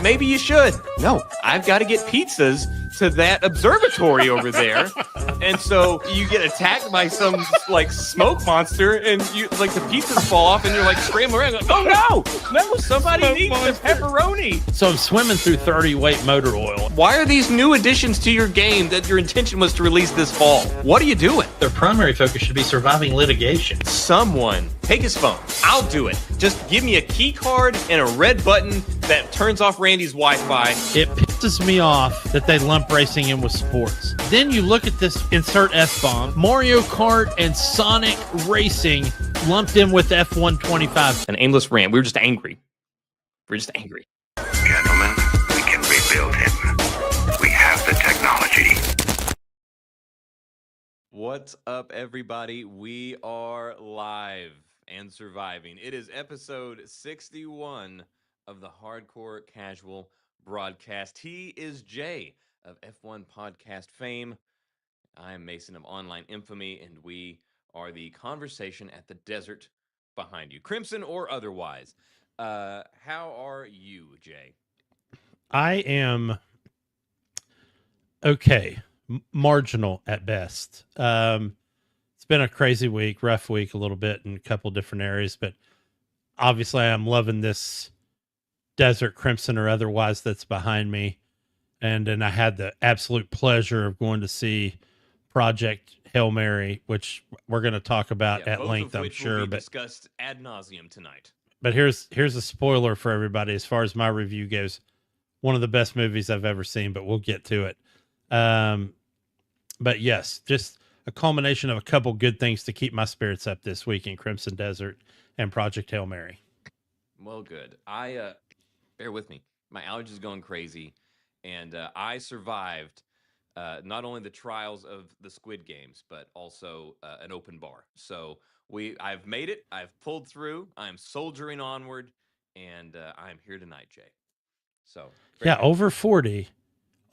maybe you should. No, I've got to get pizzas to that observatory over there. And so you get attacked by some like smoke monster, and you like the pizzas fall off, and you're like scrambling around, like, oh no, somebody Smoke needs monster. the pepperoni. So I'm swimming through 30 weight motor oil. Why are these new additions to your game that your intention was to release this fall? What are you doing? Their primary focus should be surviving litigation. Someone take his phone. I'll do it. Just give me a key card and a red button that turns off Randy's Wi-Fi. It pisses me off that they lump racing in with sports. Then you look at this insert F-bomb, Mario Kart and Sonic Racing lumped in with F-125. An aimless rant. We were just angry. We're just angry. Gentlemen, we can rebuild him. We have the technology. What's up, everybody? We are live and surviving. It is episode 61 of the Hardcore Casual Broadcast. He is Jay of F1 Podcast fame. I am Mason of Online Infamy, and we are the conversation at the desert behind you, Crimson or otherwise. How are you, Jay? I am okay, marginal at best. It's been a crazy week, rough week a little bit in a couple different areas, but obviously I'm loving this desert, Crimson or otherwise, that's behind me. And then I had the absolute pleasure of going to see Project Hail Mary, which we're going to talk about at length, I'm sure. But discussed ad nauseum tonight. But here's a spoiler for everybody as far as my review goes. One of the best movies I've ever seen, but we'll get to it. But yes, just a culmination of a couple good things to keep my spirits up this week in Crimson Desert and Project Hail Mary. Well, good. Bear with me. My allergies going crazy, and I survived not only the trials of the Squid Games, but also an open bar. So I've made it. I've pulled through. I'm soldiering onward, and I'm here tonight, Jay. So yeah, happy. Over 40,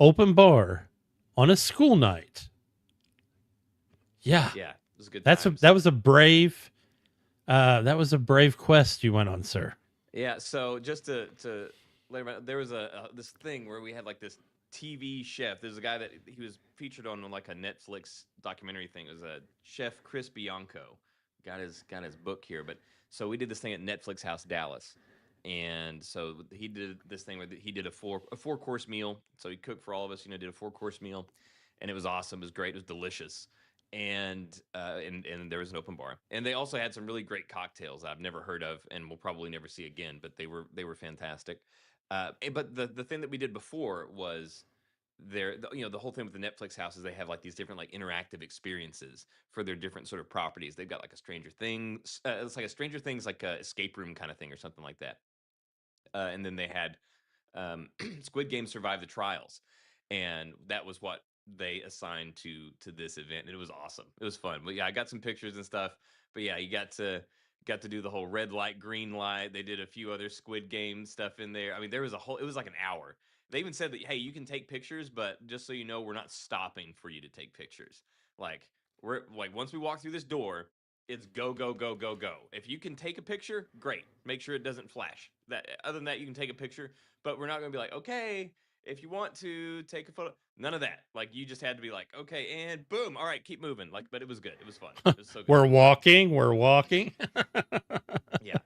open bar on a school night. Yeah, it was good. That was a brave quest you went on, sir. Yeah. So just to let everybody, there was this thing where we had like this TV chef. There's a guy that he was featured on like a Netflix documentary thing. It was a chef, Chris Bianco. Got his book here, but so we did this thing at Netflix House Dallas, and so he did this thing where he did a four course meal. So he cooked for all of us, did a 4-course meal, and it was awesome. It was great. It was delicious, and there was an open bar, and they also had some really great cocktails I've never heard of, and we'll probably never see again. But they were fantastic. But the thing that we did before was the whole thing with the Netflix house is they have like these different like interactive experiences for their different sort of properties. They've got like a Stranger Things, it's like a Stranger Things like a escape room kind of thing or something like that. And then they had Squid Game Survive the Trials, and that was what they assigned to this event, and it was awesome. It was fun. But yeah, I got some pictures and stuff. But yeah, you got to do the whole red light, green light. They did a few other Squid Game stuff in there. I mean, it was like an hour. They even said that, hey, you can take pictures, but just so you know, we're not stopping for you to take pictures. Like, we're like, once we walk through this door, it's go, go, go, go, go. If you can take a picture, great. Make sure it doesn't flash. Other than that, you can take a picture, but we're not going to be like, okay, if you want to take a photo, none of that. Like, you just had to be like, okay, and boom. All right, keep moving. Like, but it was good. It was fun. It was so good. We're walking. Yeah.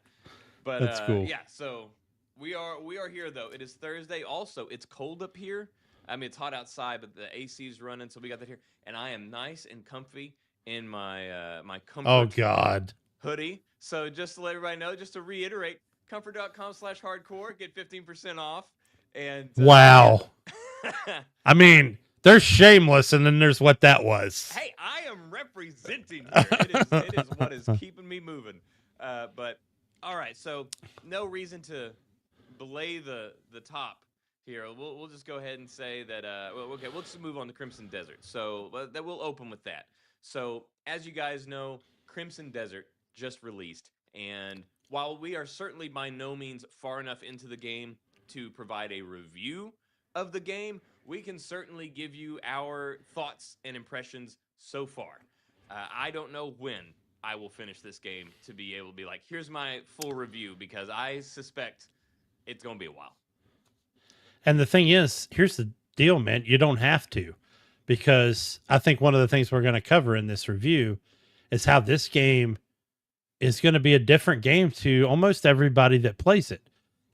But that's cool. Yeah, so we are here though. It is Thursday. Also, it's cold up here. I mean, it's hot outside, but the AC is running, so we got that here. And I am nice and comfy in my my comfort hoodie. So just to let everybody know, just to reiterate, comfort.com/hardcore, get 15% off. And wow. I mean, there's shameless, and then there's what that was. Hey, I am representing here. It is what is keeping me moving. But all right, so no reason to belay the top here. We'll just go ahead and say that. Okay, we'll just move on to Crimson Desert. So that we'll open with that. So as you guys know, Crimson Desert just released, and while we are certainly by no means far enough into the game to provide a review of the game, we can certainly give you our thoughts and impressions so far. I don't know when I will finish this game to be able to be like, here's my full review, because I suspect it's going to be a while. And the thing is, here's the deal, man. You don't have to, because I think one of the things we're going to cover in this review is how this game is going to be a different game to almost everybody that plays it,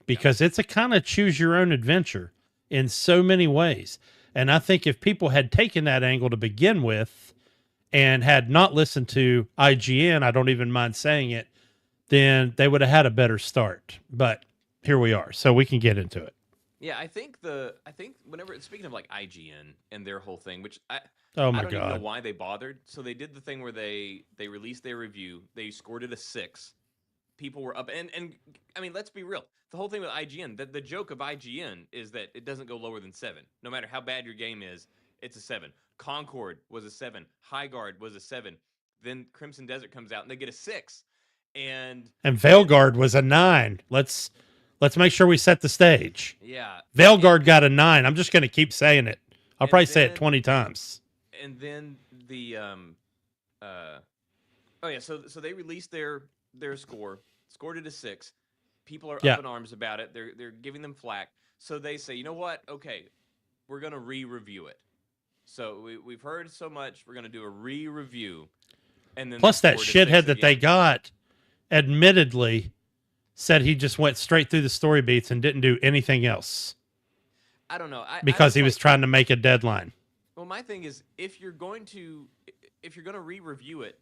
because it's a kind of choose your own adventure in so many ways. And I think if people had taken that angle to begin with and had not listened to IGN, I don't even mind saying it, then they would have had a better start. But here we are, so we can get into it. Yeah, I think whenever, speaking of like IGN and their whole thing, which Oh I my don't even know God. why they bothered. So they did the thing where they released their review. They scored it a 6. People were up, and I mean, let's be real. The whole thing with IGN, the joke of IGN is that it doesn't go lower than 7. No matter how bad your game is, it's a 7. Concord was a 7. Highguard was a 7. Then Crimson Desert comes out and they get a 6. And Veilguard was a 9. Let's make sure we set the stage. yeah, Veilguard got a 9. I'm just going to keep saying it. I'll And probably say it then- 20 times. and then the oh yeah, so they released their scored it a 6. People are Yeah. up in arms about it. They're giving them flack. So they say, you know what? Okay, we're gonna re-review it. So we've heard so much. We're gonna do a re-review, and then Plus, they that scored a 6 shithead that they again. got, admittedly, said he just went straight through the story beats and didn't do anything else I don't know. because he was like, trying to make a deadline. Well, my thing is, if you're going to re-review it,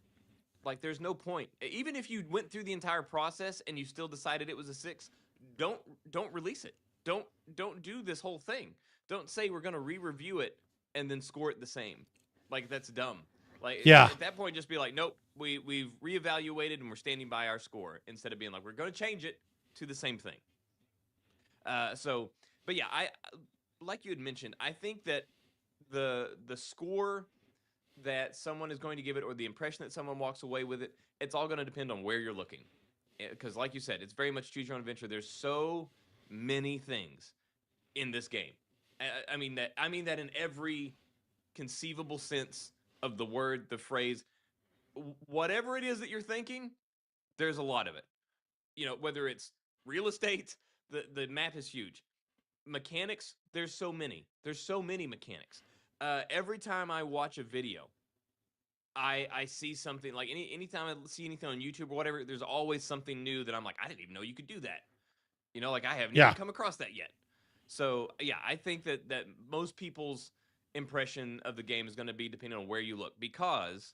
like, there's no point. Even if you went through the entire process and you still decided it was a 6, don't release it. Don't do this whole thing. Don't say we're gonna re-review it and then score it the same. Like, that's dumb. Like, Yeah. at that point, just be like, nope, we've reevaluated and we're standing by our score, instead of being like, we're gonna change it to the same thing. But yeah, I like you had mentioned, I think that the score that someone is going to give it, or the impression that someone walks away with it, it's all going to depend on where you're looking. Because like you said, it's very much choose your own adventure. There's so many things in this game. I mean that in every conceivable sense of the word, the phrase, whatever it is that you're thinking, there's a lot of it. You know, whether it's real estate, the map is huge. Mechanics, there's so many mechanics. Every time I watch a video, I see something, like anytime I see anything on YouTube or whatever, there's always something new that I'm like, I didn't even know you could do that. You know, like, I haven't Yeah. even come across that yet. So yeah, I think that most people's impression of the game is going to be depending on where you look, because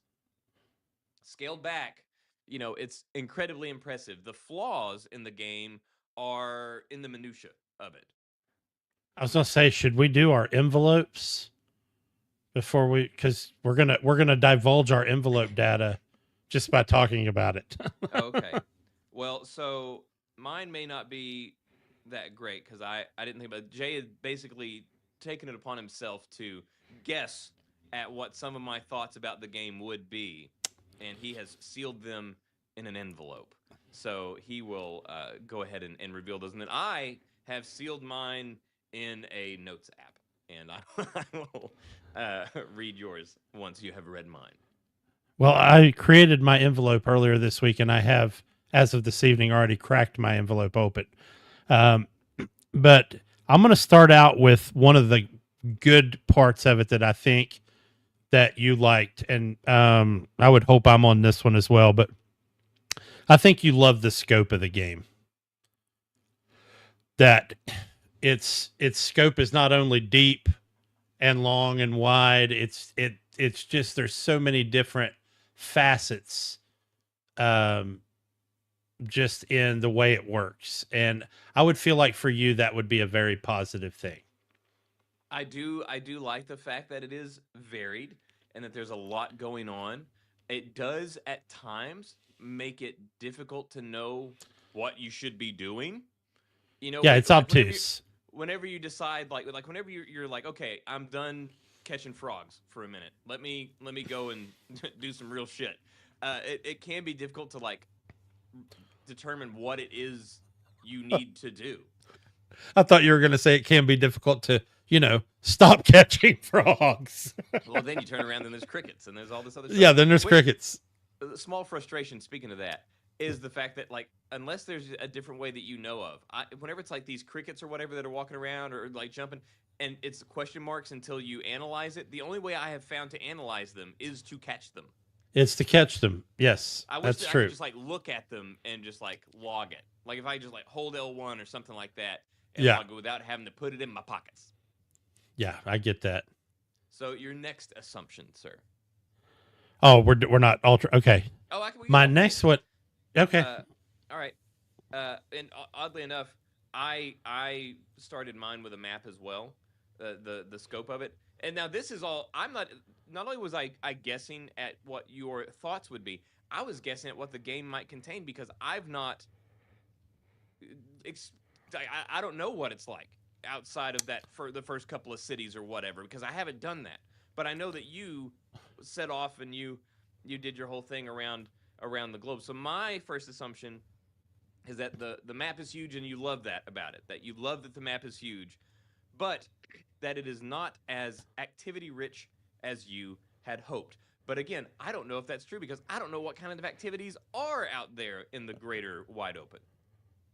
scaled back, you know, it's incredibly impressive. The flaws in the game are in the minutia of it. I was gonna say, should we do our envelopes before because we're gonna divulge our envelope data just by talking about it. Okay. Well, so mine may not be that great, because I didn't think about it. Jay had basically taken it upon himself to guess at what some of my thoughts about the game would be, and he has sealed them in an envelope. So he will go ahead and reveal those. And then I have sealed mine in a notes app, and I will read yours once you have read mine. Well, I created my envelope earlier this week, and I have, as of this evening, already cracked my envelope open. But I'm going to start out with one of the good parts of it that I think that you liked, and I would hope I'm on this one as well, but I think you love the scope of the game. That its scope is not only deep and long and wide, it's just, there's so many different facets just in the way it works. And I would feel like for you that would be a very positive thing. I do like the fact that it is varied and that there's a lot going on. It does at times make it difficult to know what you should be doing. You know, Yeah, like- it's like obtuse. Whenever you decide, like whenever you're like, okay, I'm done catching frogs for a minute. Let me go and do some real shit. It can be difficult to like determine what it is you need to do. I thought you were going to say it can be difficult to, stop catching frogs. Well, then you turn around and there's crickets and there's all this other stuff. Yeah, then there's Which- crickets. Small frustration, speaking of that, is the fact that like unless there's a different way that you know of, whenever it's like these crickets or whatever that are walking around or like jumping, and it's question marks until you analyze it. The only way I have found to analyze them is to catch them. It's to catch them. Yes, I wish that's that I true. could just like look at them and just like log it. Like if I just like hold L1 or something like that and Yeah. log it without having to put it in my pockets. Yeah, I get that. So your next assumption, sir. Oh, we're not ultra. Okay, Oh, we can my go next one. Okay, all right. And oddly enough, I started mine with a map as well, the scope of it. And now this is all. I'm not. Not only was I guessing at what your thoughts would be, I was guessing at what the game might contain because I've not. I don't know what it's like outside of that for the first couple of cities or whatever because I haven't done that. But I know that you set off and you did your whole thing around the globe. So my first assumption is that the map is huge and you love that about it. That you love that the map is huge, but that it is not as activity rich as you had hoped. But again, I don't know if that's true because I don't know what kind of activities are out there in the greater wide open.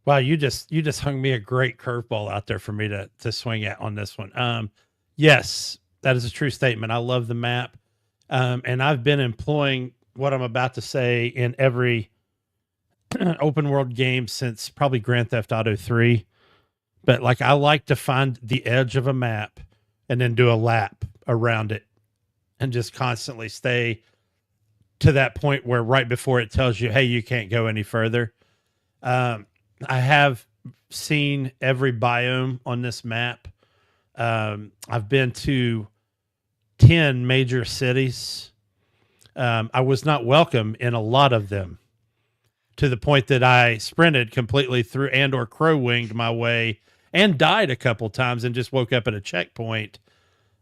wow, you just hung me a great curveball out there for me to swing at on this one. Yes, that is a true statement. I love the map, and I've been employing what I'm about to say in every open world game since probably Grand Theft Auto 3. But like, I like to find the edge of a map and then do a lap around it and just constantly stay to that point where right before it tells you, hey, you can't go any further. I have seen every biome on this map. I've been to 10 major cities. I was not welcome in a lot of them, to the point that I sprinted completely through or crow winged my way and died a couple times and just woke up at a checkpoint.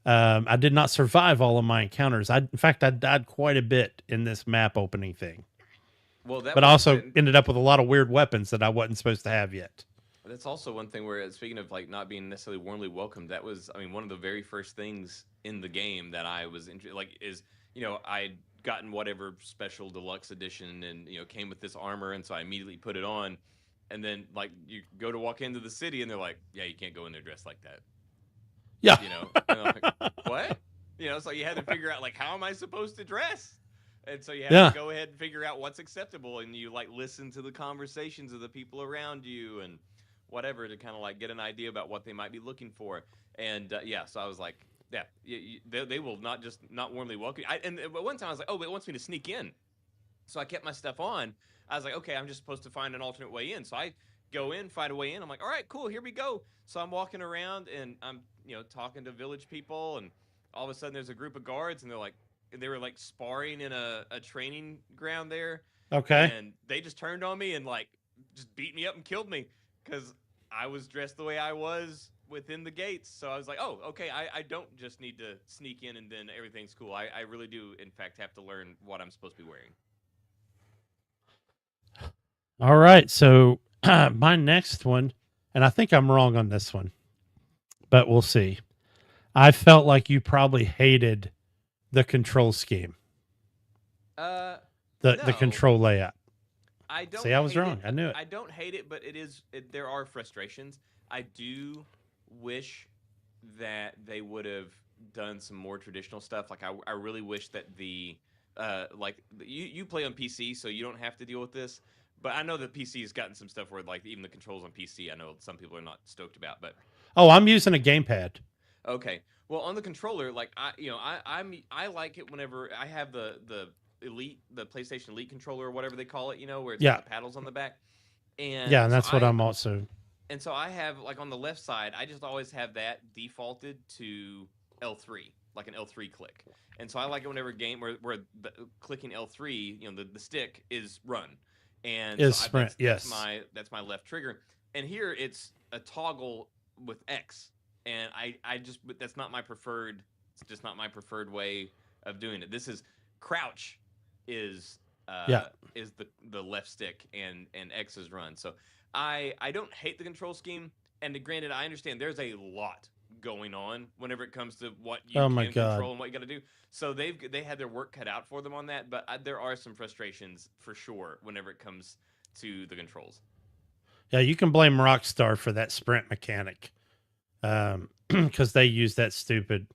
I did not survive all of my encounters. In fact, I died quite a bit in this map opening thing. Well, but I also ended up with a lot of weird weapons that I wasn't supposed to have yet. That's also one thing where, speaking of like not being necessarily warmly welcomed, that was, I mean, one of the very first things in the game that I was I'd gotten whatever special deluxe edition and came with this armor, and so I immediately put it on, and then like you go to walk into the city and they're like, yeah, you can't go in there dressed like that. Yeah, and I'm like, what? So you had to figure out like, how am I supposed to dress? And so you have to go ahead and figure out what's acceptable, and you like listen to the conversations of the people around you and whatever to kind of like get an idea about what they might be looking for. And so I was like, yeah, they will not warmly welcome you. And at one time I was like, oh, but it wants me to sneak in. So I kept my stuff on. I was like, okay, I'm just supposed to find an alternate way in. So I go in, find a way in. I'm like, all right, cool, here we go. So I'm walking around and I'm talking to village people, and all of a sudden there's a group of guards, and they were like sparring in a training ground there. Okay. And they just turned on me and like just beat me up and killed me because I was dressed the way I was within the gates. So I was like, oh, okay, I don't just need to sneak in and then everything's cool. I really do, in fact, have to learn what I'm supposed to be wearing. All right. So my next one, and I think I'm wrong on this one, but we'll see. I felt like you probably hated the control scheme. The control layout. I don't. See, I was wrong. I knew it. I don't hate it, but there are frustrations. I do wish that they would have done some more traditional stuff. Like I really wish that you play on PC, so you don't have to deal with this. But I know that PC has gotten some stuff where like even the controls on PC, I know some people are not stoked about. But I'm using a gamepad. Okay. Well, on the controller, like I like it whenever I have the PlayStation Elite controller or whatever they call it, where it's got the paddles on the back. And and that's what I'm also. And so I have like on the left side, I just always have that defaulted to L3, like an L3 click. And so I like it whenever where clicking L3, the stick is run. And is so sprint. that's my left trigger. And here it's a toggle with X. And I just, that's not my preferred. It's just not my preferred way of doing it. This is crouch is the left stick and X is run. So I don't hate the control scheme. And granted, I understand there's a lot going on whenever it comes to what you can control and what you got to do. So they had their work cut out for them on that. But there are some frustrations for sure whenever it comes to the controls. Yeah, you can blame Rockstar for that sprint mechanic, because they use that stupid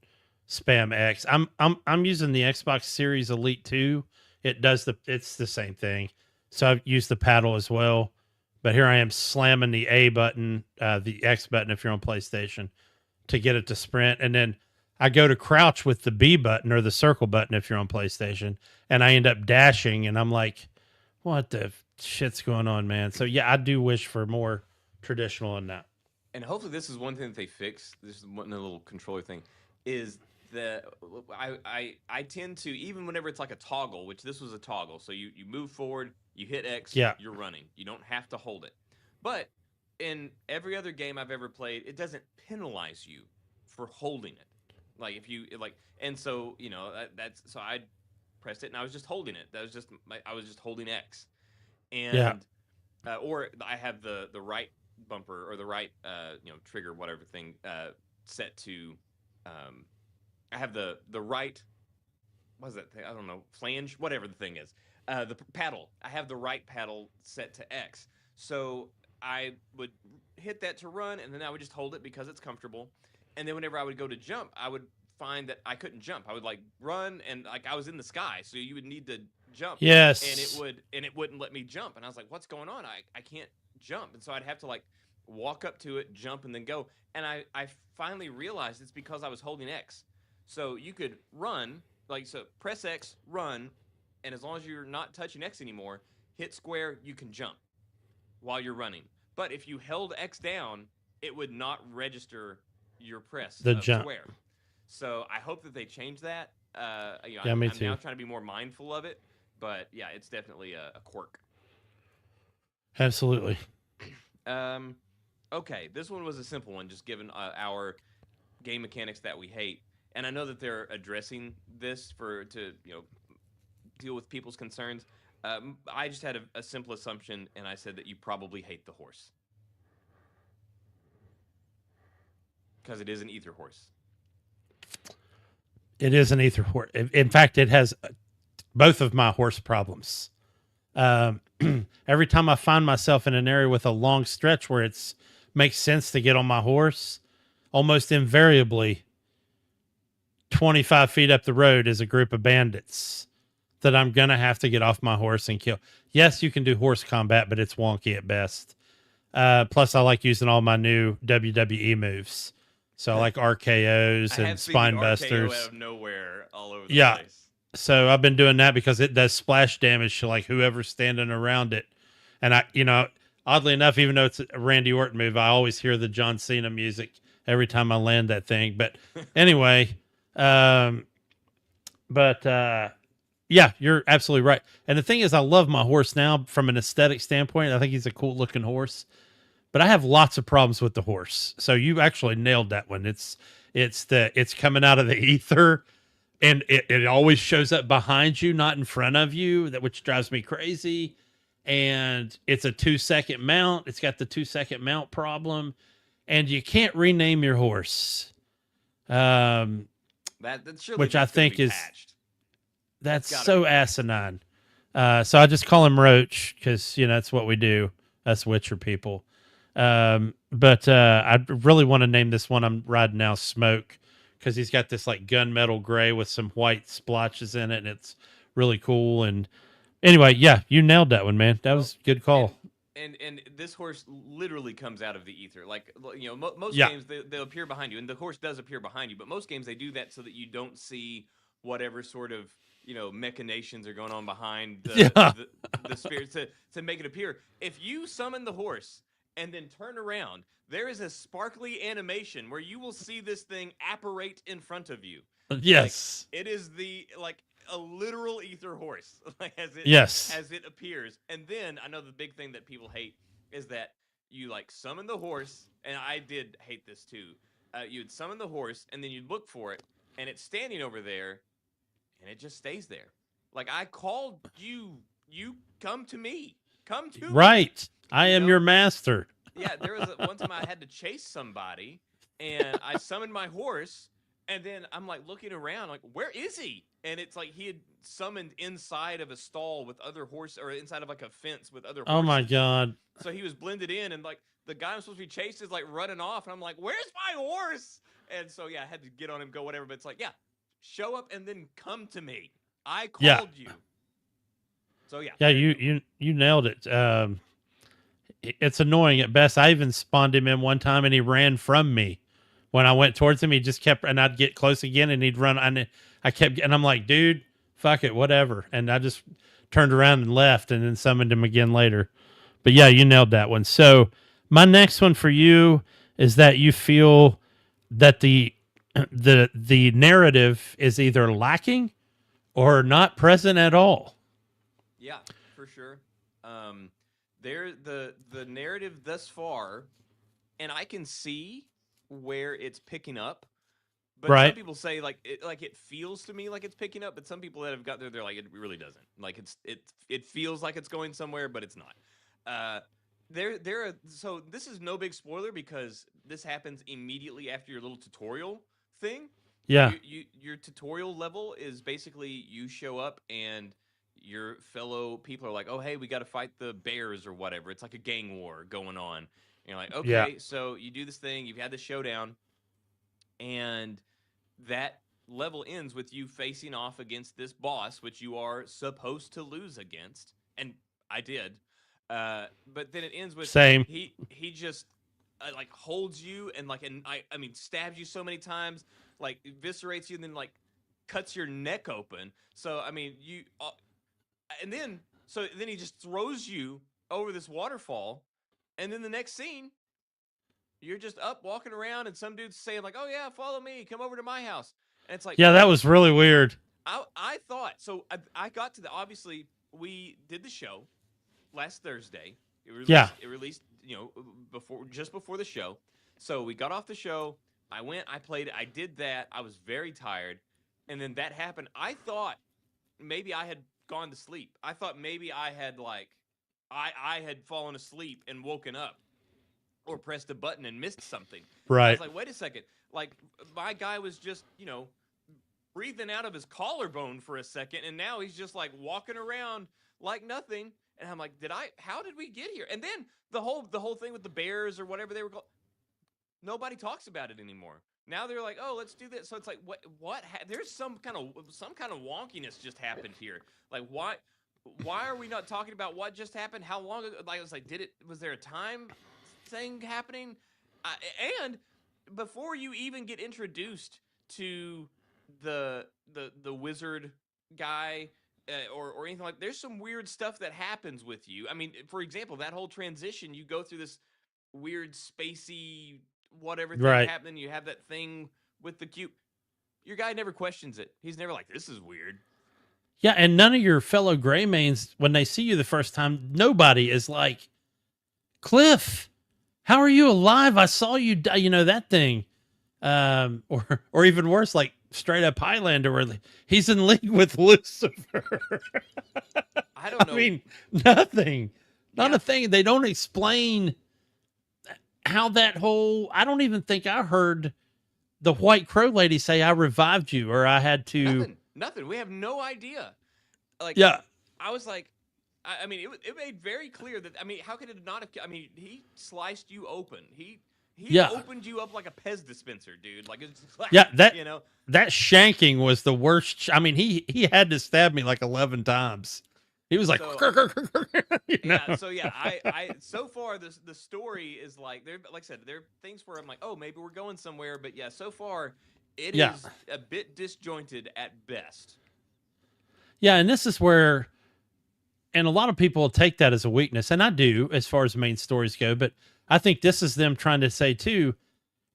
spam X. I'm using the Xbox Series Elite 2. It's the same thing. So I've used the paddle as well. But here I am slamming the A button, the X button if you're on PlayStation, to get it to sprint, and then I go to crouch with the B button or the circle button if you're on PlayStation, and I end up dashing, and I'm like, what the shit's going on, man? So yeah, I do wish for more traditional in that. And hopefully this is one thing that they fix. This is one little controller thing, is that I tend to, even whenever it's like a toggle, which this was a toggle, so you move forward, you hit X, Yeah. you're running. You don't have to hold it. But in every other game I've ever played, it doesn't penalize you for holding it. Like if you like, and so that's so I pressed it and I was just holding it. That was just I was just holding X, and or I have the right bumper or the right trigger, whatever thing, set to I have the right, what is that thing? I don't know, flange, whatever the thing is, the paddle. I have the right paddle set to X, so I would hit that to run, and then I would just hold it because it's comfortable. And then whenever I would go to jump, I would find that I couldn't jump. I would like run, and like I was in the sky, so you would need to jump. Yes. And it wouldn't let me jump, and I was like, "What's going on? I can't jump." And so I'd have to like walk up to it, jump, and then go. And I finally realized it's because I was holding X. So you could run, like, so press X, run, and as long as you're not touching X anymore, hit square, you can jump while you're running. But if you held X down, it would not register your press The of jump. square. So I hope that they change that. Yeah, I'm me now too. trying to be more mindful of it, but yeah, it's definitely a quirk. Absolutely. Okay, this one was a simple one, just given our game mechanics that we hate, and I know that they're addressing this to deal with people's concerns. I just had a simple assumption, and I said that you probably hate the horse because it is an ether horse. It is an ether horse. In fact, it has both of my horse problems. Every time I find myself in an area with a long stretch where it's makes sense to get on my horse, almost invariably 25 feet up the road is a group of bandits that I'm going to have to get off my horse and kill. Yes, you can do horse combat, but it's wonky at best. Plus, I like using all my new WWE moves. So I like RKOs I and have seen spine the busters. RKO out of nowhere all over the Yeah. place. So I've been doing that because it does splash damage to like whoever's standing around it. And oddly enough, even though it's a Randy Orton move, I always hear the John Cena music every time I land that thing. But anyway, yeah, you're absolutely right. And the thing is, I love my horse now from an aesthetic standpoint. I think he's a cool looking horse, but I have lots of problems with the horse. So you actually nailed that one. It's coming out of the ether. And it always shows up behind you, not in front of you, which drives me crazy. And it's a 2-second mount. It's got the 2-second mount problem. And you can't rename your horse. That surely Which I just gonna think be is- patched. That's gotta so be. asinine. So I just call him Roach because, that's what we do. Us Witcher people. But I really want to name this one I'm riding now Smoke, because he's got this like gunmetal gray with some white splotches in it, and it's really cool. And anyway, yeah, you nailed that one, man. That was a good call. And this horse literally comes out of the ether. Like most Yeah. games they'll appear behind you, and the horse does appear behind you. But most games they do that so that you don't see whatever sort of machinations are going on behind the spirits to make it appear. If you summon the horse and then turn around, there is a sparkly animation where you will see this thing apparate in front of you. Yes. It is a literal ether horse, as it appears. And then I know the big thing that people hate is that you summon the horse, and I did hate this too. You'd summon the horse, and then you'd look for it, and it's standing over there, and it just stays there. Like, I called you come to me. Come to me. Right. I am your master. Yeah, there was one time I had to chase somebody, and I summoned my horse, And then I'm like looking around, like, where is he? And it's like he had summoned inside of a stall with other horses, or inside of like a fence with other horses. Oh my god. So he was blended in, and like the guy I'm supposed to be chasing is like running off, and I'm like, where's my horse? And so yeah, I had to get on him, go whatever. But it's like, yeah, show up and then come to me. I called you. So yeah. Yeah, you nailed it. It's annoying at best. I even spawned him in one time and he ran from me. When I went towards him, he just kept, and I'd get close again and he'd run. And I'm like, dude, fuck it, whatever. And I just turned around and left and then summoned him again later. But yeah, you nailed that one. So my next one for you is that you feel that the narrative is either lacking or not present at all. Yeah, for sure. The narrative thus far, and I can see where it's picking up, but Right. some people say like it feels to me like it's picking up, but some people that have got there, they're like, it really doesn't. Like it feels like it's going somewhere, but it's not. So this is no big spoiler because this happens immediately after your little tutorial thing. Yeah. Your tutorial level is basically you show up and your fellow people are like, oh, hey, we got to fight the bears or whatever. It's like a gang war going on. And you're like, okay, Yeah. so you do this thing. You've had the showdown. And that level ends with you facing off against this boss, which you are supposed to lose against. And I did. But then it ends with Same. He just like holds you and like, and I mean, stabs you so many times, like eviscerates you and then like cuts your neck open. So, I mean, and then he just throws you over this waterfall. And then the next scene, you're just up walking around and some dude's saying like, oh yeah, follow me, come over to my house. And it's like, Yeah, that was really weird. I thought, so I got to obviously we did the show last Thursday. It released, just before the show. So we got off the show. I went, I played it. I did that. I was very tired. And then that happened. I thought maybe I had gone to sleep. I thought maybe I had I had fallen asleep and woken up or pressed a button and missed something. Right. I was like, wait a second. Like my guy was just, breathing out of his collarbone for a second. And now he's just like walking around like nothing. And I'm like, how did we get here? And then the whole thing with the bears or whatever they were called, nobody talks about it anymore. Now they're like, oh, let's do this. So it's like, there's some kind of wonkiness just happened here. Like, why are we not talking about what just happened? How long ago? Like, I was like, was there a time thing happening? And before you even get introduced to the wizard guy, or anything like, there's some weird stuff that happens with you. I mean, for example, that whole transition, you go through this weird spacey whatever thing happening. You have that thing with the cube. Your guy never questions it. He's never like, this is weird. Yeah, and none of your fellow Greymanes, when they see you the first time, nobody is like, Cliff, how are you alive? I saw you die, that thing. Or even worse, like straight up Highlander, where he's in league with Lucifer. I don't know. I mean, nothing. Not a thing. They don't explain how that whole, I don't even think I heard the White Crow lady say I revived you or I had to. Nothing. We have no idea. Like, yeah. I was like, I mean, it made very clear that, I mean, how could it not have, I mean, he sliced you open. He opened you up like a Pez dispenser, dude. Like, it's like, that shanking was the worst. I mean, he had to stab me like 11 times. He was like, yeah. So yeah, I so far the story is like, like I said, there are things where I'm like, oh, maybe we're going somewhere, but yeah, so far it is a bit disjointed at best. Yeah, and this is where, and a lot of people take that as a weakness, and I do as far as main stories go, but I think this is them trying to say too,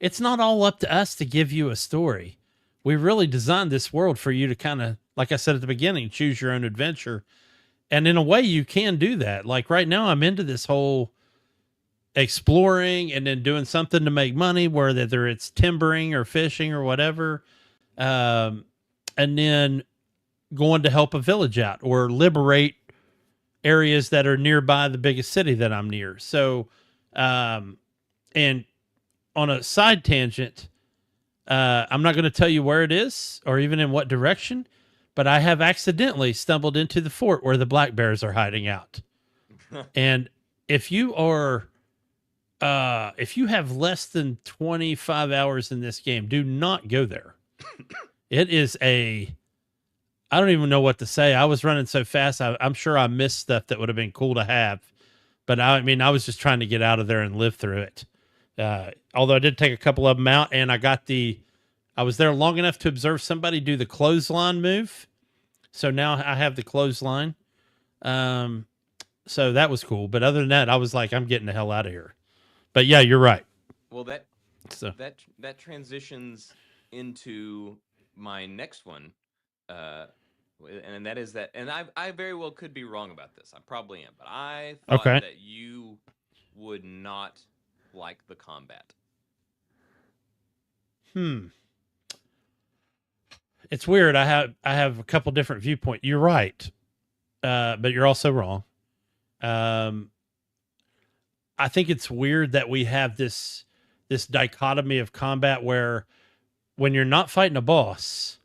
it's not all up to us to give you a story. We really designed this world for you to kind of, like I said at the beginning, choose your own adventure. And in a way you can do that. Like right now I'm into this whole exploring and then doing something to make money, whether it's timbering or fishing or whatever. And then going to help a village out or liberate areas that are nearby the biggest city that I'm near. So, and on a side tangent, I'm not going to tell you where it is or even in what direction, but I have accidentally stumbled into the fort where the black bears are hiding out. And if you are, if you have less than 25 hours in this game, do not go there. It is I don't even know what to say. I was running so fast. I'm sure I missed stuff that would have been cool to have, but I mean, I was just trying to get out of there and live through it. Although I did take a couple of them out, and I was there long enough to observe somebody do the clothesline move. So now I have the clothesline. So that was cool. But other than that, I was like, I'm getting the hell out of here. But yeah, you're right. Well, So that transitions into my next one, and that is that. And I very well could be wrong about this. I probably am, but I thought Okay. that you would not like the combat. It's weird. I have a couple different viewpoints. You're right, but you're also wrong. I think it's weird that we have this dichotomy of combat where when you're not fighting a boss,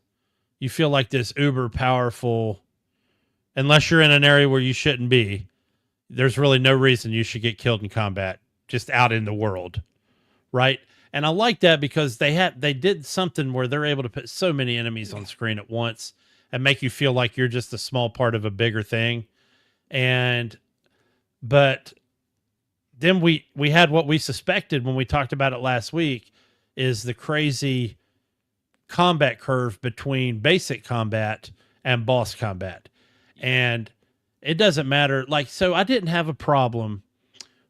you feel like this uber powerful. Unless you're in an area where you shouldn't be, there's really no reason you should get killed in combat just out in the world, right? And I like that because they did something where they're able to put so many enemies on screen at once and make you feel like you're just a small part of a bigger thing. But then we had what we suspected when we talked about it last week is the crazy combat curve between basic combat and boss combat. And it doesn't matter. Like, so I didn't have a problem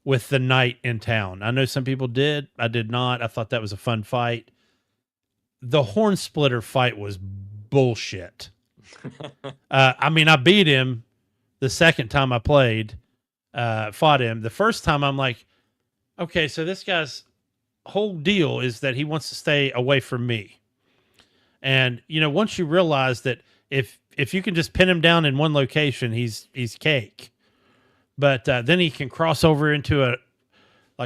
with the knight in town. I know some people did. I did not. I thought that was a fun fight. The horn splitter fight was bullshit. I mean, I beat him the second time I fought him. The first time I'm like, okay, so this guy's whole deal is that he wants to stay away from me. And, you know, once you realize that if you can just pin him down in one location, he's cake. But then he can cross over into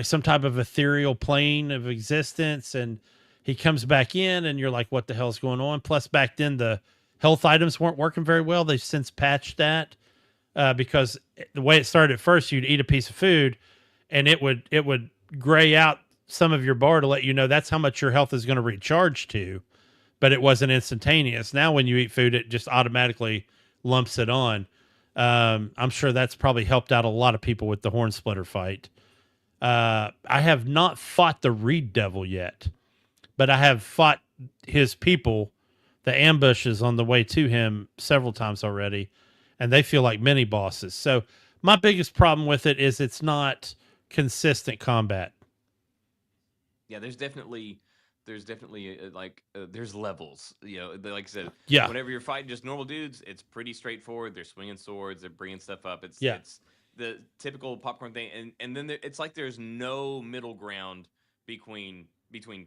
some type of ethereal plane of existence, and he comes back in, and you're like, what the hell's going on? Plus, back then the health items weren't working very well. They've since patched that because the way it started at first, you'd eat a piece of food, and it would gray out some of your bar to let you know that's how much your health is going to recharge to. But it wasn't instantaneous. Now, when you eat food, it just automatically lumps it on. I'm sure that's probably helped out a lot of people with the horn splitter fight. I have not fought the Reed Devil yet, but I have fought his people, the ambushes on the way to him several times already, and they feel like mini bosses. So my biggest problem with it is it's not consistent combat. Yeah, there's definitely there's levels. You know, like I said, Yeah. whenever you're fighting just normal dudes, it's pretty straightforward. They're swinging swords, they're bringing stuff up. It's the typical popcorn thing, and then it's like there's no middle ground between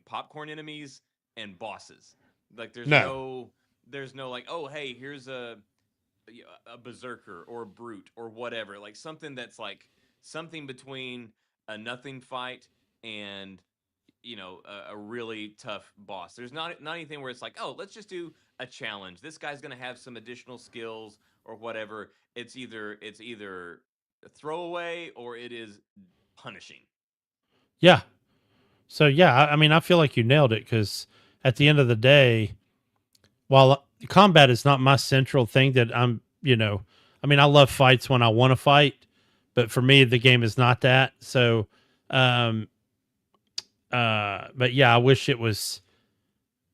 popcorn enemies and bosses. Like there's no like, oh hey, here's a berserker or a brute or whatever, like something that's like something between a nothing fight and a really tough boss. There's not anything where it's like, oh, let's just do a challenge. This guy's gonna have some additional skills or whatever. It's either a throwaway or it is punishing. Yeah. So yeah, I mean, I feel like you nailed it because at the end of the day, while combat is not my central thing that I mean, I love fights when I want to fight, but for me, the game is not that. So, but yeah, I wish it was,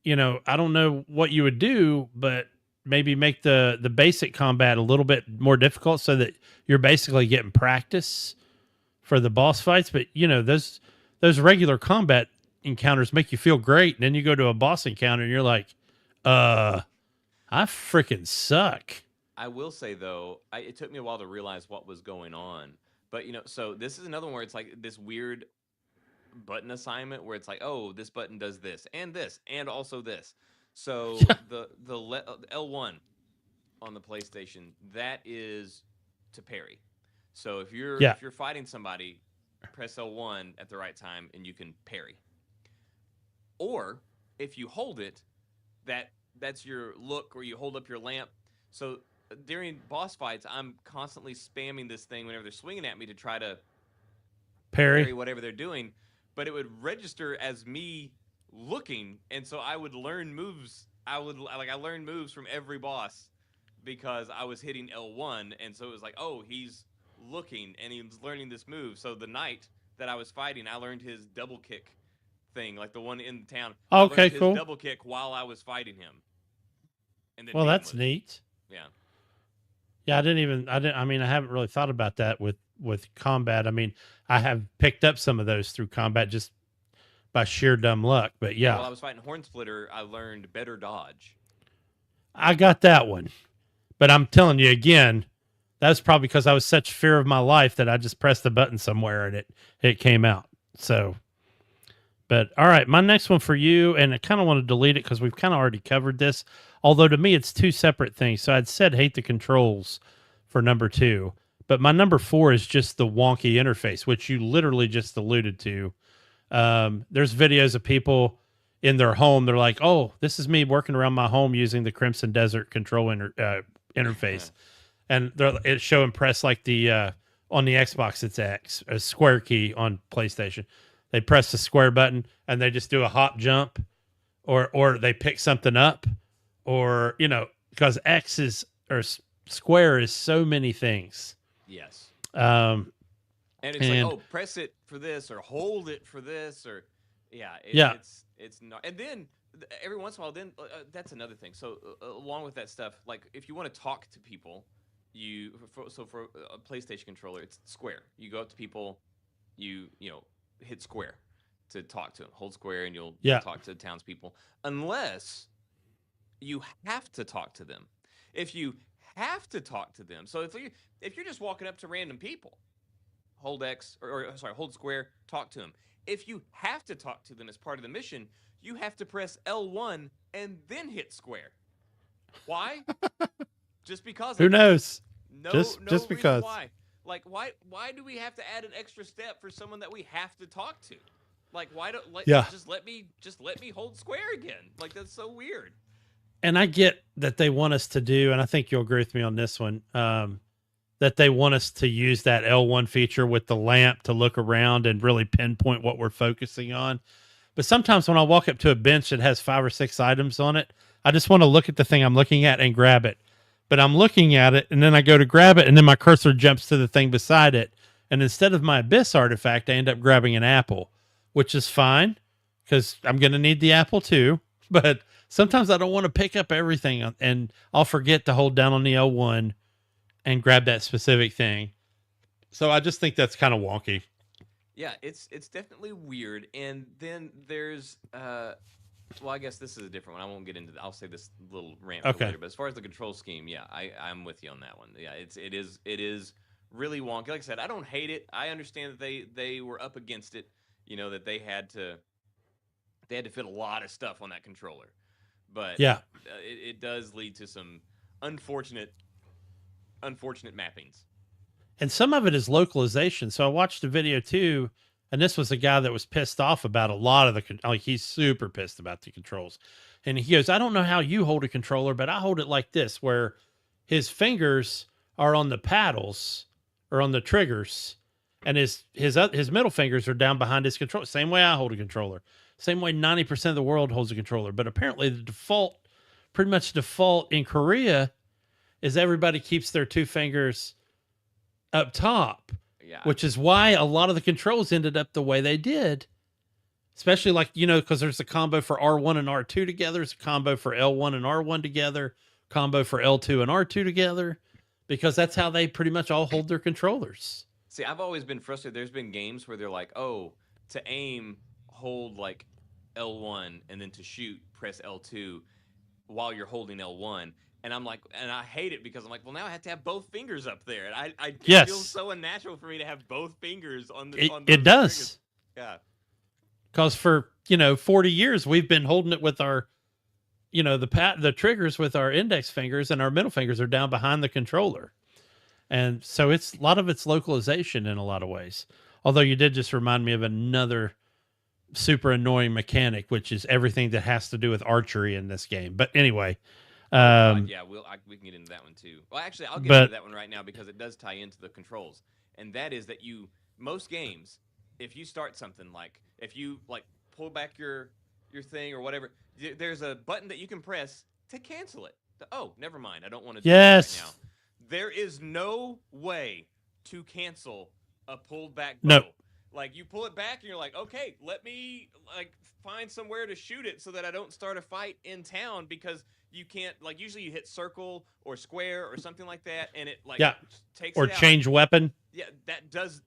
I don't know what you would do, but maybe make the basic combat a little bit more difficult so that you're basically getting practice for the boss fights. But those regular combat encounters make you feel great. And then you go to a boss encounter and you're like, I freaking suck. I will say though, it took me a while to realize what was going on. But so this is another one where it's like this weird button assignment where it's like, oh, this button does this and also this. So the L1 on the PlayStation, that is to parry. So if you're fighting somebody, press L1 at the right time and you can parry. Or if you hold it, that's your look, or you hold up your lamp. So during boss fights, I'm constantly spamming this thing whenever they're swinging at me to try to parry Perry. whatever they're doing, but it would register as me looking, and so I would learn moves. I learned moves from every boss because I was hitting L1, and so it was like, oh, he's looking and he's learning this move. So the knight that I was fighting, I learned his double kick thing, like the one in town. I Okay, learned his cool. double kick while I was fighting him. And then Well, beat him that's with it. neat. Yeah. Yeah, I mean, I haven't really thought about that with combat. I mean, I have picked up some of those through combat just by sheer dumb luck, but yeah, While I was fighting Hornsplitter, I learned better dodge. I got that one. But I'm telling you again, that's probably because I was such fear of my life that I just pressed the button somewhere and it came out. So, but all right, my next one for you, and I kind of want to delete it because we've kind of already covered this. Although to me, it's two separate things. So I'd said hate the controls for number 2, but my number 4 is just the wonky interface, which you literally just alluded to. There's videos of people in their home. They're like, "Oh, this is me working around my home using the Crimson Desert control interface," and it's showing press like the on the Xbox, it's X, a square key on PlayStation. They press the square button and they just do a hop jump, or they pick something up, or because X is or square is so many things. Yes. Um, And it's like, oh, press it for this, or hold it for this, or it's not. And then every once in a while, then that's another thing. So along with that stuff, like if you want to talk to people, for a PlayStation controller, it's square. You go up to people, you hit square to talk to them. Hold square, and you'll talk to townspeople. Unless you have to talk to them. If you have to talk to them, so if you're just walking up to random people, hold X hold square, talk to them. If you have to talk to them as part of the mission, you have to press L1 and then hit square. Why? Just because. Who knows? No, just reason because. why. Like why do we have to add an extra step for someone that we have to talk to? Like why don't just let me hold square again? Like that's so weird. And I get that they want us to do, and I think you'll agree with me on this one, that they want us to use that L1 feature with the lamp to look around and really pinpoint what we're focusing on. But sometimes when I walk up to a bench that has 5 or 6 items on it, I just want to look at the thing I'm looking at and grab it. But I'm looking at it, and then I go to grab it, and then my cursor jumps to the thing beside it. And instead of my Abyss artifact, I end up grabbing an apple, which is fine because I'm going to need the apple too. But sometimes I don't want to pick up everything, and I'll forget to hold down on the L1 and grab that specific thing. So I just think that's kind of wonky. Yeah, it's definitely weird. And then there's well, I guess this is a different one. I won't get into that. I'll say this little rant for later. But as far as the control scheme, yeah, I'm with you on that one. Yeah, it is really wonky. Like I said, I don't hate it. I understand that they were up against it. That they had to fit a lot of stuff on that controller. But yeah, it does lead to some unfortunate mappings. And some of it is localization. So I watched a video too, and this was a guy that was pissed off about a lot of he's super pissed about the controls. And he goes, I don't know how you hold a controller, but I hold it like this, where his fingers are on the paddles or on the triggers, and his middle fingers are down behind his controller. Same way I hold a controller. Same way 90% of the world holds a controller. But apparently pretty much default in Korea is everybody keeps their 2 fingers up top, which is why a lot of the controls ended up the way they did. Especially because there's a combo for R1 and R2 together. There's a combo for L1 and R1 together, combo for L2 and R2 together, because that's how they pretty much all hold their controllers. See, I've always been frustrated. There's been games where they're like, oh, to aim, hold like L1, and then to shoot, press L2 while you're holding L1. And I'm like, and I hate it because I'm like, well, now I have to have both fingers up there. And it feels so unnatural for me to have both fingers on the. It does. Fingers. Yeah. Because for 40 years we've been holding it with our, the triggers with our index fingers, and our middle fingers are down behind the controller. And so a lot of it's localization in a lot of ways. Although you did just remind me of another super annoying mechanic, which is everything that has to do with archery in this game. But anyway, yeah, we can get into that one too. Well, actually, I'll get But- into that one right now because it does tie into the controls, and that is that most games, if you start something like if you like pull back your thing or whatever, there's a button that you can press to cancel it. Oh, never mind, I don't want to do Yes. that right now. There is no way to cancel a pulled back bow. No. Like you pull it back and you're like, okay, let me like find somewhere to shoot it so that I don't start a fight in town because you can't like usually you hit circle or square or something like that and it like Yeah. takes or it out. change weapon. Yeah, that does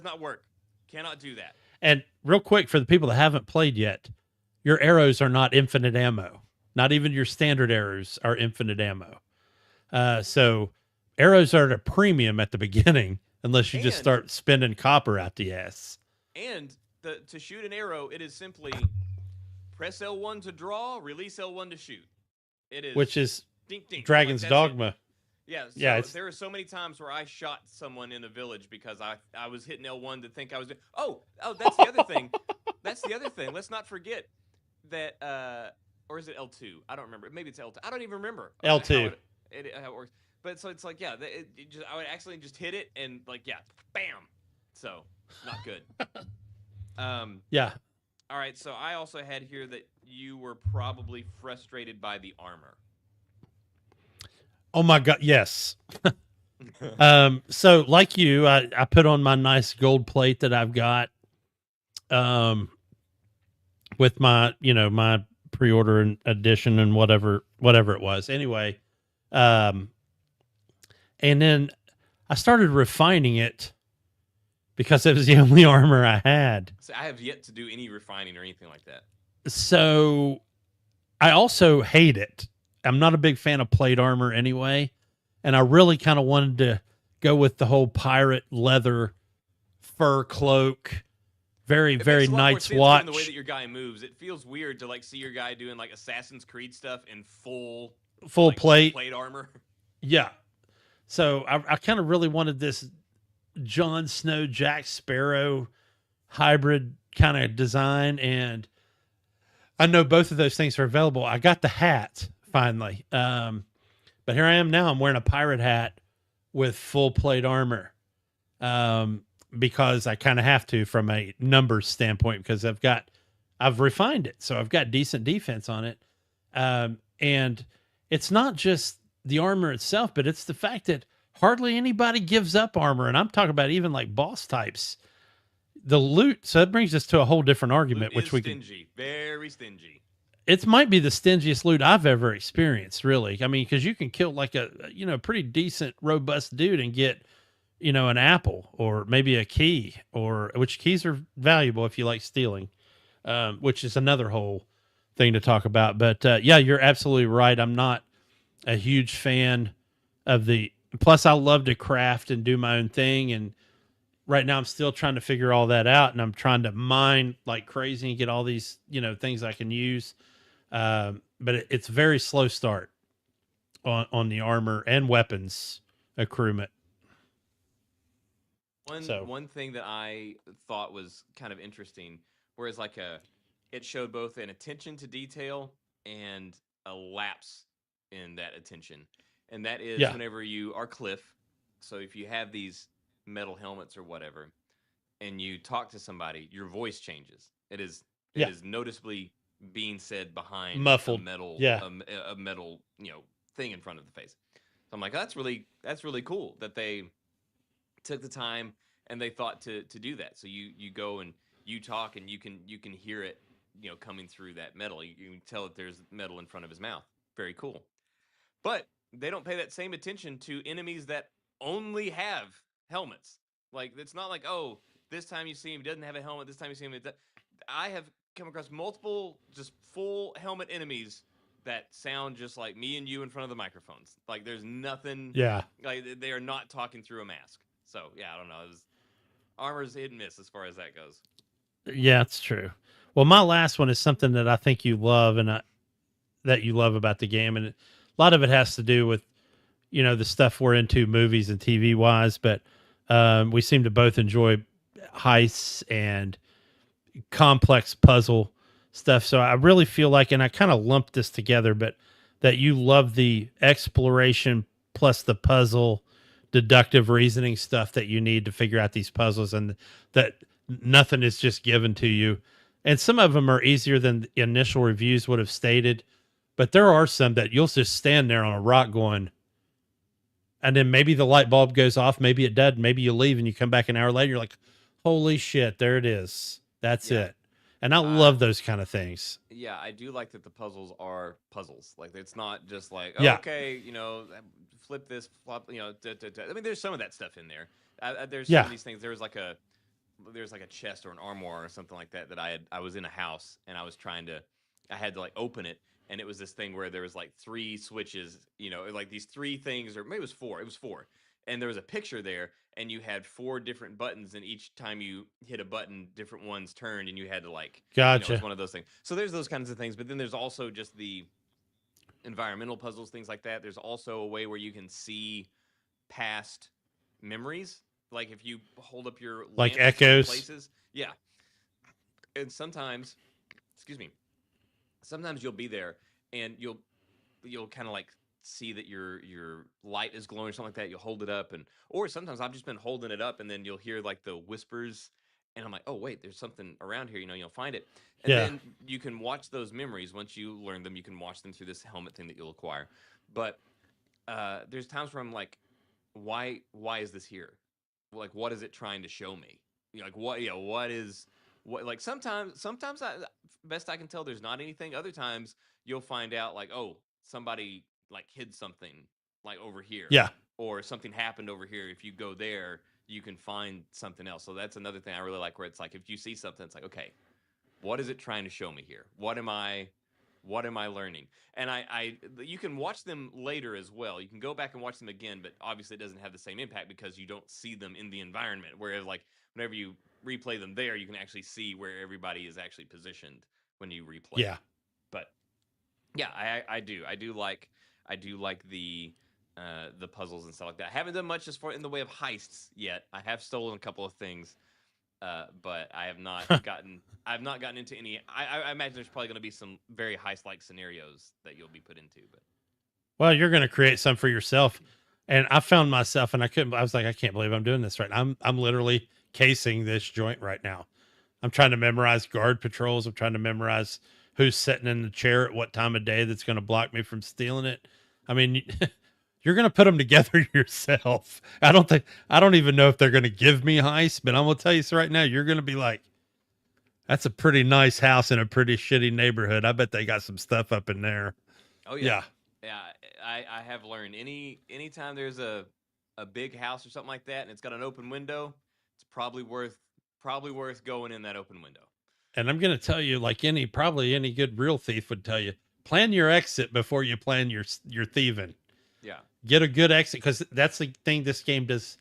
not work. Cannot do that. And real quick for the people that haven't played yet, your arrows are not infinite ammo. Not even your standard arrows are infinite ammo. So arrows are at a premium at the beginning unless you just And- start spending copper out the ass. And to shoot an arrow, it is simply press L1 to draw, release L1 to shoot. It is Which is dink, dink, Dragon's like, that's it. Dogma. Yeah, so Yeah, it's- there are so many times where I shot someone in a village because I was hitting L1 to think I was doing. Oh, that's the other thing. That's the other thing. Let's not forget that, or is it L2? I don't remember. Maybe it's L2. I don't even remember. L2. How it works. But so it's like, yeah, I would accidentally just hit it and like, yeah, bam. So not good. Yeah. All right. So I also had here that you were probably frustrated by the armor. Oh my God. Yes. So like you, I put on my nice gold plate that I've got, with my, my pre-order and edition and whatever it was. Anyway, and then I started refining it because it was the only armor I had. So I have yet to do any refining or anything like that. So I also hate it. I'm not a big fan of plate armor anyway. And I really kind of wanted to go with the whole pirate leather fur cloak. Very, It very makes a lot more Night's sense Watch. given the way that your guy moves. It feels weird to like see your guy doing like Assassin's Creed stuff in full like, plate. plate armor. Yeah. So I kind of really wanted this Jon Snow, Jack Sparrow hybrid kind of design. And I know both of those things are available. I got the hat finally. But here I am now. I'm wearing a pirate hat with full plate armor. Because I kind of have to from a numbers standpoint, because I've refined it. So I've got decent defense on it. And it's not just the armor itself, but it's the fact that hardly anybody gives up armor. And I'm talking about even like boss types, the loot. So that brings us to a whole different argument, Loot which is we stingy, very stingy. it might be the stingiest loot I've ever experienced, really. I mean, because you can kill like a pretty decent, robust dude and get, an apple or maybe a key, or which keys are valuable if you like stealing, which is another whole thing to talk about. But yeah, you're absolutely right. I'm not a huge fan of plus I love to craft and do my own thing. And right now I'm still trying to figure all that out, and I'm trying to mine like crazy and get all these, things I can use. But it's very slow start on the armor and weapons accruement. One thing that I thought was kind of interesting, whereas like it showed both an attention to detail and a lapse in that attention, and that is whenever you are Cliff. So if you have these metal helmets or whatever, and you talk to somebody, your voice changes. It is noticeably being said behind muffled a metal, a metal, thing in front of the face. So I'm like, that's really cool that they took the time and they thought to do that. So you go and you talk and you can hear it, coming through that metal. You can tell that there's metal in front of his mouth. Very cool. But they don't pay that same attention to enemies that only have helmets. Like, it's not like, oh, this time you see him, he doesn't have a helmet. This time you see him, I have come across multiple just full helmet enemies that sound just like me and you in front of the microphones. Like, there's nothing. Yeah. Like, they are not talking through a mask. So, yeah, I don't know. Armor's hit and miss as far as that goes. Yeah, it's true. Well, my last one is something that I think you love, and that you love about the game. And a lot of it has to do with, the stuff we're into movies and TV wise, but we seem to both enjoy heists and complex puzzle stuff. So I really feel like, and I kind of lumped this together, but that you love the exploration plus the puzzle, deductive reasoning stuff that you need to figure out these puzzles, and that nothing is just given to you. And some of them are easier than the initial reviews would have stated, but there are some that you'll just stand there on a rock going, and then maybe the light bulb goes off, maybe it doesn't, maybe you leave and you come back an hour later, you're like, holy shit, there it is. That's Yeah. it. And I love those kind of things. Yeah, I do like that the puzzles are puzzles. Like it's not just like, Yeah. okay, flip this, flop, I mean, there's some of that stuff in there. There's Yeah. some of these things. There's like a chest or an armoire or something like that I was in a house and I had to like open it, and it was this thing where there was like 3 switches, like these 3 things, or maybe it was 4. It was 4, and there was a picture there, and you had 4 different buttons, and each time you hit a button, different ones turned, and you had to like, it Gotcha. was one of those things. So there's those kinds of things, but then there's also just the environmental puzzles, things like that. There's also a way where you can see past memories, like if you hold up your Like lamp in certain echoes? places. Yeah, and sometimes, excuse me, sometimes you'll be there and you'll kind of like see that your light is glowing or something like that. You'll hold it up, or sometimes I've just been holding it up and then you'll hear like the whispers, and I'm like, oh wait, there's something around here. You'll find it, and Yeah. then you can watch those memories. Once you learn them, you can watch them through this helmet thing that you'll acquire. But there's times where I'm like, why is this here? Like, what is it trying to show me? Like what is what? Like sometimes best I can tell, there's not anything. Other times you'll find out like, oh, somebody like hid something like over here, Yeah. or something happened over here. If you go there, you can find something else. So that's another thing I really like, where it's like if you see something, it's like, okay, what is it trying to show me here? What am I learning? And you can watch them later as well. You can go back and watch them again, but obviously it doesn't have the same impact because you don't see them in the environment. Whereas like whenever you replay them there, you can actually see where everybody is actually positioned when you replay. Yeah. But yeah, I do like the puzzles and stuff like that. I haven't done much as far in the way of heists yet. I have stolen a couple of things. But I have not gotten into any. I imagine there's probably going to be some very heist-like scenarios that you'll be put into. But Well, you're going to create some for yourself. And I found myself, and I was like, I can't believe I'm doing this right now. I'm literally casing this joint right now. I'm trying to memorize guard patrols. I'm trying to memorize who's sitting in the chair at what time of day that's going to block me from stealing it. I mean, you're going to put them together yourself. I don't even know if they're going to give me heist, but I'm going to tell you so right now, you're going to be like, that's a pretty nice house in a pretty shitty neighborhood. I bet they got some stuff up in there. oh Yeah. yeah. I have learned anytime there's a big house or something like that, and it's got an open window, it's probably worth going in that open window. And I'm going to tell you, like probably any good real thief would tell you, plan your exit before you plan your thieving. Yeah. Get a good exit, because that's the thing this game does.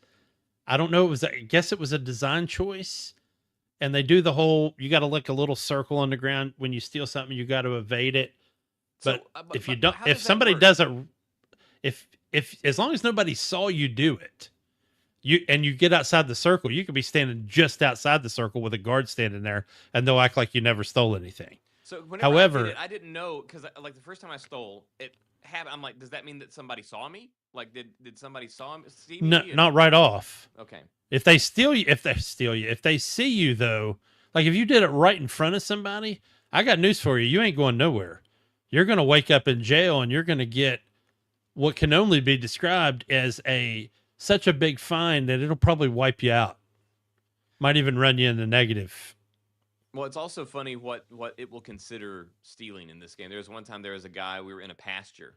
I don't know. I guess it was a design choice, and they do the whole, you got to lick a little circle on the ground when you steal something, you got to evade it. But if you don't, if somebody doesn't, if as long as nobody saw you do it, you get outside the circle, you could be standing just outside the circle with a guard standing there, and they'll act like you never stole anything. So however, I didn't know, because like the first time I stole it happened. I'm like, does that mean that somebody saw me? Like, did somebody see me? No, not right off. Okay. If they if they see you though, like if you did it right in front of somebody, I got news for you. You ain't going nowhere. You're going to wake up in jail, and you're going to get what can only be described as such a big fine that it'll probably wipe you out. Might even run you in the negative. Well, it's also funny what it will consider stealing in this game. There was one time, there was a guy, we were in a pasture,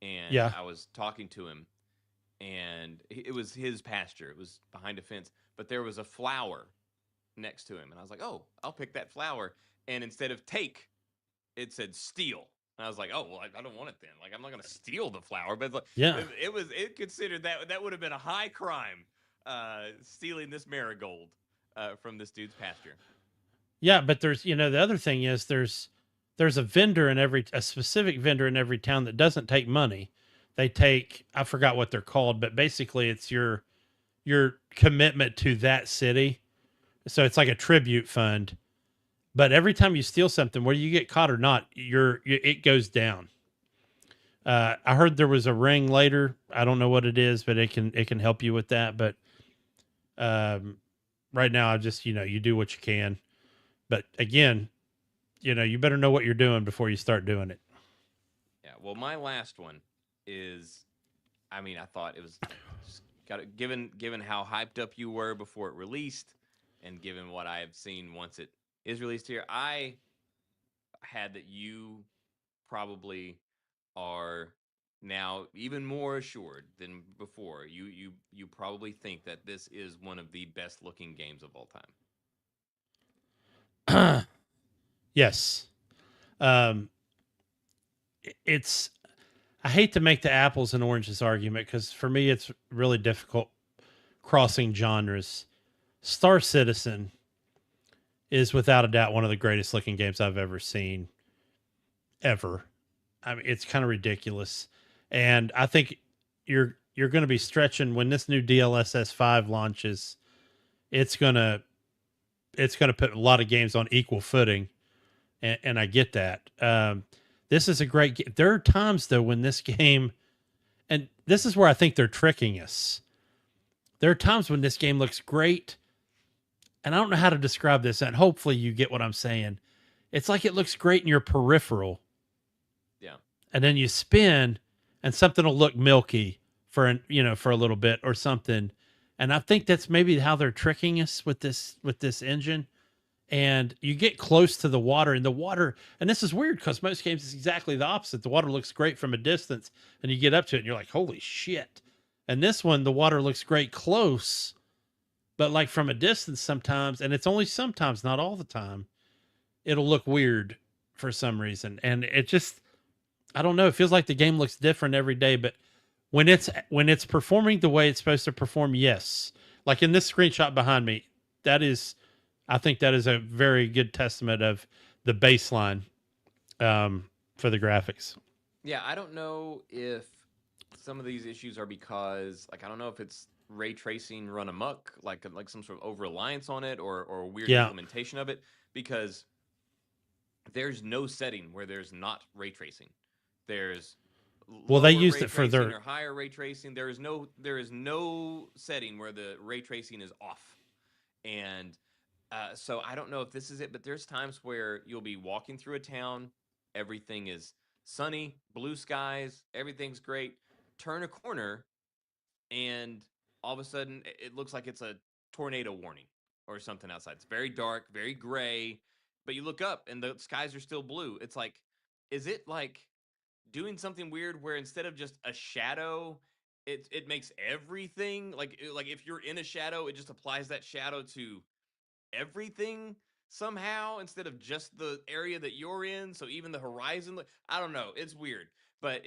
and Yeah. I was talking to him, and it was his pasture. It was behind a fence, but there was a flower next to him, and I was like, oh, I'll pick that flower. And instead of take, it said steal. And I was like, oh, well, I don't want it then. Like, I'm not going to steal the flower. But like, Yeah. it considered that would have been a high crime, stealing this marigold from this dude's pasture. Yeah, but there's, the other thing is there's a vendor a specific vendor in every town that doesn't take money. They take, I forgot what they're called, but basically it's your commitment to that city. So it's like a tribute fund. But every time you steal something, whether you get caught or not, it goes down. I heard there was a ring later. I don't know what it is, but it can help you with that. But right now, I just you do what you can. But again, you better know what you're doing before you start doing it. Yeah. Well, my last one is, I mean, I thought it was just given how hyped up you were before it released, and given what I have seen once it is released here, I had that you probably are now even more assured than before. You probably think that this is one of the best looking games of all time. Yes. Um, it's I hate to make the apples and oranges argument because for me it's really difficult crossing genres. Star Citizen is without a doubt one of the greatest looking games I've ever seen ever. I mean, it's kind of ridiculous, and I think you're going to be stretching when this new DLSS 5 launches. It's gonna put a lot of games on equal footing, and I get that. This is a great game. There are times though when this game, and this is where I think they're tricking us. There are times when this game looks great, and I don't know how to describe this, and hopefully you get what I'm saying. It's like it looks great in your peripheral, Yeah. and then you spin, and something will look milky for a little bit or something. And I think that's maybe how they're tricking us with this engine. And you get close to the water, and this is weird because most games is exactly the opposite. The water looks great from a distance, and you get up to it and you're like, holy shit. And this one, the water looks great close, but like from a distance sometimes, and it's only sometimes, not all the time, it'll look weird for some reason. And it just, I don't know, it feels like the game looks different every day, but when it's performing the way it's supposed to perform, yes. Like in this screenshot behind me, I think that is a very good testament of the baseline for the graphics. Yeah, I don't know if some of these issues are because, like, I don't know if it's ray tracing run amok, like some sort of over reliance on it, or a weird Yeah. implementation of it, because there's no setting where there's not ray tracing. There's Well, they lower used ray it for tracing their or higher ray tracing. There is no setting where the ray tracing is off, and so I don't know if this is it, but there's times where you'll be walking through a town, everything is sunny, blue skies, everything's great. Turn a corner, and all of a sudden it looks like it's a tornado warning or something outside. It's very dark, very gray, but you look up and the skies are still blue. It's like, is it like doing something weird where instead of just a shadow, it makes everything like if you're in a shadow, it just applies that shadow to everything somehow instead of just the area that you're in. So even the horizon, I don't know. It's weird, but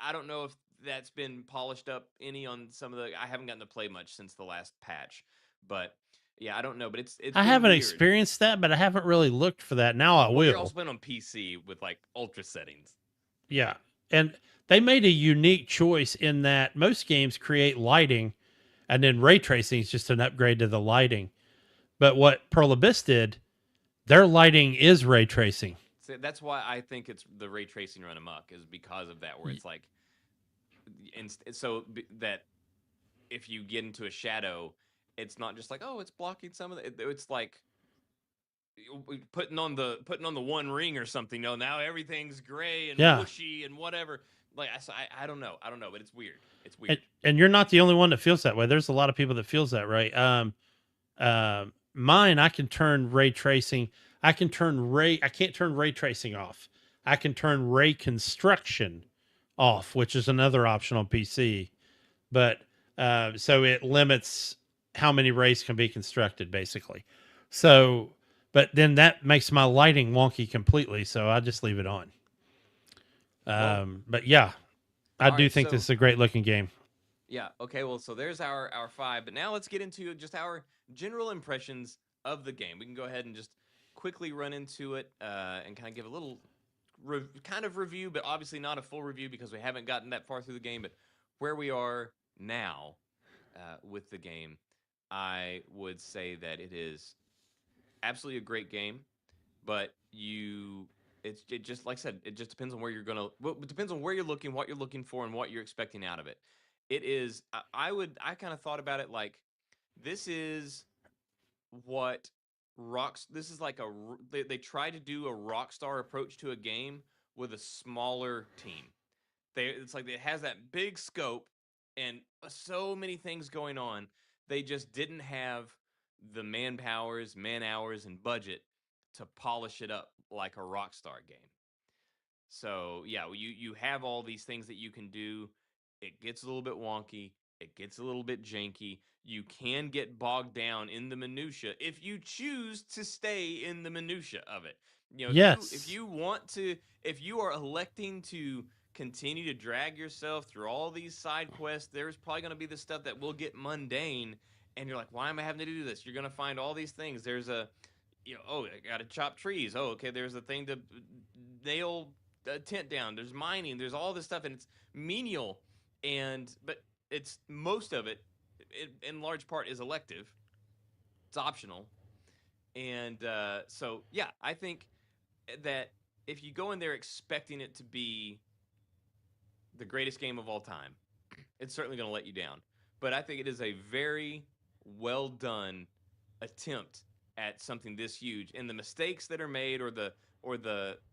I don't know if that's been polished up any on some of the. I haven't gotten to play much since the last patch, but yeah, I don't know. But it's I been haven't weird. experienced that, but I haven't really looked for that. Now I Well, you're will. also playing on PC with like ultra settings. Yeah. And they made a unique choice in that most games create lighting and then ray tracing is just an upgrade to the lighting. But what Pearl Abyss did, their lighting is ray tracing. So that's why I think it's the ray tracing run amok is because of that, where it's like, and so that if you get into a shadow, it's not just like, oh, it's blocking some of the. It's like putting on the one ring or something. Now everything's gray and mushy and whatever. Like I don't know, but it's weird. It's weird. And you're not the only one that feels that way. There's a lot of people that feels that way. Mine, I can turn ray tracing. I can't turn ray tracing off. I can turn ray construction off, which is another option on PC. But so it limits how many rays can be constructed, basically. So, but then that makes my lighting wonky completely. So I just leave it on. But yeah, I do think this is a great looking game. Yeah. Okay. Well, so there's our 5, but now let's get into just our general impressions of the game. We can go ahead and just quickly run into it and kind of give a little kind of review, but obviously not a full review because we haven't gotten that far through the game. But where we are now with the game, I would say that it is absolutely a great game. but it just like I said, it just depends on where you're gonna. Well, it depends on where you're looking, what you're looking for, and what you're expecting out of it. It is. I kind of thought about it like this is what rocks. This is like they try to do a Rockstar approach to a game with a smaller team. It's like it has that big scope and so many things going on. They just didn't have the manpowers, man hours, and budget to polish it up like a Rockstar game. So yeah, you have all these things that you can do. It gets a little bit wonky. It gets a little bit janky. You can get bogged down in the minutia if you choose to stay in the minutia of it. You know, if Yes. you want to, if you are electing to continue to drag yourself through all these side quests, there's probably going to be the stuff that will get mundane, and you're like, why am I having to do this? You're going to find all these things. There's a, oh, I got to chop trees. Oh, okay, there's a thing to nail a tent down. There's mining. There's all this stuff, and it's menial, but it's most of it, in large part, is elective. It's optional, and so yeah, I think that if you go in there expecting it to be the greatest game of all time, it's certainly going to let you down. But I think it is a very well done attempt at something this huge, and the mistakes that are made, or the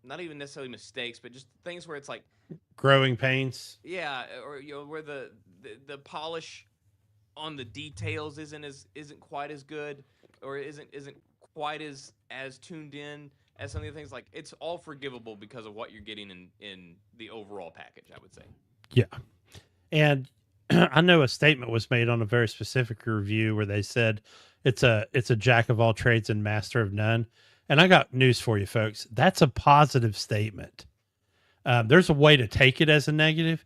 not even necessarily mistakes, but just things where it's like Growing pains. yeah, or where the polish on the details isn't quite as good, or isn't quite as tuned in as some of the things. Like, it's all forgivable because of what you're getting in the overall package, I would say. Yeah. And I know a statement was made on a very specific review where they said it's a jack of all trades and master of none. And I got news for you folks. That's a positive statement. There's a way to take it as a negative,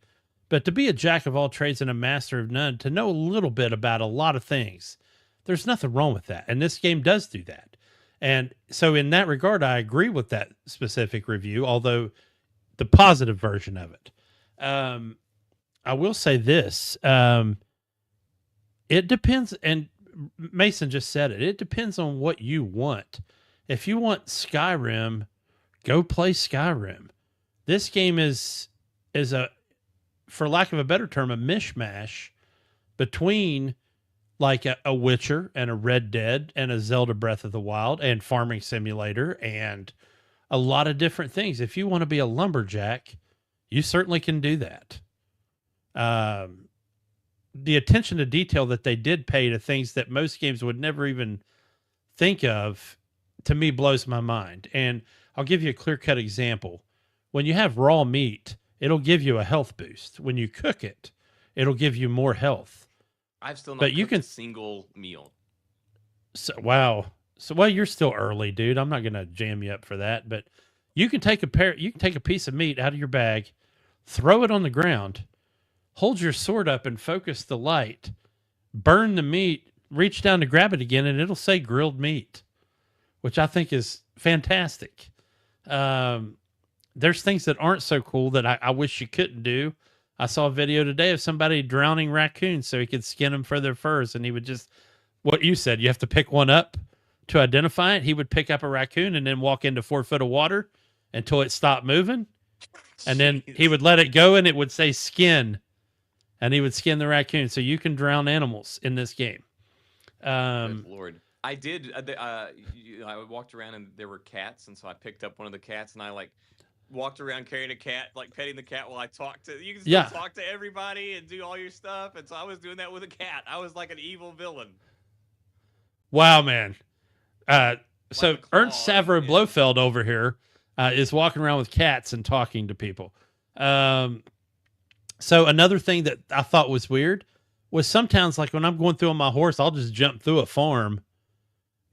but to be a jack of all trades and a master of none, to know a little bit about a lot of things, there's nothing wrong with that. And this game does do that. And so in that regard, I agree with that specific review, although the positive version of it. I will say this. It depends, and Mason just said it. It depends on what you want. If you want Skyrim, go play Skyrim. This game is a, for lack of a better term, a mishmash between like a Witcher and a Red Dead and a Zelda Breath of the Wild and Farming Simulator and a lot of different things. If you want to be a lumberjack, you certainly can do that. The attention to detail that they did pay to things that most games would never even think of, to me, blows my mind. And I'll give you a clear-cut example. When you have raw meat, it'll give you a health boost. When you cook it, it'll give you more health. I've still not But you cooked can a single meal. So, wow. So, well, you're still early, dude. I'm not going to jam you up for that, but you can take a piece of meat out of your bag, throw it on the ground, hold your sword up and focus the light, burn the meat, reach down to grab it again, and it'll say grilled meat, which I think is fantastic. There's things that aren't so cool that I wish you couldn't do. I saw a video today of somebody drowning raccoons so he could skin them for their furs, and he would just, what you said, you have to pick one up to identify it. He would pick up a raccoon and then walk into 4 foot of water until it stopped moving. And then he would let it go and it would say skin, and he would skin the raccoon. So you can drown animals in this game. Good Lord. I did. I walked around and there were cats, and so I picked up one of the cats and I walked around carrying a cat, like petting the cat while I talked to. You can still talk to everybody and do all your stuff, and so I was doing that with a cat. I was like an evil villain. Wow, man. So Ernst Savro Blofeld over here is walking around with cats and talking to people. So another thing that I thought was weird was sometimes, like when I'm going through on my horse, I'll just jump through a farm,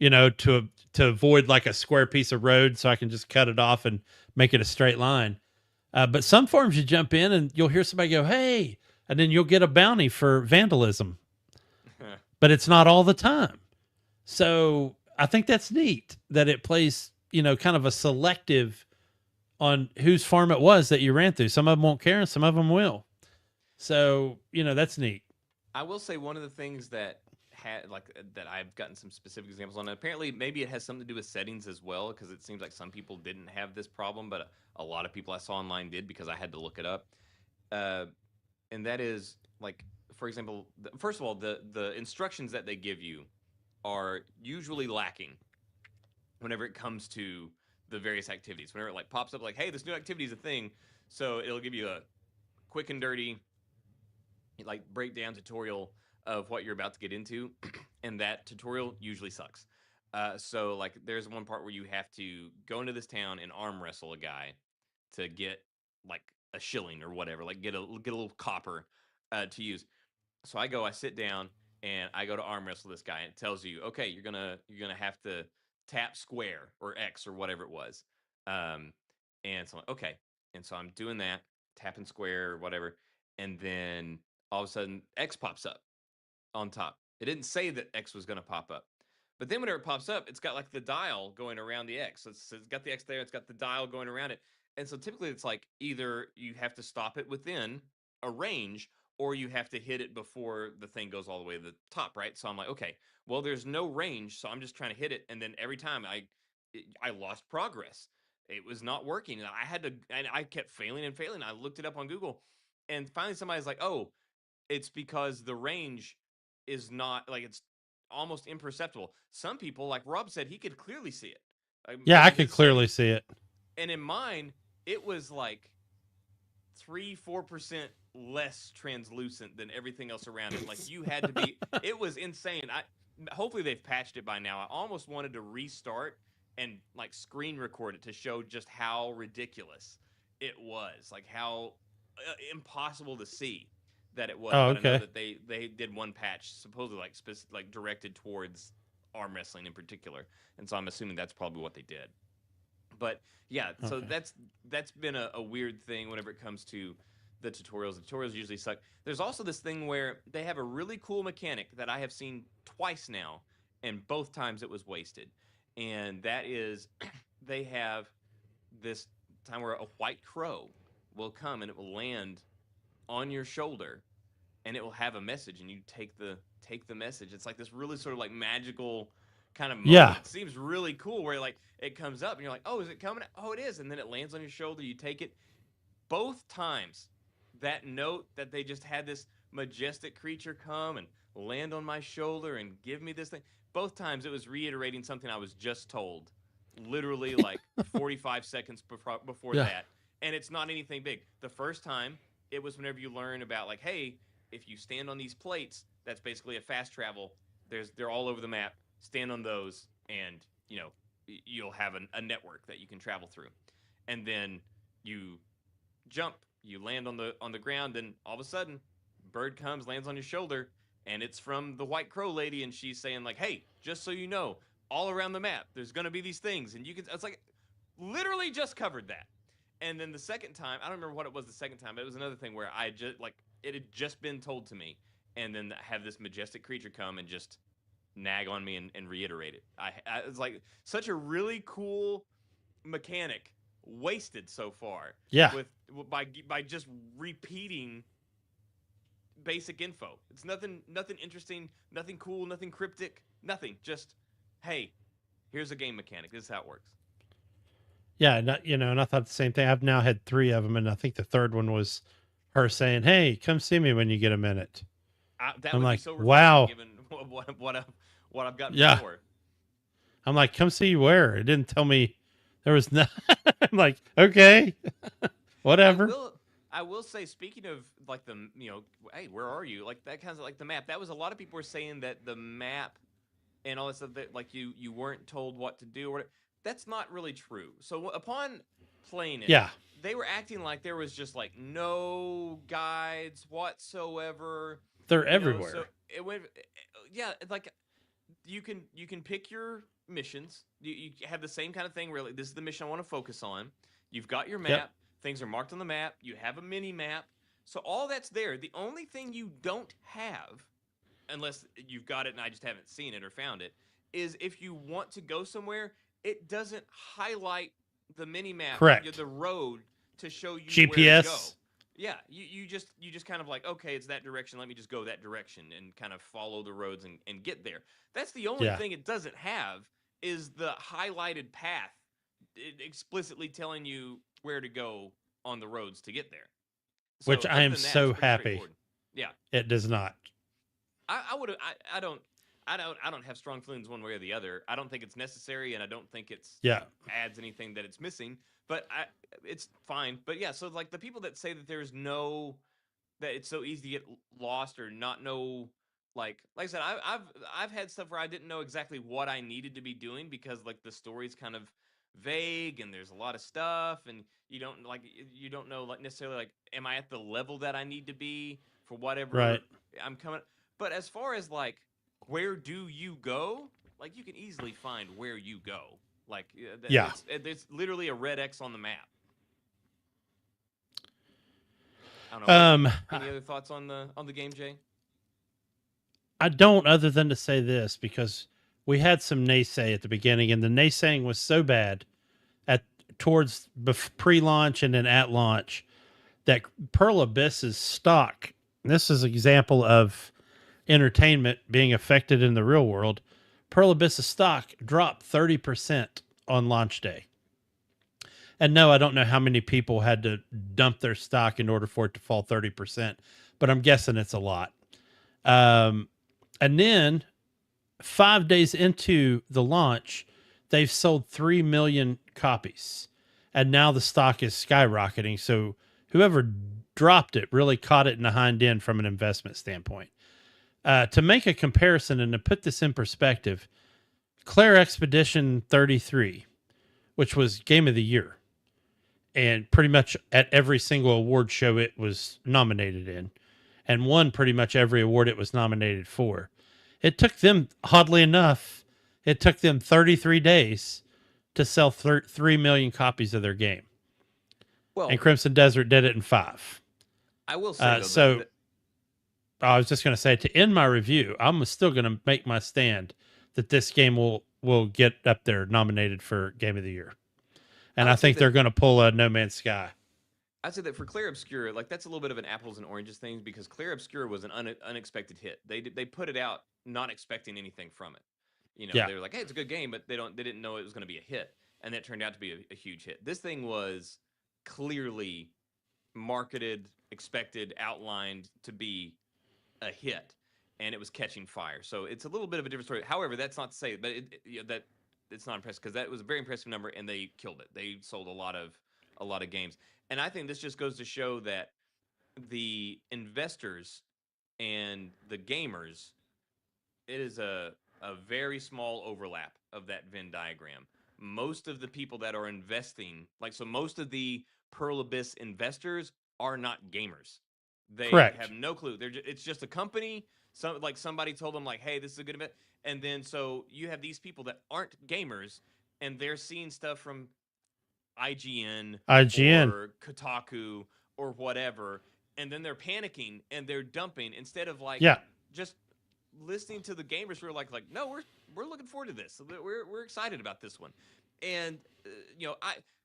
to avoid like a square piece of road so I can just cut it off and make it a straight line. But some farms you jump in and you'll hear somebody go, hey, and then you'll get a bounty for vandalism. But it's not all the time. So I think that's neat that it plays, kind of a selective on whose farm it was that you ran through. Some of them won't care and some of them will. So, that's neat. I will say one of the things that that I've gotten some specific examples on. And apparently, maybe it has something to do with settings as well, because it seems like some people didn't have this problem, but a lot of people I saw online did because I had to look it up. Uh, and that is like, for example, first of all, the instructions that they give you are usually lacking whenever it comes to the various activities. Whenever it like pops up like, hey, this new activity is a thing, so it'll give you a quick and dirty like breakdown tutorial of what you're about to get into, and that tutorial usually sucks. So like there's one part where you have to go into this town and arm wrestle a guy to get like a shilling or whatever, like get a little copper to use. So I sit down and I go to arm wrestle this guy, and it tells you, okay, you're gonna have to tap square or X or whatever it was. Um, and so I'm like, okay, and so I'm doing that, tapping square or whatever, and then all of a sudden X pops up on top. It didn't say that X was going to pop up. But then whenever it pops up, it's got like the dial going around the X. So it's got the X there, it's got the dial going around it. And so typically it's like either you have to stop it within a range, or you have to hit it before the thing goes all the way to the top, right? So I'm like, okay, well, there's no range, so I'm just trying to hit it. And then every time I lost progress. It was not working. And I kept failing and failing. I looked it up on Google, and finally somebody's like, oh, it's because the range is not like, it's almost imperceptible. Some people, like Rob said, he could clearly see it. Yeah, I He could did say, clearly see it. and in mine, it was like 3-4% less translucent than everything else around it. Like you had to be, it was insane. Hopefully they've patched it by now. I almost wanted to restart and like screen record it to show just how ridiculous it was, like how impossible to see that it was. Oh, But I know okay. that they did one patch supposedly like directed towards arm wrestling in particular, and so I'm assuming that's probably what they did. But yeah, so Okay. that's been a weird thing whenever it comes to the tutorials. The tutorials usually suck. There's also this thing where they have a really cool mechanic that I have seen twice now, and both times it was wasted. And that is, they have this time where a white crow will come and it will land on your shoulder, and it will have a message, and you take the message. It's like this really sort of like magical kind of moment. Yeah. It seems really cool where like it comes up and you're like, oh, is it coming? Oh, it is. And then it lands on your shoulder. You take it. Both times, that note that they just had this majestic creature come and land on my shoulder and give me this thing. Both times it was reiterating something I was just told, literally like 45 seconds before Yeah. that. And it's not anything big. The first time, it was whenever you learn about like, hey, if you stand on these plates, that's basically a fast travel. They're all over the map. Stand on those, and you'll have a network that you can travel through. And then you jump, you land on the ground, and all of a sudden, bird comes, lands on your shoulder, and it's from the white crow lady, and she's saying like, hey, just so you know, all around the map, there's gonna be these things, and you can. It's like literally just covered that. And then the second time, I don't remember what it was the second time, but it was another thing where I just like it had just been told to me, and then have this majestic creature come and just nag on me and reiterate it. It's like such a really cool mechanic wasted so far. Yeah. By just repeating basic info. It's nothing interesting, nothing cool, nothing cryptic, nothing. Just hey, here's a game mechanic. This is how it works. Yeah, and I thought the same thing. I've now had 3 of them, and I think the third one was her saying, "Hey, come see me when you get a minute." That I'm would like, be so refreshing, wow. given what I've gotten Yeah. before. I'm like, "Come see you where?" It didn't tell me there was no. I'm like, okay, whatever. I will say, speaking of like hey, where are you? Like that kind of like the map. That was a lot of people were saying that the map and all that stuff, that like you weren't told what to do or whatever. That's not really true. So upon playing it, Yeah, they were acting like there was just like no guides whatsoever. they're So everywhere. it went, yeah, like you can pick your missions. You have the same kind of thing where like, this is the mission I want to focus on. You've got your map. Yep. Things are marked on the map. You have a mini map. So all that's there. The only thing you don't have, unless you've got it and I just haven't seen it or found it, is if you want to go somewhere, it doesn't highlight the mini map, Correct. the road, to show you GPS. where to go. Yeah, you just kind of like, okay, it's that direction. Let me just go that direction and kind of follow the roads and get there. That's the only Yeah. thing it doesn't have is the highlighted path, explicitly telling you where to go on the roads to get there. Which So I other am than that, it's so pretty happy straightforward. Yeah, it does not. I would I don't have strong feelings one way or the other. I don't think it's necessary, and I don't think Yeah. adds anything that it's missing. But it's fine. But yeah, so like the people that say that there's no that it's so easy to get lost or not know, like I said, I've had stuff where I didn't know exactly what I needed to be doing because like the story's kind of vague and there's a lot of stuff and you don't know like necessarily like am I at the level that I need to be for Right. whatever I'm coming. But as far as like where do you go, like you can easily find where you go. Like Yeah. it's literally a red X on the map. I don't know. Any other thoughts on the game, Jay? I don't, other than to say this, because we had some naysay at the beginning, and the naysaying was so bad at towards pre-launch and then at launch that Pearl Abyss's stock. This is an example of entertainment being affected in the real world. Pearl Abyss's stock dropped 30% on launch day. And no, I don't know how many people had to dump their stock in order for it to fall 30%, but I'm guessing it's a lot. And then 5 days into the launch, they've sold 3 million copies. And now the stock is skyrocketing. So whoever dropped it really caught it in the hind end from an investment standpoint. To make a comparison and to put this in perspective, Claire Expedition 33, which was Game of the Year, and pretty much at every single award show it was nominated in, and won pretty much every award it was nominated for. It took them, oddly enough, it took them 33 days to sell 3 million copies of their game. Well, And Crimson Desert did it in 5. I will say, so I was just going to say, to end my review, I'm still going to make my stand that this game will get up there nominated for Game of the Year. And I think they're going to pull a No Man's Sky. I'd say that for Clair Obscur, like that's a little bit of an apples and oranges thing because Clair Obscur was an unexpected hit. They put it out not expecting anything from it. You know, they were like, "Hey, it's a good game," but they didn't know it was going to be a hit, and that turned out to be a huge hit. This thing was clearly marketed, expected, outlined to be a hit, and it was catching fire. So it's a little bit of a different story. However, that's not to say, but that it's not impressive because that was a very impressive number, and they killed it. They sold a lot of games, and I think this just goes to show that the investors and the gamers, it is a very small overlap of that Venn diagram. Most of the people that are investing, most of the Pearl Abyss investors are not gamers. They have no clue. It's just a company. Somebody told them like, "Hey, this is a good event," and then so you have these people that aren't gamers, and they're seeing stuff from IGN or Kotaku or whatever, and then they're panicking and they're dumping instead of just listening to the gamers who are like no, we're looking forward to this. We're excited about this one, and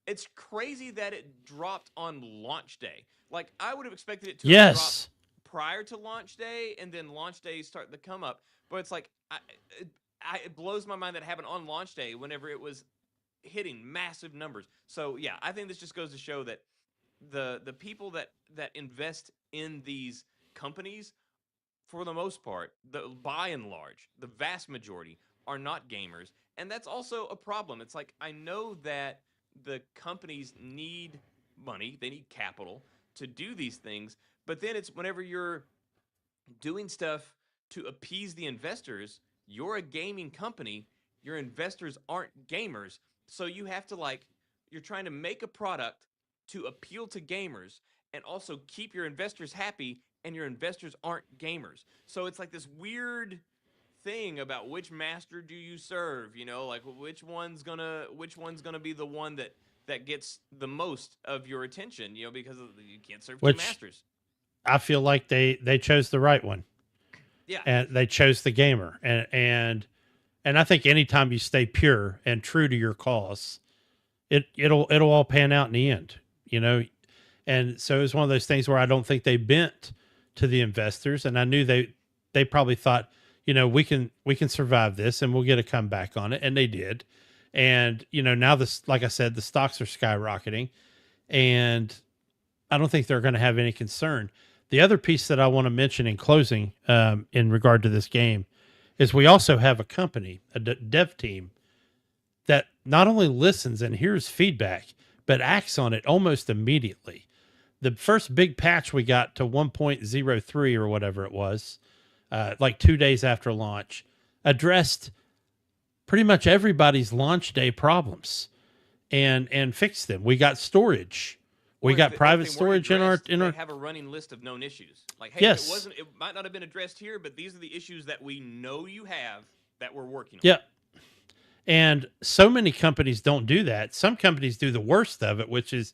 it's crazy that it dropped on launch day. Like I would have expected it to have dropped prior to launch day, and then launch day start to come up. But it's like it blows my mind that it happened on launch day whenever it was hitting massive numbers. So yeah, I think this just goes to show that the people that invest in these companies, for the most part, by and large, the vast majority are not gamers, and that's also a problem. It's like I know that the companies need money, they need capital to do these things, but then it's whenever you're doing stuff to appease the investors, you're a gaming company, your investors aren't gamers, so you have to you're trying to make a product to appeal to gamers and also keep your investors happy, and your investors aren't gamers. So it's like this weird thing about which master do you serve, which one's gonna be the one that gets the most of your attention, because you can't serve two masters. I feel like they chose the right one. Yeah. And they chose the gamer. And I think anytime you stay pure and true to your cause, it'll all pan out in the end. And so it was one of those things where I don't think they bent to the investors, and I knew they probably thought, we can survive this and we'll get a comeback on it, and they did. And now this, like I said, the stocks are skyrocketing, and I don't think they're going to have any concern. The other piece that I want to mention in closing, in regard to this game, is we also have a company, a dev team, that not only listens and hears feedback, but acts on it almost immediately. The first big patch we got to 1.03 or whatever it was, like 2 days after launch, addressed pretty much everybody's launch day problems and fixed them. We got storage. We got private storage in our. They have a running list of known issues. Like, hey, yes, it might not have been addressed here, but these are the issues that we know you have that we're working on. Yeah. And so many companies don't do that. Some companies do the worst of it, which is,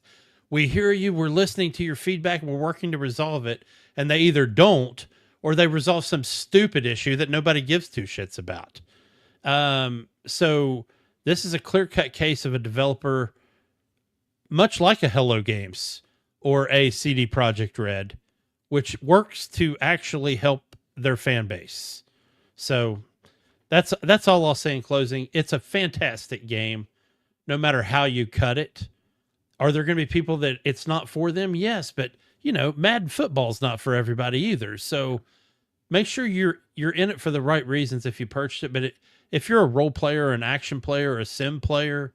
we hear you, we're listening to your feedback, we're working to resolve it. And they either don't, or they resolve some stupid issue that nobody gives two shits about. So this is a clear-cut case of a developer, much like a Hello Games or a CD Projekt Red, which works to actually help their fan base. So that's all I'll say in closing. It's a fantastic game, no matter how you cut it. Are there going to be people that it's not for them? Yes, but Madden football's not for everybody either. So make sure you're in it for the right reasons if you purchased it. But if you're a role player, or an action player, or a sim player,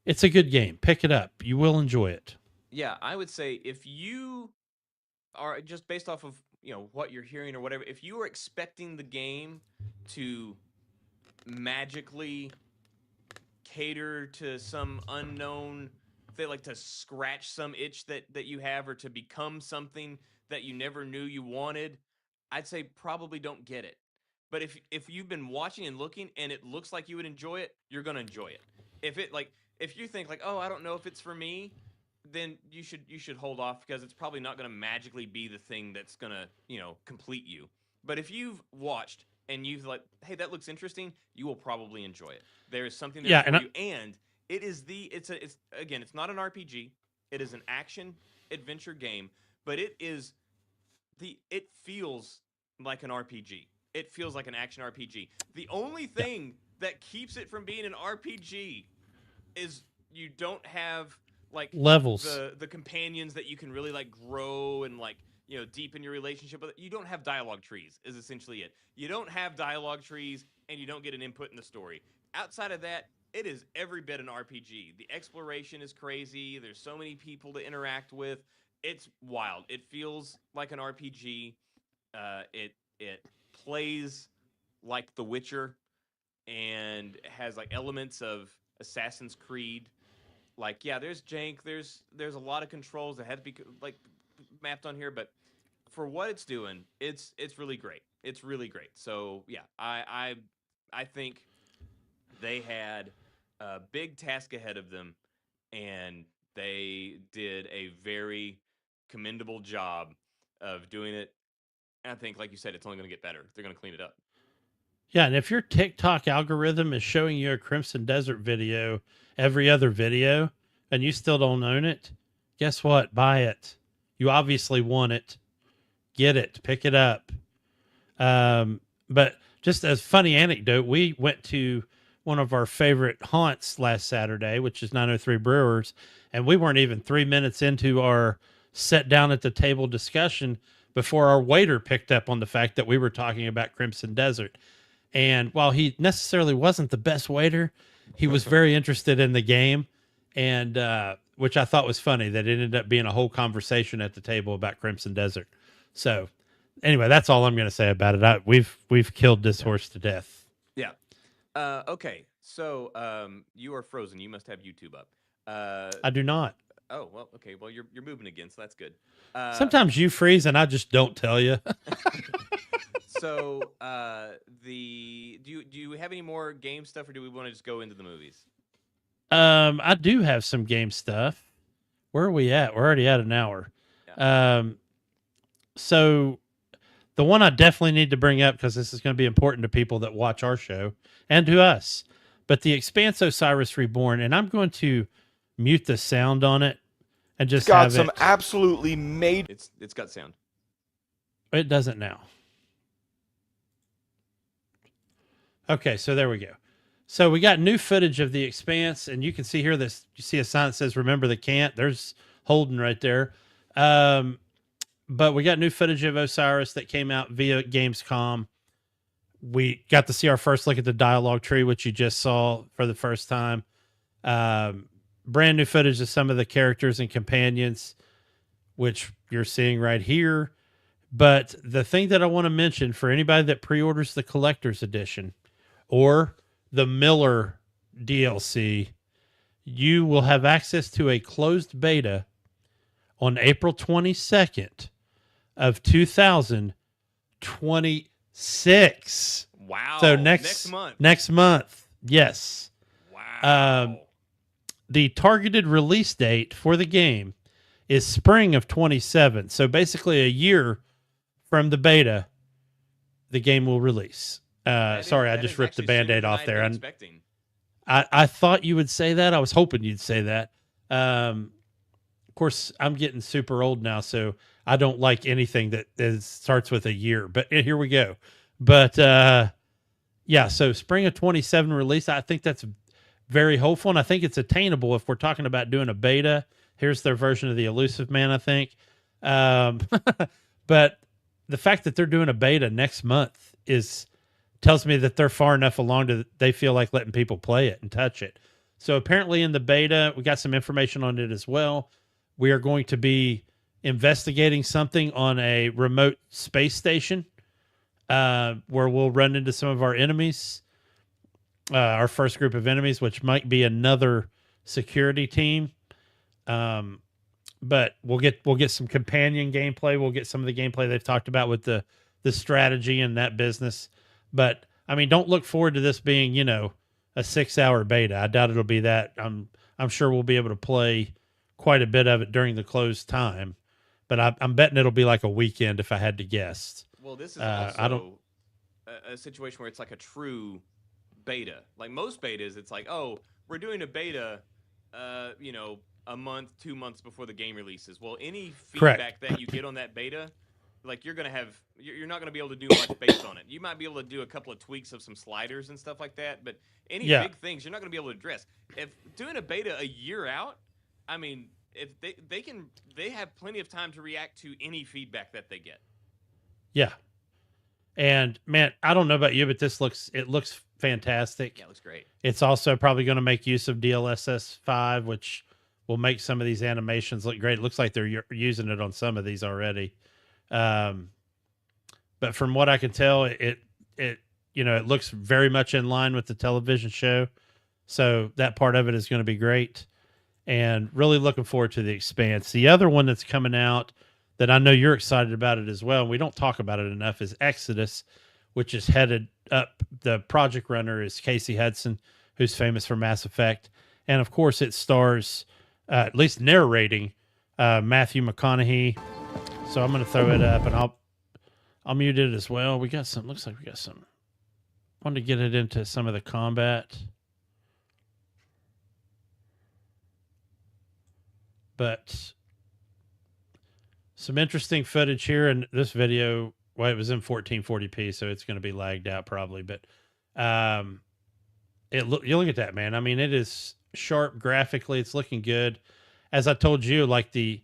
it's a good game. Pick it up. You will enjoy it. Yeah, I would say if you are, just based off of what you're hearing or whatever, if you are expecting the game to magically cater to some unknown, they like to scratch some itch that you have, or to become something that you never knew you wanted, I'd say probably don't get it. But if you've been watching and looking and it looks like you would enjoy it, you're gonna enjoy it. If you think like, oh, I don't know if it's for me, then you should hold off, because it's probably not gonna magically be the thing that's gonna complete you. But if you've watched and you've like, hey, that looks interesting, you will probably enjoy it. There is something there for you, and it is it's not an RPG. It is an action adventure game, but it feels like an RPG. It feels like an action RPG. The only thing that keeps it from being an RPG is you don't have like levels, the companions that you can really like grow and like deepen your relationship with. You don't have dialogue trees is essentially it. You don't have dialogue trees, and you don't get an input in the story. Outside of that, it is every bit an RPG. The exploration is crazy. There's so many people to interact with. It's wild. It feels like an RPG. It plays like The Witcher, and has like elements of Assassin's Creed. Like, yeah, there's jank. There's a lot of controls that have to be like mapped on here, but for what it's doing, it's really great. It's really great. So yeah, I think they had a big task ahead of them, and they did a very commendable job of doing it. And I think, like you said, it's only going to get better. They're going to clean it up. Yeah, and if your TikTok algorithm is showing you a Crimson Desert video every other video, and you still don't own it, guess what? Buy it. You obviously want it. Get it. Pick it up. But just as funny anecdote, we went to one of our favorite haunts last Saturday, which is 903 Brewers, and we weren't even 3 minutes into our sit down at the table discussion before our waiter picked up on the fact that we were talking about Crimson Desert. And while he necessarily wasn't the best waiter, he was very interested in the game, and which I thought was funny that it ended up being a whole conversation at the table about Crimson Desert. So anyway, that's all I'm going to say about it. We've killed this horse to death. Yeah. Okay. So you are frozen. You must have YouTube up. I do not. Oh, well, okay. Well, you're moving again, so that's good. Sometimes you freeze and I just don't tell you. So do you have any more game stuff, or do we want to just go into the movies? I do have some game stuff. Where are we at? We're already at an hour. Yeah. So the one I definitely need to bring up, because this is going to be important to people that watch our show and to us, but The Expanse Osiris Reborn, and I'm going to mute the sound on it, and just got have some it. absolutely major. It's got sound. It doesn't now. Okay, so there we go. So we got new footage of The Expanse, and you can see here this. You see a sign that says "Remember the Can't." There's Holden right there. But we got new footage of Osiris that came out via Gamescom. We got to see our first look at the dialogue tree, which you just saw for the first time. Brand new footage of some of the characters and companions, which you're seeing right here. But the thing that I want to mention for anybody that pre-orders the collector's edition or the Miller DLC, you will have access to a closed beta on April 22nd of 2026. Wow. So next month. Next month. Yes. Wow. The targeted release date for the game is spring of 27. So basically a year from the beta, the game will release. Sorry, I just ripped the Band-Aid off there. I thought you would say that. I was hoping you'd say that. Of course, I'm getting super old now, so I don't like anything that starts with a year. But here we go. But yeah, so spring of 27 release. I think that's very hopeful, and I think it's attainable if we're talking about doing a beta. Here's their version of the Elusive Man, I think. But the fact that they're doing a beta next month tells me that they're far enough along to they feel like letting people play it and touch it. So apparently in the beta, we got some information on it as well. We are going to be investigating something on a remote space station where we'll run into some of our enemies, our first group of enemies, which might be another security team. But we'll get some companion gameplay. We'll get some of the gameplay they've talked about with the strategy and that business. But I mean, don't look forward to this being, a 6-hour beta. I doubt it'll be that. I'm sure we'll be able to play quite a bit of it during the closed time, but I'm betting it'll be like a weekend if I had to guess. Well, this is also a situation where it's like a true beta. Like most betas, it's like, oh, we're doing a beta, a month, 2 months before the game releases. Well, any feedback that you get on that beta, like you're not gonna be able to do much based on it. You might be able to do a couple of tweaks of some sliders and stuff like that, but any big things you're not gonna be able to address. If doing a beta a year out, I mean, if they have plenty of time to react to any feedback that they get. Yeah. And man, I don't know about you, but it looks fantastic. Yeah, it looks great. It's also probably going to make use of DLSS 5, which will make some of these animations look great. It looks like they're using it on some of these already. But from what I can tell, it looks very much in line with the television show. So that part of it is going to be great. And really looking forward to The Expanse. The other one that's coming out that I know you're excited about it as well, and we don't talk about it enough, is Exodus, which is headed up. The project runner is Casey Hudson, who's famous for Mass Effect. And, of course, it stars, at least narrating, Matthew McConaughey. So I'm going to throw it up, and I'll mute it as well. Looks like we got some. Wanted to get it into some of the combat. But some interesting footage here in this video. Well, it was in 1440p, so it's going to be lagged out probably. But you look at that, man. I mean, it is sharp graphically. It's looking good. As I told you, like the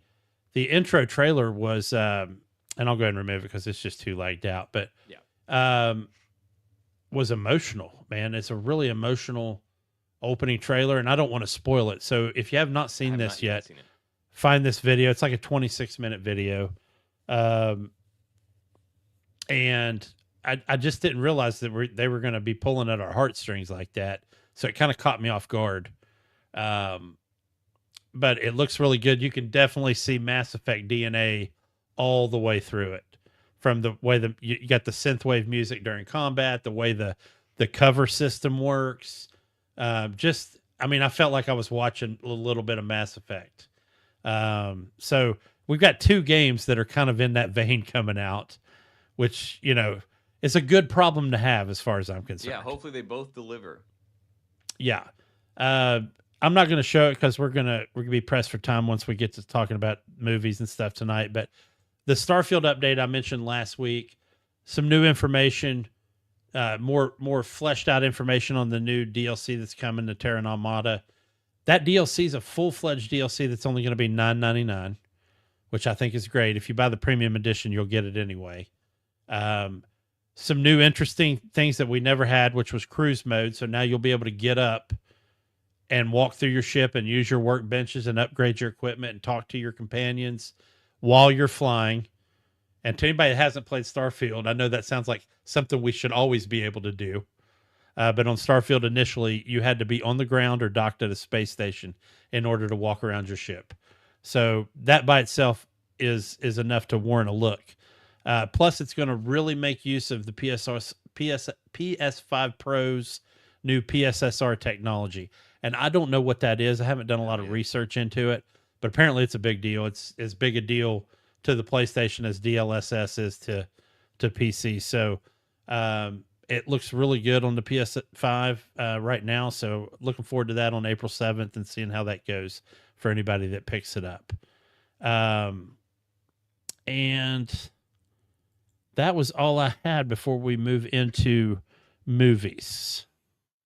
intro trailer was, and I'll go ahead and remove it because it's just too lagged out. But was emotional, man. It's a really emotional opening trailer, and I don't want to spoil it. So if you have not seen this yet, find this video. It's like a 26-minute video. And I just didn't realize that they were going to be pulling at our heartstrings like that. So it kind of caught me off guard. But it looks really good. You can definitely see Mass Effect DNA all the way through it. From the way you got the synthwave music during combat, the way the cover system works. I felt like I was watching a little bit of Mass Effect. So we've got two games that are kind of in that vein coming out, which, is a good problem to have as far as I'm concerned. Yeah, hopefully they both deliver. Yeah. I I'm not going to show it because we're gonna be pressed for time once we get to talking about movies and stuff tonight. But the Starfield update I mentioned last week, some new information, more fleshed out information on the new DLC that's coming to Terra Automata. That DLC is a full-fledged DLC that's only going to be $9.99, which I think is great. If you buy the premium edition, you'll get it anyway. Some new interesting things that we never had, which was cruise mode. So now you'll be able to get up and walk through your ship and use your workbenches and upgrade your equipment and talk to your companions while you're flying. And to anybody that hasn't played Starfield, I know that sounds like something we should always be able to do. But on Starfield, initially, you had to be on the ground or docked at a space station in order to walk around your ship. So that by itself is enough to warrant a look. Plus, it's going to really make use of the PS5 Pro's new PSSR technology. And I don't know what that is. I haven't done a lot of research into it, but apparently it's a big deal. It's as big a deal to the PlayStation as DLSS is to PC. So it looks really good on the PS5 right now. So looking forward to that on April 7th and seeing how that goes for anybody that picks it up. And that was all I had before we move into movies.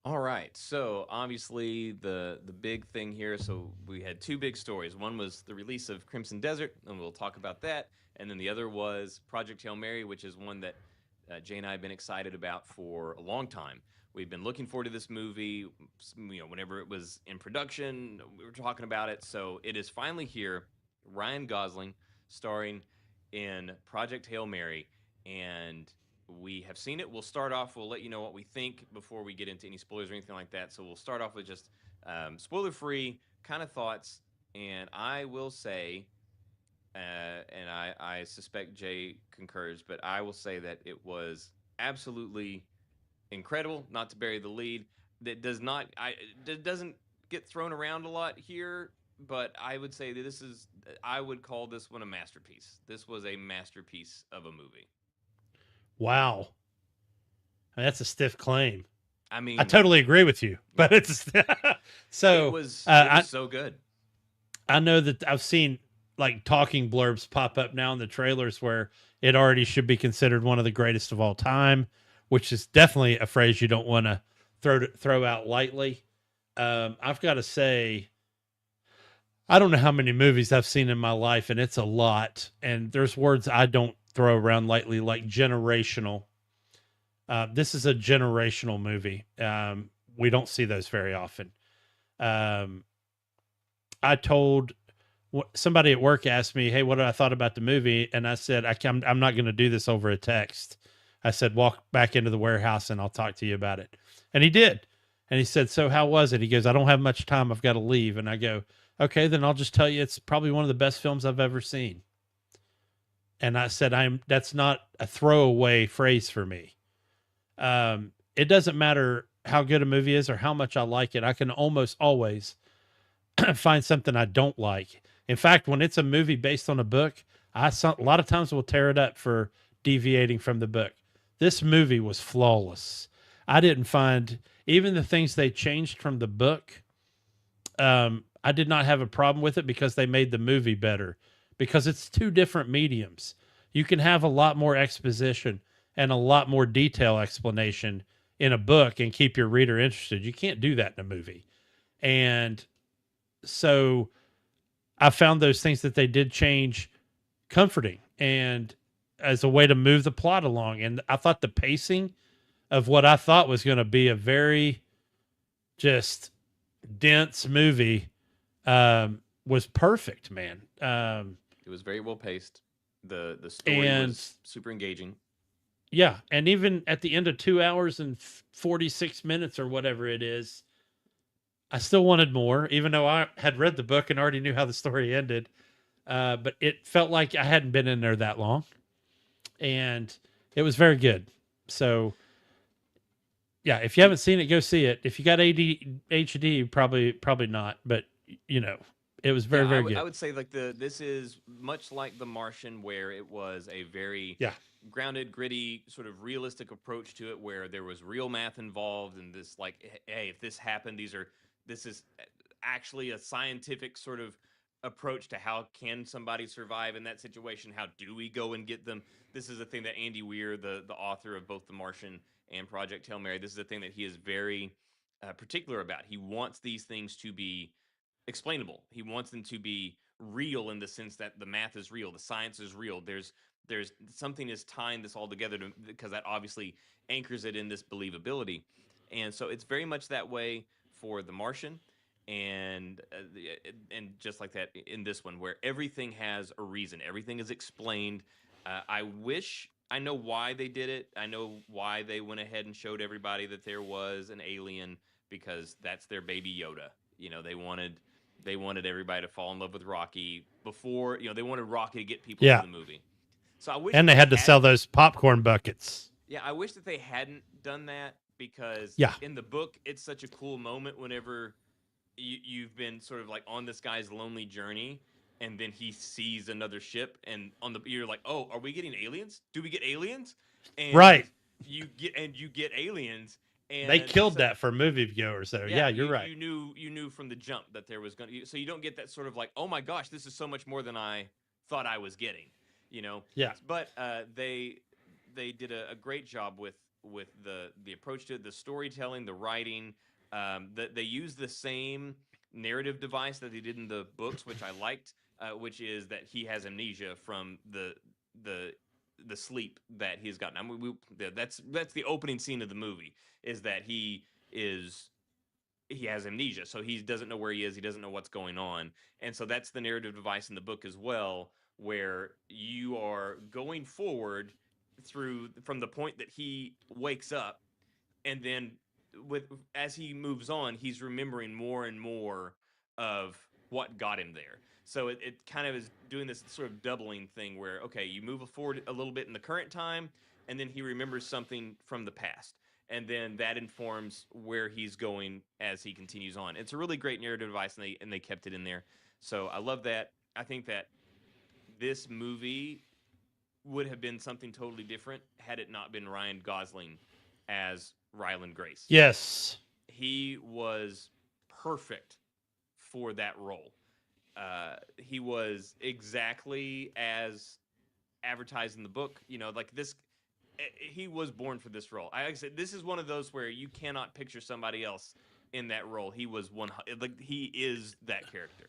All right. So obviously the big thing here. So we had two big stories. One was the release of Crimson Desert, and we'll talk about that. And then the other was Project Hail Mary, which is one that Jay and I have been excited about for a long time. We've been looking forward to this movie. Whenever it was in production, we were talking about it. So it is finally here. Ryan Gosling starring in Project Hail Mary, and we have seen it. We'll start off. We'll let you know what we think before we get into any spoilers or anything like that. So we'll start off with just spoiler-free kind of thoughts. And I will say, and I suspect Jay concurs, but I will say that it was absolutely incredible. Not to bury the lead, that doesn't get thrown around a lot here. But I would say that I would call this one a masterpiece. This was a masterpiece of a movie. Wow. I mean, that's a stiff claim. I mean, I totally agree with you, but it's so it was so good. I know that I've seen like talking blurbs pop up now in the trailers where it already should be considered one of the greatest of all time, which is definitely a phrase you don't want to throw out lightly. I've got to say, I don't know how many movies I've seen in my life, and it's a lot. And there's words I don't throw around lightly, like generational. This is a generational movie. We don't see those very often. I told somebody at work asked me, "Hey, what I thought about the movie?" And I said, "I'm not going to do this over a text." I said, "Walk back into the warehouse and I'll talk to you about it." And he did. And he said, "So how was it?" He goes, "I don't have much time. I've got to leave." And I go, "Okay, then I'll just tell you it's probably one of the best films I've ever seen." And I said, that's not a throwaway phrase for me. It doesn't matter how good a movie is or how much I like it. I can almost always find something I don't like. In fact, when it's a movie based on a book, a lot of times will tear it up for deviating from the book. This movie was flawless. I didn't find even the things they changed from the book. I did not have a problem with it because they made the movie better, because it's two different mediums. You can have a lot more exposition and a lot more detail explanation in a book and keep your reader interested. You can't do that in a movie. And so I found those things that they did change comforting and as a way to move the plot along. And I thought the pacing of what I thought was going to be a very just dense movie was perfect, man. It was very well paced. The story was super engaging. Yeah, and even at the end of 2 hours and 46 minutes or whatever it is, I still wanted more, even though I had read the book and already knew how the story ended. But it felt like I hadn't been in there that long, and it was very good. So, yeah, if you haven't seen it, go see it. If you got ADHD, probably not. But it was very good. I would say like this is much like The Martian, where it was a very grounded, gritty, sort of realistic approach to it, where there was real math involved, and this like, hey, if this happened, this is actually a scientific sort of approach to how can somebody survive in that situation. How do we go and get them? This is a thing that Andy Weir, the author of both The Martian and Project Hail Mary, this is a thing that he is very particular about. He wants these things to be explainable. He wants them to be real in the sense that the math is real, the science is real. There's something is tying this all together because that obviously anchors it in this believability. And so it's very much that way for The Martian, and just like that in this one, where everything has a reason, everything is explained. I wish I know why they did it. I know why they went ahead and showed everybody that there was an alien, because that's their baby Yoda. They wanted everybody to fall in love with Rocky before, they wanted Rocky to get people Yeah. to the movie. So I wish And that they had to sell hadn't- those popcorn buckets. Yeah, I wish that they hadn't done that, because Yeah. in the book it's such a cool moment whenever you've been sort of like on this guy's lonely journey, and then he sees another ship, and you're like, oh, are we getting aliens? Do we get aliens? And Right. You get aliens. And They killed so- that for movie viewers there. Yeah, you're right. You knew from the jump that there was going to, so you don't get that sort of like, oh my gosh, this is so much more than I thought I was getting, Yeah. But they did a great job with the approach to it, the storytelling, the writing. They used the same narrative device that they did in the books, which I liked, which is that he has amnesia from the sleep that he's gotten. I mean, that's the opening scene of the movie, is that he has amnesia, so he doesn't know where he is, he doesn't know what's going on. And so that's the narrative device in the book as well, where you are going forward from the point that he wakes up, and then as he moves on, he's remembering more and more of what got him there. So it kind of is doing this sort of doubling thing where, okay, you move forward a little bit in the current time, and then he remembers something from the past. And then that informs where he's going as he continues on. It's a really great narrative device, and they kept it in there. So I love that. I think that this movie would have been something totally different had it not been Ryan Gosling as Ryland Grace. Yes. He was perfect for that role. He was exactly as advertised in the book. Like this, he was born for this role. Like I said, this is one of those where you cannot picture somebody else in that role. He was he is that character.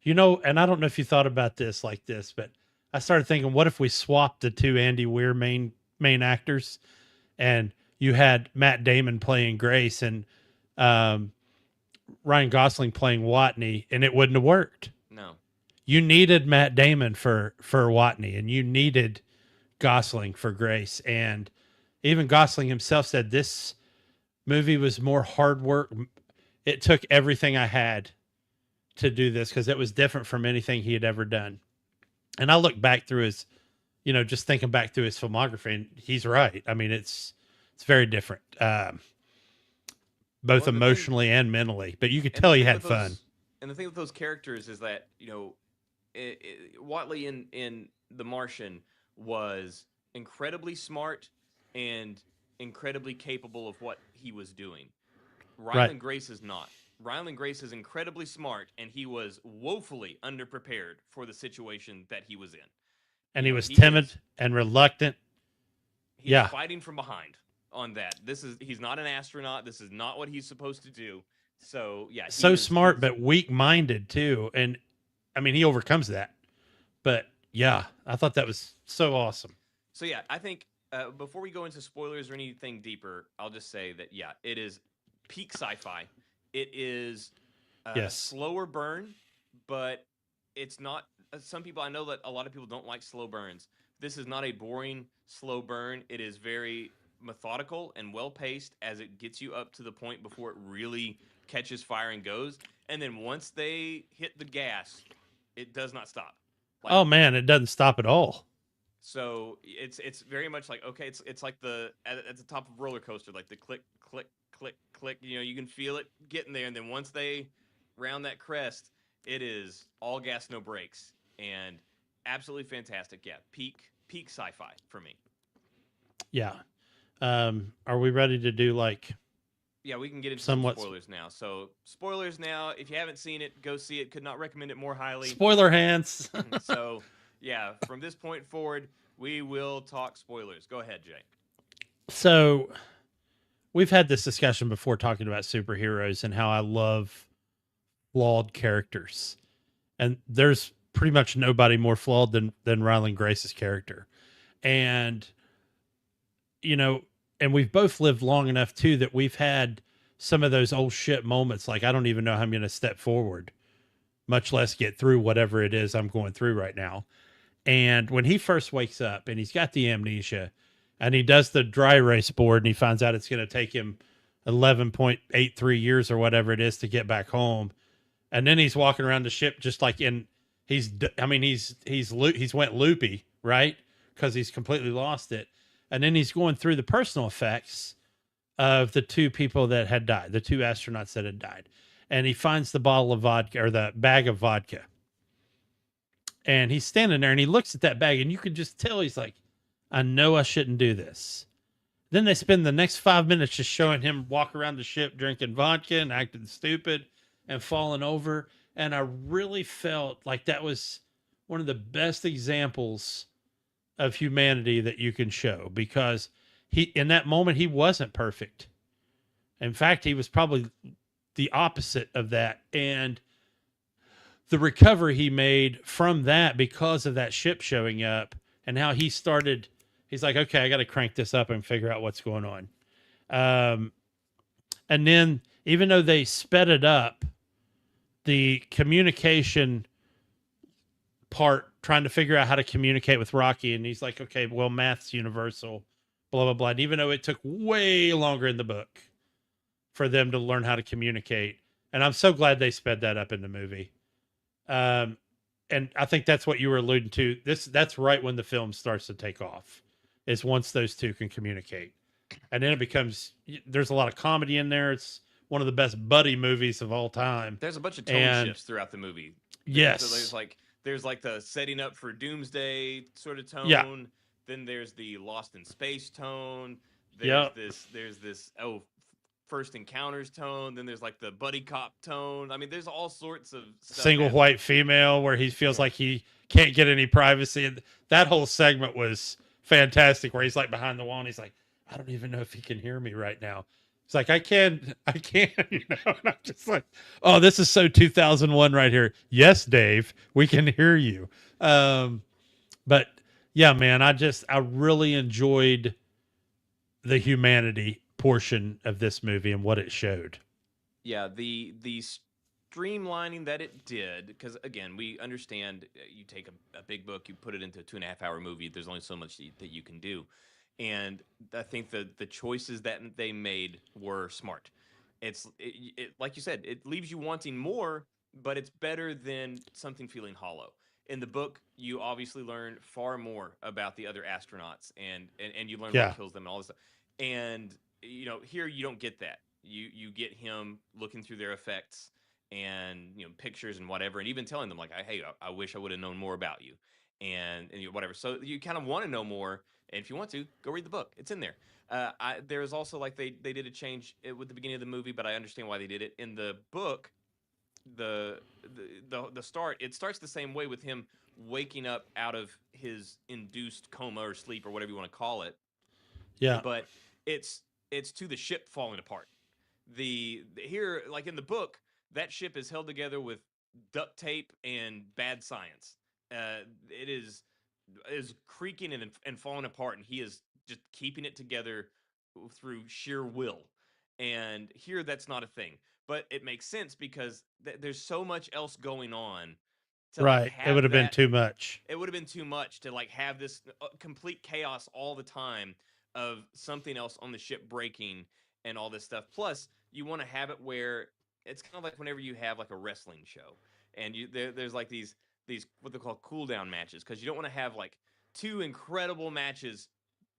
And I don't know if you thought about this like this, but I started thinking, what if we swapped the two Andy Weir main actors, and you had Matt Damon playing Grace and Ryan Gosling playing Watney, and it wouldn't have worked. No. You needed Matt Damon for Watney, and you needed Gosling for Grace. And even Gosling himself said this movie was more hard work. It took everything I had to do this because it was different from anything he had ever done. And I look back through his, just thinking back through his filmography, and he's right. I mean, it's very different, both emotionally and mentally. But you could tell he had fun. And the thing with those characters is that Watley in The Martian was incredibly smart and incredibly capable of what he was doing. Ryland Grace is not. Ryland Grace is incredibly smart, and he was woefully underprepared for the situation that he was in. And he was timid and reluctant. He's fighting from behind on that. He's not an astronaut. This is not what he's supposed to do. So, yeah. So smart, but weak-minded, too. And, I mean, he overcomes that. But, yeah, I thought that was so awesome. So, yeah, I think before we go into spoilers or anything deeper, I'll just say that, yeah, it is peak sci-fi. It is a slower burn, but it's not. I know that a lot of people don't like slow burns. This is not a boring, slow burn. It is very methodical and well-paced as it gets you up to the point before it really catches fire and goes. And then once they hit the gas, it does not stop. Oh, man, it doesn't stop at all. So it's very much like, okay, it's like at the top of a roller coaster, like the click, click, click, click. You can feel it getting there, and then once they round that crest, it is all gas, no brakes, and absolutely fantastic. Yeah, peak sci-fi for me. Yeah. Are we ready to do like Yeah, we can get into some somewhat. spoilers now. So, spoilers now. If you haven't seen it, go see it. Could not recommend it more highly. Spoiler hands. So, yeah, from this point forward, we will talk spoilers. Go ahead, Jay. So we've had this discussion before talking about superheroes and how I love flawed characters. And there's pretty much nobody more flawed than Ryland Grace's character. And you know, and we've both lived long enough too that we've had some of those old shit moments like I don't even know how I'm going to step forward, much less get through whatever it is I'm going through right now. And when he first wakes up and he's got the amnesia and he does the dry erase board and he finds out it's going to take him 11.83 years or whatever it is to get back home. And then he's walking around the ship just like he's went loopy, right? Because he's completely lost it. And then he's going through the personal effects of the two people that had died, the two astronauts that had died. And he finds the bottle of vodka or the bag of vodka. And he's standing there and he looks at that bag and you can just tell he's like, I know I shouldn't do this. Then they spend the next 5 minutes just showing him walk around the ship drinking vodka and acting stupid and falling over. And I really felt like that was one of the best examples of humanity that you can show, because in that moment, he wasn't perfect. In fact, he was probably the opposite of that. And the recovery he made from that because of that ship showing up and how he's like, okay, I got to crank this up and figure out what's going on. And then even though they sped it up, the communication part, trying to figure out how to communicate with Rocky. And he's like, okay, well, math's universal, blah, blah, blah. And even though it took way longer in the book for them to learn how to communicate. And I'm so glad they sped that up in the movie. And I think that's what you were alluding to. That's right when the film starts to take off, is once those two can communicate. And then there's a lot of comedy in there. It's one of the best buddy movies of all time. There's a bunch of tone shifts throughout the movie. Yes. So there's like the setting up for Doomsday sort of tone. Yeah. Then there's the Lost in Space tone. There's this First Encounters tone. Then there's like the buddy cop tone. I mean, there's all sorts of stuff single white female where he feels like he can't get any privacy. And that whole segment was fantastic, where he's like behind the wall and he's like, I don't even know if he can hear me right now. It's like, I can, you know, and I'm just like, oh, this is so 2001 right here. Yes, Dave, we can hear you. But yeah, man, I really enjoyed the humanity portion of this movie and what it showed. Yeah, the streamlining that it did, because again, we understand you take a big book, you put it into a 2.5 hour movie. There's only so much that you can do. And I think the choices that they made were smart. It's like you said, it leaves you wanting more, but it's better than something feeling hollow. In the book, you obviously learn far more about the other astronauts, and you learn what kills them and all this stuff. And you know, here you don't get that. You get him looking through their effects and pictures and whatever, and even telling them like, hey, I wish I would have known more about you, and whatever. So you kind of want to know more. And if you want to, go read the book. It's in there. There's also like they did a change with the beginning of the movie, but I understand why they did it. In the book, the start, it starts the same way with him waking up out of his induced coma or sleep or whatever you want to call it. Yeah. But it's to the ship falling apart. Here, like in the book, that ship is held together with duct tape and bad science. It is creaking and falling apart, and he is just keeping it together through sheer will. And here that's not a thing, but it makes sense because there's so much else going on to right. It would have been too much. It would have been too much to like have this complete chaos all the time of something else on the ship breaking and all this stuff. Plus you want to have it where it's kind of like whenever you have like a wrestling show and there's like these what they call cool down matches, because you don't want to have like two incredible matches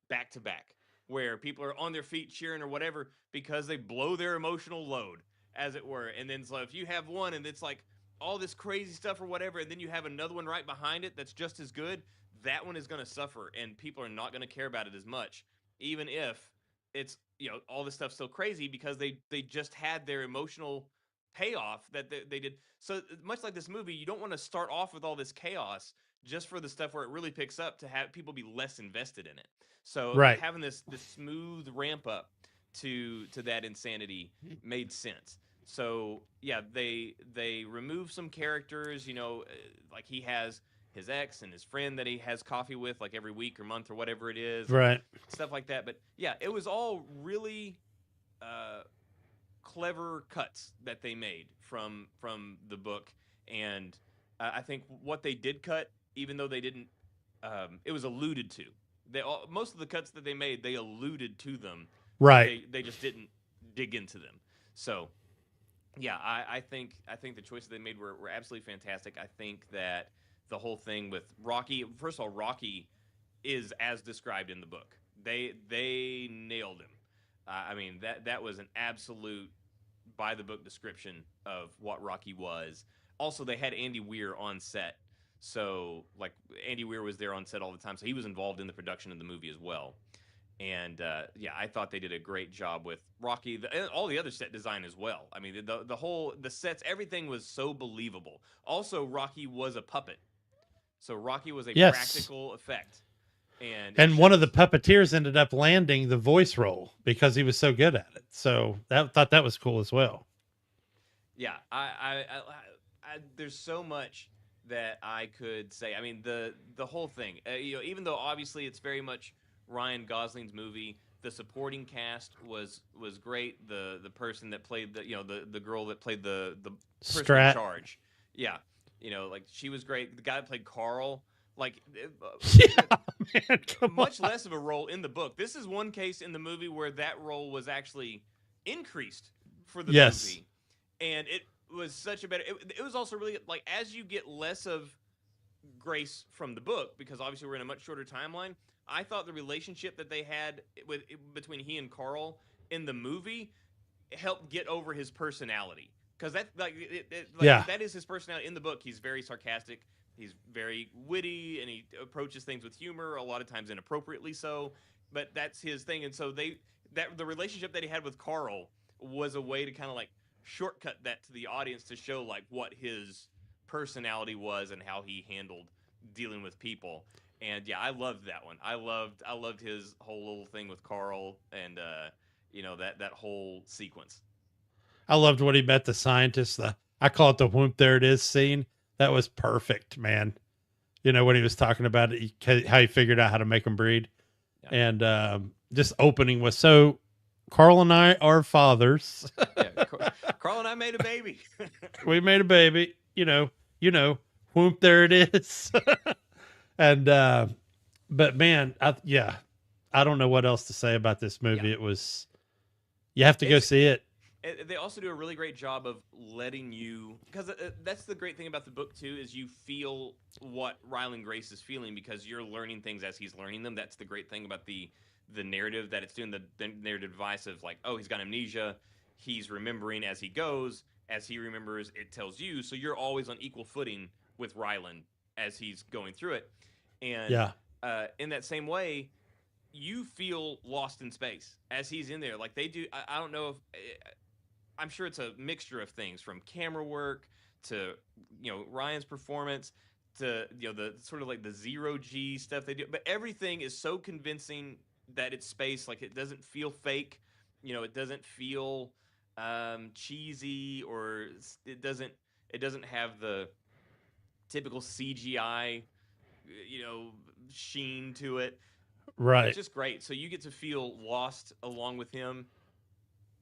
back to back where people are on their feet cheering or whatever because they blow their emotional load, as it were. And then so if you have one and it's like all this crazy stuff or whatever, and then you have another one right behind it that's just as good, that one is going to suffer and people are not going to care about it as much, even if it's all this stuff's so crazy because they just had their emotional payoff that they did. So much like this movie, you don't want to start off with all this chaos just for the stuff where it really picks up to have people be less invested in it. So Right. having this smooth ramp up to that insanity made sense. So yeah, they remove some characters, like he has his ex and his friend that he has coffee with like every week or month or whatever it is, and Right. stuff like that. But yeah, it was all really uh, clever cuts that they made from the book, and I think what they did cut, even though they didn't, it was alluded to. Most of the cuts that they made, they alluded to them, but Right. they just didn't dig into them. So yeah, I think the choices they made were absolutely fantastic. I think that the whole thing with Rocky, first of all, Rocky is as described in the book. They nailed him. I mean that was an absolute by the book description of what Rocky was. Also, they had Andy Weir on set, so like Andy Weir was there on set all the time, so he was involved in the production of the movie as well. And yeah, I thought they did a great job with Rocky and all the other set design as well. I mean, the sets, everything was so believable. Also, Rocky was a puppet, so Rocky was a Yes. practical effect, and it And one of the shows. puppeteers ended up landing the voice role because he was so good at it. So that thought that was cool as well. Yeah, there's so much that I could say. I mean, the whole thing. Even though obviously it's very much Ryan Gosling's movie, the supporting cast was great. The person that played the girl that played the person in Strat. charge. Yeah, like she was great. The guy that played Carl, like Yeah, man, come on. much less of a role in the book. This is one case in the movie where that role was actually increased for the Yes. movie, and it was such a better. It was also really like as you get less of Grace from the book, because obviously we're in a much shorter timeline. I thought the relationship that they had between he and Carl in the movie helped get over his personality, because that Yeah. that is his personality in the book. He's very sarcastic. He's very witty, and he approaches things with humor, a lot of times inappropriately so. But that's his thing, and so the relationship that he had with Carl was a way to kind of like shortcut that to the audience to show like what his personality was and how he handled dealing with people. And yeah, I loved that one. I loved his whole little thing with Carl, and that whole sequence. I loved when he met the scientist. I call it the whoop, there it is scene. That was perfect, man. When he was talking about it, how he figured out how to make them breed. Yeah. And just opening was so. Carl and I are fathers. Yeah, Carl and I made a baby. We made a baby. Whoop, there it is. And but man, I don't know what else to say about this movie. Yeah. It was you have to go It's- see it. They also do a really great job of letting you, because that's the great thing about the book too, is you feel what Ryland Grace is feeling because you're learning things as he's learning them. That's the great thing about the narrative that it's doing, the narrative device of like, oh, he's got amnesia, he's remembering as he goes, as he remembers, it tells you. So you're always on equal footing with Ryland as he's going through it, and Yeah. in that same way, you feel lost in space as he's in there. Like they do. I don't know if. I'm sure it's a mixture of things, from camera work to Ryan's performance to the sort of like the zero G stuff they do, but everything is so convincing that it's space. Like it doesn't feel fake, it doesn't feel cheesy, or it doesn't have the typical CGI sheen to it. Right. It's just great. So you get to feel lost along with him.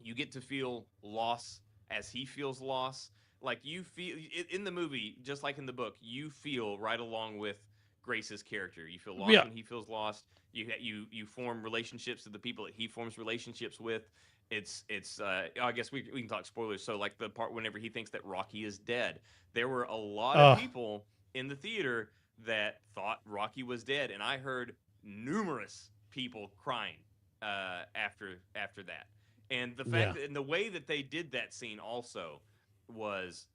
You get to feel loss as he feels loss. Like you feel in the movie, just like in the book, you feel right along with Grace's character. You feel lost Yeah. when he feels lost. You form relationships with the people that he forms relationships with. It's I guess we can talk spoilers. So like the part whenever he thinks that Rocky is dead, there were a lot of people in the theater that thought Rocky was dead, and I heard numerous people crying after that. And the fact that, and the way that they did that scene also was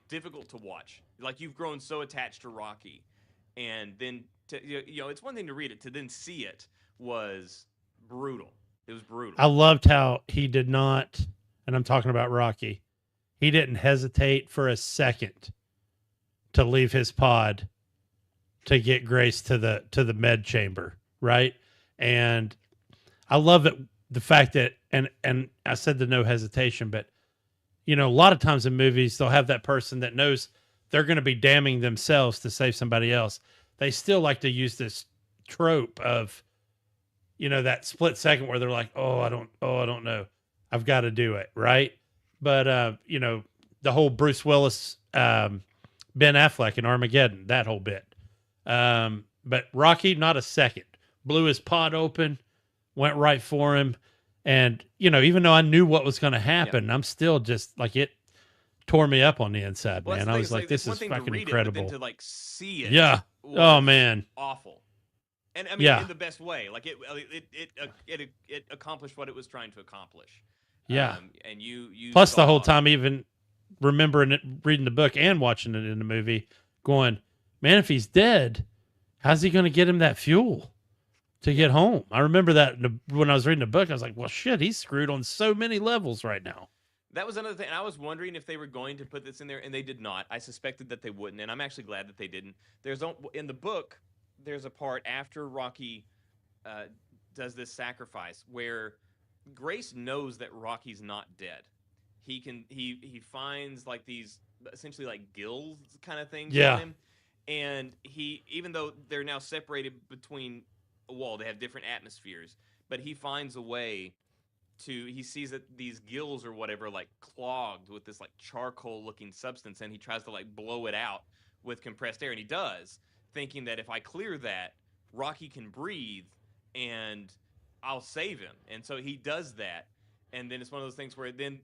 difficult to watch. Like you've grown so attached to Rocky, and then it's one thing to read it, to then see it was brutal. It was brutal. I loved how he did not, and I'm talking about Rocky, he didn't hesitate for a second to leave his pod to get Grace to the med chamber, right? And I love it, the fact that, and I said the no hesitation, but a lot of times in movies they'll have that person that knows they're going to be damning themselves to save somebody else. They still like to use this trope of, that split second where they're like, I don't know, I've got to do it, right? But the whole Bruce Willis, Ben Affleck in Armageddon, that whole bit. But Rocky, not a second, blew his pod open, went right for him. And, even though I knew what was going to happen, I'm still just like, it tore me up on the inside, man. I was like, this is fucking incredible. But then to see it. Yeah. Oh man. Awful. And I mean, in the best way, like it accomplished what it was trying to accomplish. Yeah. And you plus the whole time, even remembering it, reading the book and watching it in the movie, going, man, if he's dead, how's he going to get him that fuel to get home? I remember that when I was reading the book, I was like, well, shit, he's screwed on so many levels right now. That was another thing. I was wondering if they were going to put this in there, and they did not. I suspected that they wouldn't, and I'm actually glad that they didn't. In the book, there's a part after Rocky does this sacrifice where Grace knows that Rocky's not dead. He finds like these essentially like gills kind of things on him, and even though they're now separated between a wall, they have different atmospheres, but he finds a way he sees that these gills or whatever like clogged with this like charcoal looking substance, and he tries to like blow it out with compressed air, and he does, thinking that if I clear that, Rocky can breathe and I'll save him. And so he does that, and then it's one of those things where it then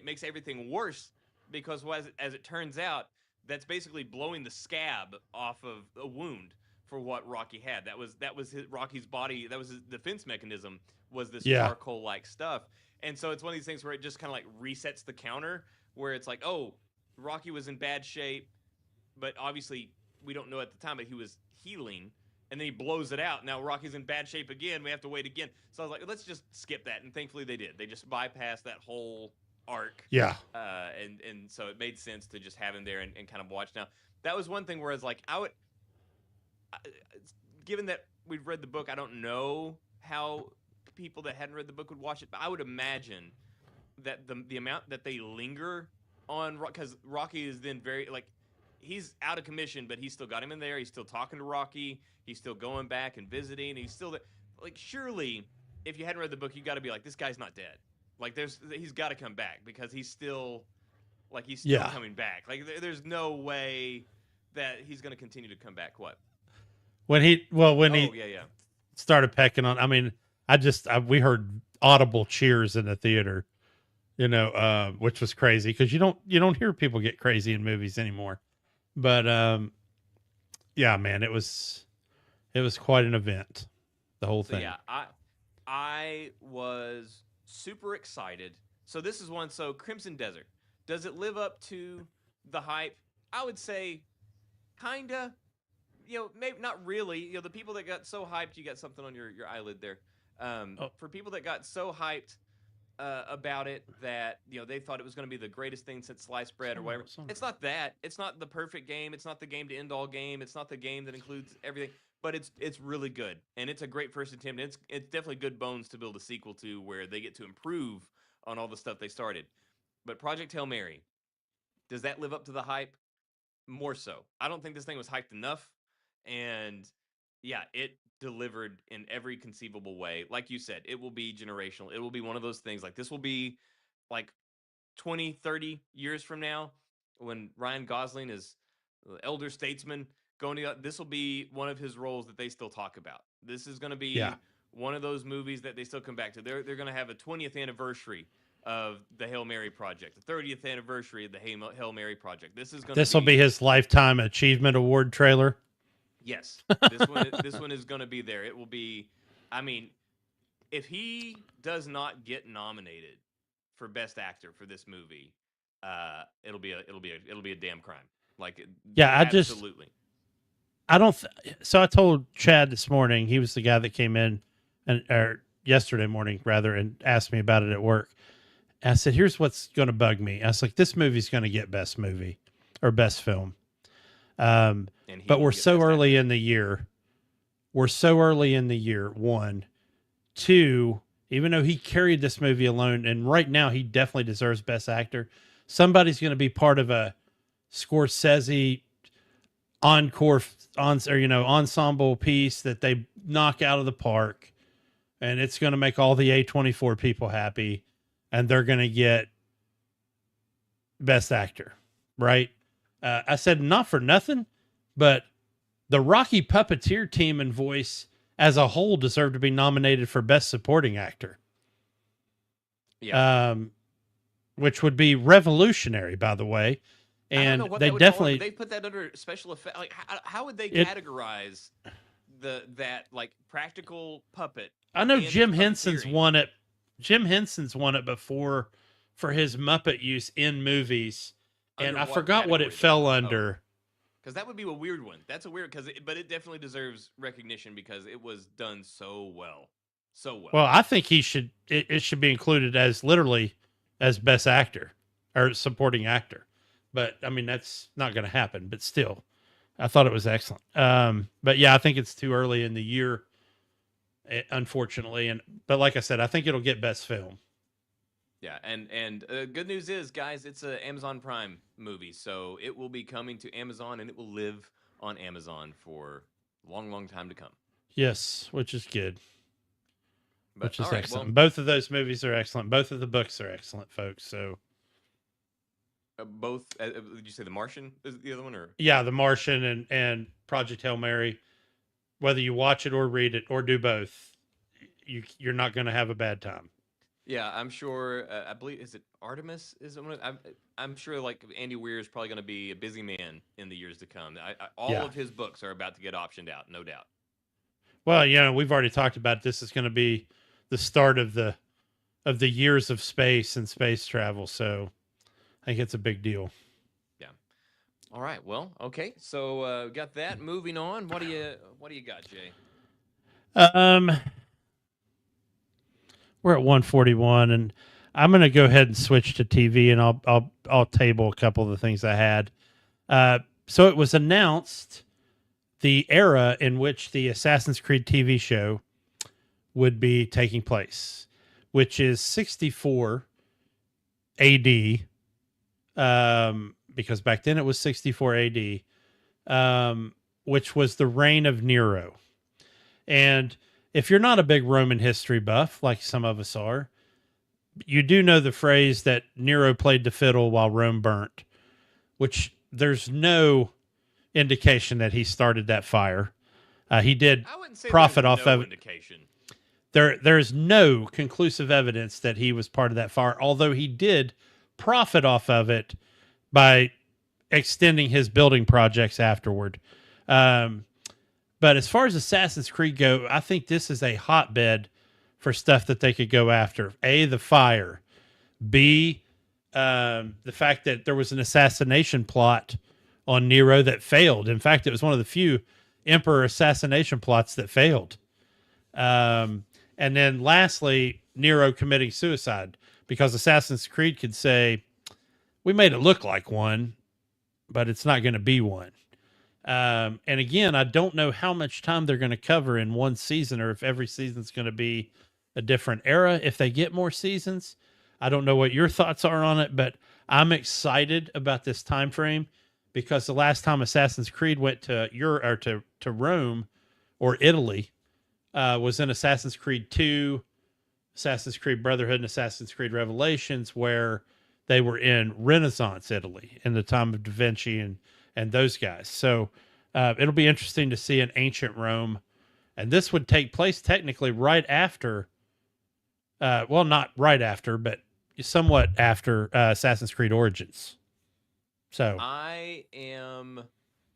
makes everything worse, because as it turns out, that's basically blowing the scab off of a wound for what Rocky had. That was Rocky's body. That was his defense mechanism, was this charcoal-like stuff. And so it's one of these things where it just kind of like resets the counter, where it's like, oh, Rocky was in bad shape, but obviously we don't know at the time that he was healing, and then he blows it out. Now Rocky's in bad shape again. We have to wait again. So I was like, let's just skip that. And thankfully they did. They just bypassed that whole arc. Yeah. And so it made sense to just have him there and kind of watch. Now, that was one thing where I was like, given that we've read the book, I don't know how people that hadn't read the book would watch it, but I would imagine that the amount that they linger on, because Rocky is then very, like, he's out of commission, but he's still got him in there. He's still talking to Rocky. He's still going back and visiting. He's still there. Like, surely, if you hadn't read the book, you got to be like, this guy's not dead. Like, he's got to come back, because he's still coming back. Like, there's no way that he's going to continue to come back. What? When he started pecking on, I mean, we heard audible cheers in the theater, which was crazy, because you don't hear people get crazy in movies anymore. But yeah, man, it was quite an event, the whole thing. Yeah, I was super excited. So this is one. So Crimson Desert, does it live up to the hype? I would say, kinda. Maybe not really. The people that got so hyped, you got something on your eyelid there. For people that got so hyped about it that they thought it was going to be the greatest thing since sliced bread or whatever. It's not that. It's not the perfect game. It's not the game to end all game. It's not the game that includes everything. But it's really good, and it's a great first attempt. It's definitely good bones to build a sequel to, where they get to improve on all the stuff they started. But Project Hail Mary, does that live up to the hype? More so. I don't think this thing was hyped enough. And yeah, it delivered in every conceivable way. Like you said, it will be generational. It will be one of those things. Like, this will be like 20, 30 years from now, when Ryan Gosling is the elder statesman this will be one of his roles that they still talk about. This is going to be one of those movies that they still come back to. They're going to have a 20th anniversary of the Hail Mary Project, the 30th anniversary of the Hail Mary Project. This will be his Lifetime Achievement Award trailer. Yes, this one is going to be there. It will be. I mean, if he does not get nominated for Best Actor for this movie, it'll be a damn crime. Like, absolutely. So I told Chad this morning. He was the guy that came in and yesterday morning rather, and asked me about it at work. And I said, "Here's what's going to bug me." I was like, "This movie's going to get best movie or best film." And he But will we're get so Best early Actor. in the year. We're so early in the year. One, two. Even though he carried this movie alone, and right now he definitely deserves Best Actor. Somebody's going to be part of a Scorsese encore ensemble piece that they knock out of the park, and it's going to make all the A24 people happy, and they're going to get Best Actor, right? I said not for nothing, but the Rocky Puppeteer team and voice as a whole deserve to be nominated for Best Supporting Actor. Yeah. Which would be revolutionary, by the way. I don't know And what they that would fall under. definitely They put that under special effect. Like, how would they it. categorize that like practical puppet? I know and Jim Henson's puppeteering? won it. Jim Henson's won it before for his Muppet use in movies, and Under I what forgot what it category, though? fell Oh, under. because that would be a weird one. That's a weird but it definitely deserves recognition because it was done so well, so well. Well, I think he should. It should be included as literally as Best Actor or Supporting Actor. But I mean, that's not going to happen. But still, I thought it was excellent. But yeah, I think it's too early in the year, unfortunately. But like I said, I think it'll get Best Film. Yeah, and good news is, guys, it's an Amazon Prime movie, so it will be coming to Amazon and it will live on Amazon for a long, long time to come. Yes, which is good. But, Which is all right, excellent. well, Both of those movies are excellent. Both of the books are excellent, folks. So both. Did you say The Martian is the other one, or yeah, The Martian and Project Hail Mary. Whether you watch it or read it or do both, you're not going to have a bad time. yeah, I'm sure. I believe is it Artemis? Is it one I'm sure like Andy Weir is probably going to be a busy man in the years to come. All Yeah. of his books are about to get optioned out, no doubt. Well, we've already talked about this is going to be the start of the years of space and space travel. So I think it's a big deal. Yeah. All right. Well, okay. So got that. Moving on. What do you got, Jay? We're at 141, and I'm going to go ahead and switch to TV, and I'll table a couple of the things I had. So it was announced the era in which the Assassin's Creed TV show would be taking place, which is 64 AD, because back then it was 64 AD, which was the reign of Nero. And if you're not a big Roman history buff, like some of us are, you do know the phrase that Nero played the fiddle while Rome burnt, which there's no indication that he started that fire. He did I wouldn't say profit there's off no of it. indication. There's no conclusive evidence that he was part of that fire, although he did profit off of it by extending his building projects afterward. But as far as Assassin's Creed go, I think this is a hotbed for stuff that they could go after. A, the fire. B, the fact that there was an assassination plot on Nero that failed. In fact, it was one of the few emperor assassination plots that failed. And then lastly, Nero committing suicide, because Assassin's Creed could say, we made it look like one, but it's not going to be one. And again, I don't know how much time they're going to cover in one season, or if every season's going to be a different era. If they get more seasons, I don't know what your thoughts are on it, but I'm excited about this time frame, because the last time Assassin's Creed went to to Rome or Italy was in Assassin's Creed 2, Assassin's Creed Brotherhood, and Assassin's Creed Revelations, where they were in Renaissance Italy in the time of Da Vinci and those guys. So it'll be interesting to see an ancient Rome. And this would take place technically right after, well, not right after, but somewhat after Assassin's Creed Origins. So I am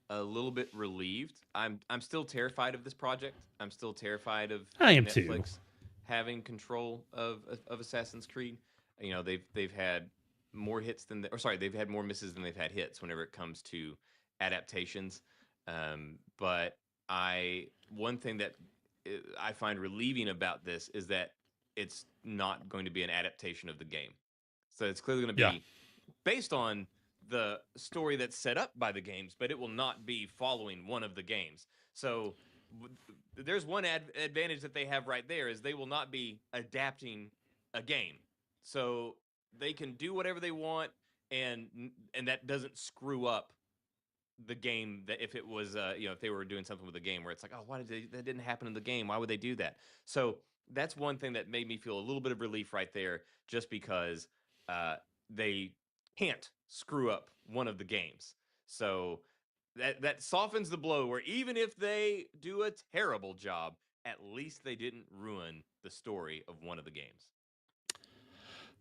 a little bit relieved. I'm still terrified of this project. I'm still terrified of I am Netflix too. having control of Assassin's Creed. You know, they've had more hits than they've had more misses than they've had hits whenever it comes to adaptations. But one thing that I find relieving about this is that it's not going to be an adaptation of the game. So it's clearly going to Yeah. be based on the story that's set up by the games, but it will not be following one of the games. So there's one advantage that they have right there is they will not be adapting a game. So they can do whatever they want, and that doesn't screw up the game. That if it was if they were doing something with the game where it's like, oh, why did that didn't happen in the game, why would they do that? So that's one thing that made me feel a little bit of relief right there, just because they can't screw up one of the games. So that softens the blow, where even if they do a terrible job, at least they didn't ruin the story of one of the games.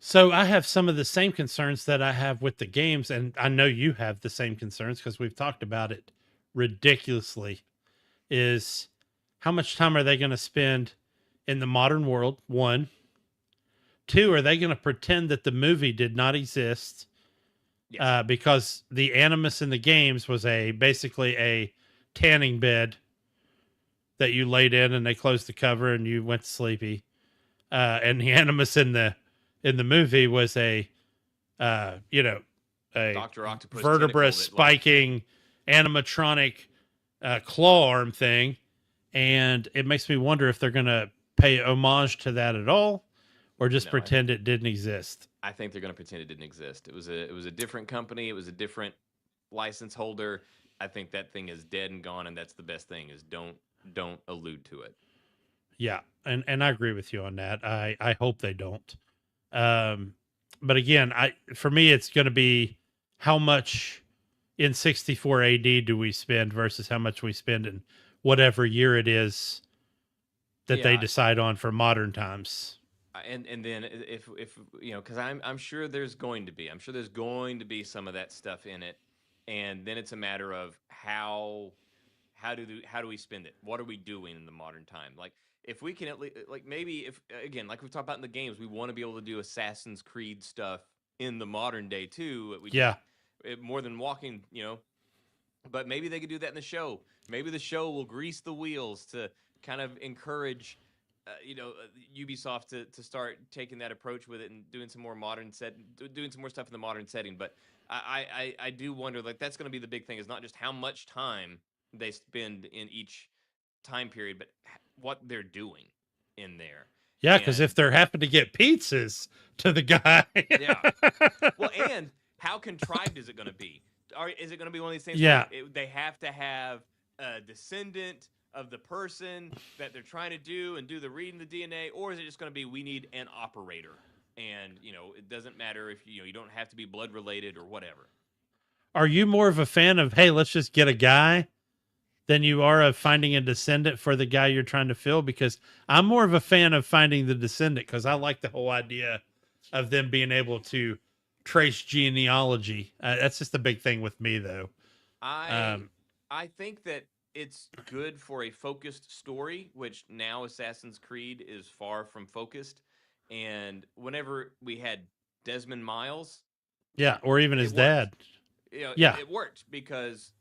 So I have some of the same concerns that I have with the games, and I know you have the same concerns because we've talked about it ridiculously. Is how much time are they going to spend in the modern world? One, two, are they going to pretend that the movie did not exist? Yes. Because the animus in the games was basically a tanning bed that you laid in, and they closed the cover and you went sleepy. And the animus in the movie was a Dr. Octopus vertebra tentacle that, like, spiking animatronic claw arm thing, and it makes me wonder if they're going to pay homage to that at all, or just No, pretend it didn't exist. I think they're going to pretend it didn't exist. It was a different company. It was a different license holder. I think that thing is dead and gone, and that's the best thing is don't allude to it. Yeah, and I agree with you on that. I hope they don't. But again, for me, it's going to be how much in 64 AD do we spend versus how much we spend in whatever year it is that they Yeah. decide on for modern times. And then if because I'm sure there's going to be some of that stuff in it, and then it's a matter of how do we spend it? What are we doing in the modern time? Like, if we can at least, like, maybe if, again, like we've talked about in the games, we want to be able to do Assassin's Creed stuff in the modern day too. Yeah. More than walking, but maybe they could do that in the show. Maybe the show will grease the wheels to kind of encourage, Ubisoft to start taking that approach with it and doing some more doing some more stuff in the modern setting. But I do wonder, like, that's going to be the big thing, is not just how much time they spend in each time period, but what they're doing in there. Yeah, because if they're having to get pizzas to the guy. Yeah. Well, and how contrived is it going to be? Is it going to be one of these things Yeah. where they have to have a descendant of the person that they're trying to do and do the reading the DNA, or is it just going to be, we need an operator, and it doesn't matter if you don't have to be blood related or whatever? Are you more of a fan of, hey, let's just get a guy, than you are of finding a descendant for the guy you're trying to fill? Because I'm more of a fan of finding the descendant, because I like the whole idea of them being able to trace genealogy. That's just a big thing with me, though. I think that it's good for a focused story, which now Assassin's Creed is far from focused. And whenever we had Desmond Miles, Yeah, or even his dad. Yeah. it worked because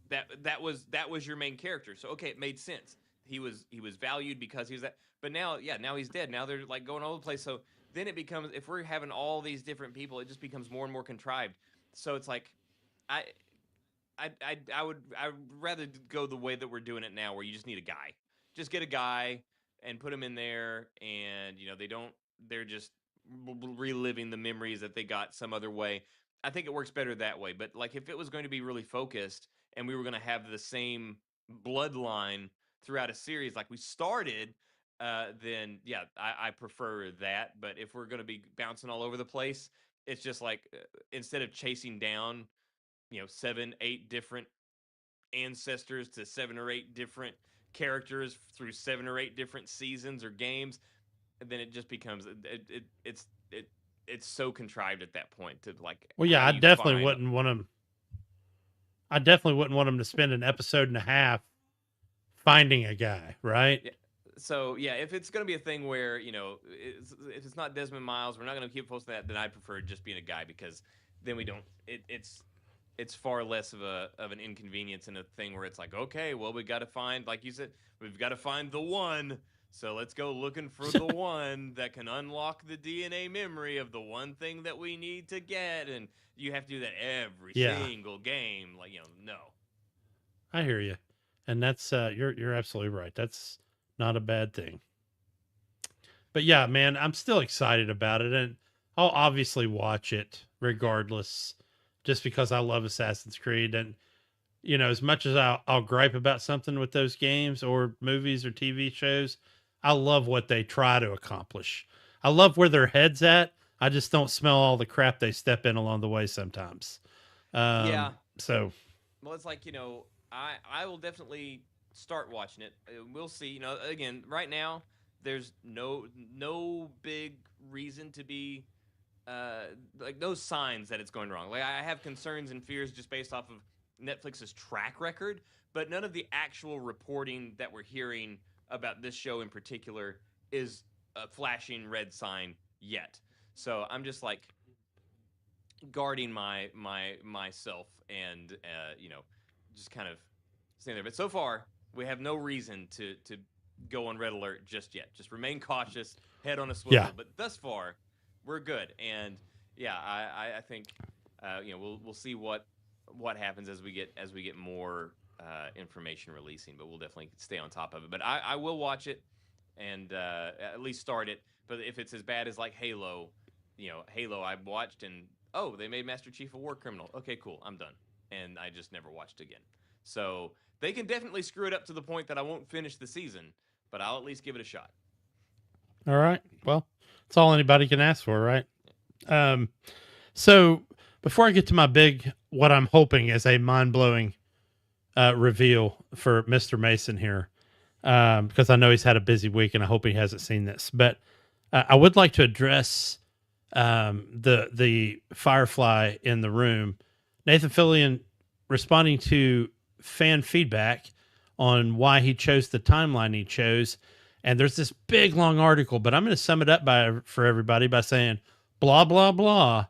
that was your main character. So okay, it made sense. He was valued because he was that. But now he's dead. Now they're like going all over the place. So then it becomes, if we're having all these different people, it just becomes more and more contrived. So it's like, I'd rather go the way that we're doing it now, where you just need a guy. Just get a guy and put him in there, and they're just reliving the memories that they got some other way. I think it works better that way. But like, if it was going to be really focused and we were going to have the same bloodline throughout a series like we started, then yeah, I prefer that. But if we're going to be bouncing all over the place, it's just like, instead of chasing down 7, 8 different ancestors to 7 or 8 different characters through 7 or 8 different seasons or games, then it just becomes it's so contrived at that point to, like, Well, yeah, how I do you definitely find- wouldn't want him. I definitely wouldn't want him to spend an episode and a half finding a guy, right? Yeah. So yeah, if it's going to be a thing where if it's not Desmond Miles, we're not going to keep posting that, then I prefer just being a guy, because then we don't. it's far less of an inconvenience and a thing where it's like, okay, well, we got to find, like you said, we've got to find the one. So let's go looking for the one that can unlock the DNA memory of the one thing that we need to get, and you have to do that every Yeah. single game. Like, no. I hear you, and that's you're absolutely right. That's not a bad thing. But yeah, man, I'm still excited about it, and I'll obviously watch it regardless, just because I love Assassin's Creed. And as much as I'll gripe about something with those games or movies or TV shows, I love what they try to accomplish. I love where their head's at. I just don't smell all the crap they step in along the way sometimes. Yeah. So Well, it's like, I will definitely start watching it. We'll see. Again, right now there's no big reason to be like no signs that it's going wrong. Like I have concerns and fears just based off of Netflix's track record, but none of the actual reporting that we're hearing about this show in particular is a flashing red sign yet. So I'm just like guarding myself and just kind of staying there. But so far we have no reason to go on red alert just yet. Just remain cautious, head on a swivel. Yeah. But thus far we're good. And yeah, I think we'll see what happens as we get more information releasing, but we'll definitely stay on top of it. But I will watch it and at least start it. But if it's as bad as like Halo, Halo I watched and they made Master Chief a war criminal. Okay, cool, I'm done. And I just never watched again. So they can definitely screw it up to the point that I won't finish the season, but I'll at least give it a shot. all right. Well, it's all anybody can ask for, right? So before I get to my big, what I'm hoping is a mind-blowing reveal for Mr. Mason here, because I know he's had a busy week and I hope he hasn't seen this, but I would like to address the Firefly in the room. Nathan Fillion responding to fan feedback on why he chose the timeline he chose. And there's this big long article, but I'm going to sum it up for everybody by saying, blah, blah, blah.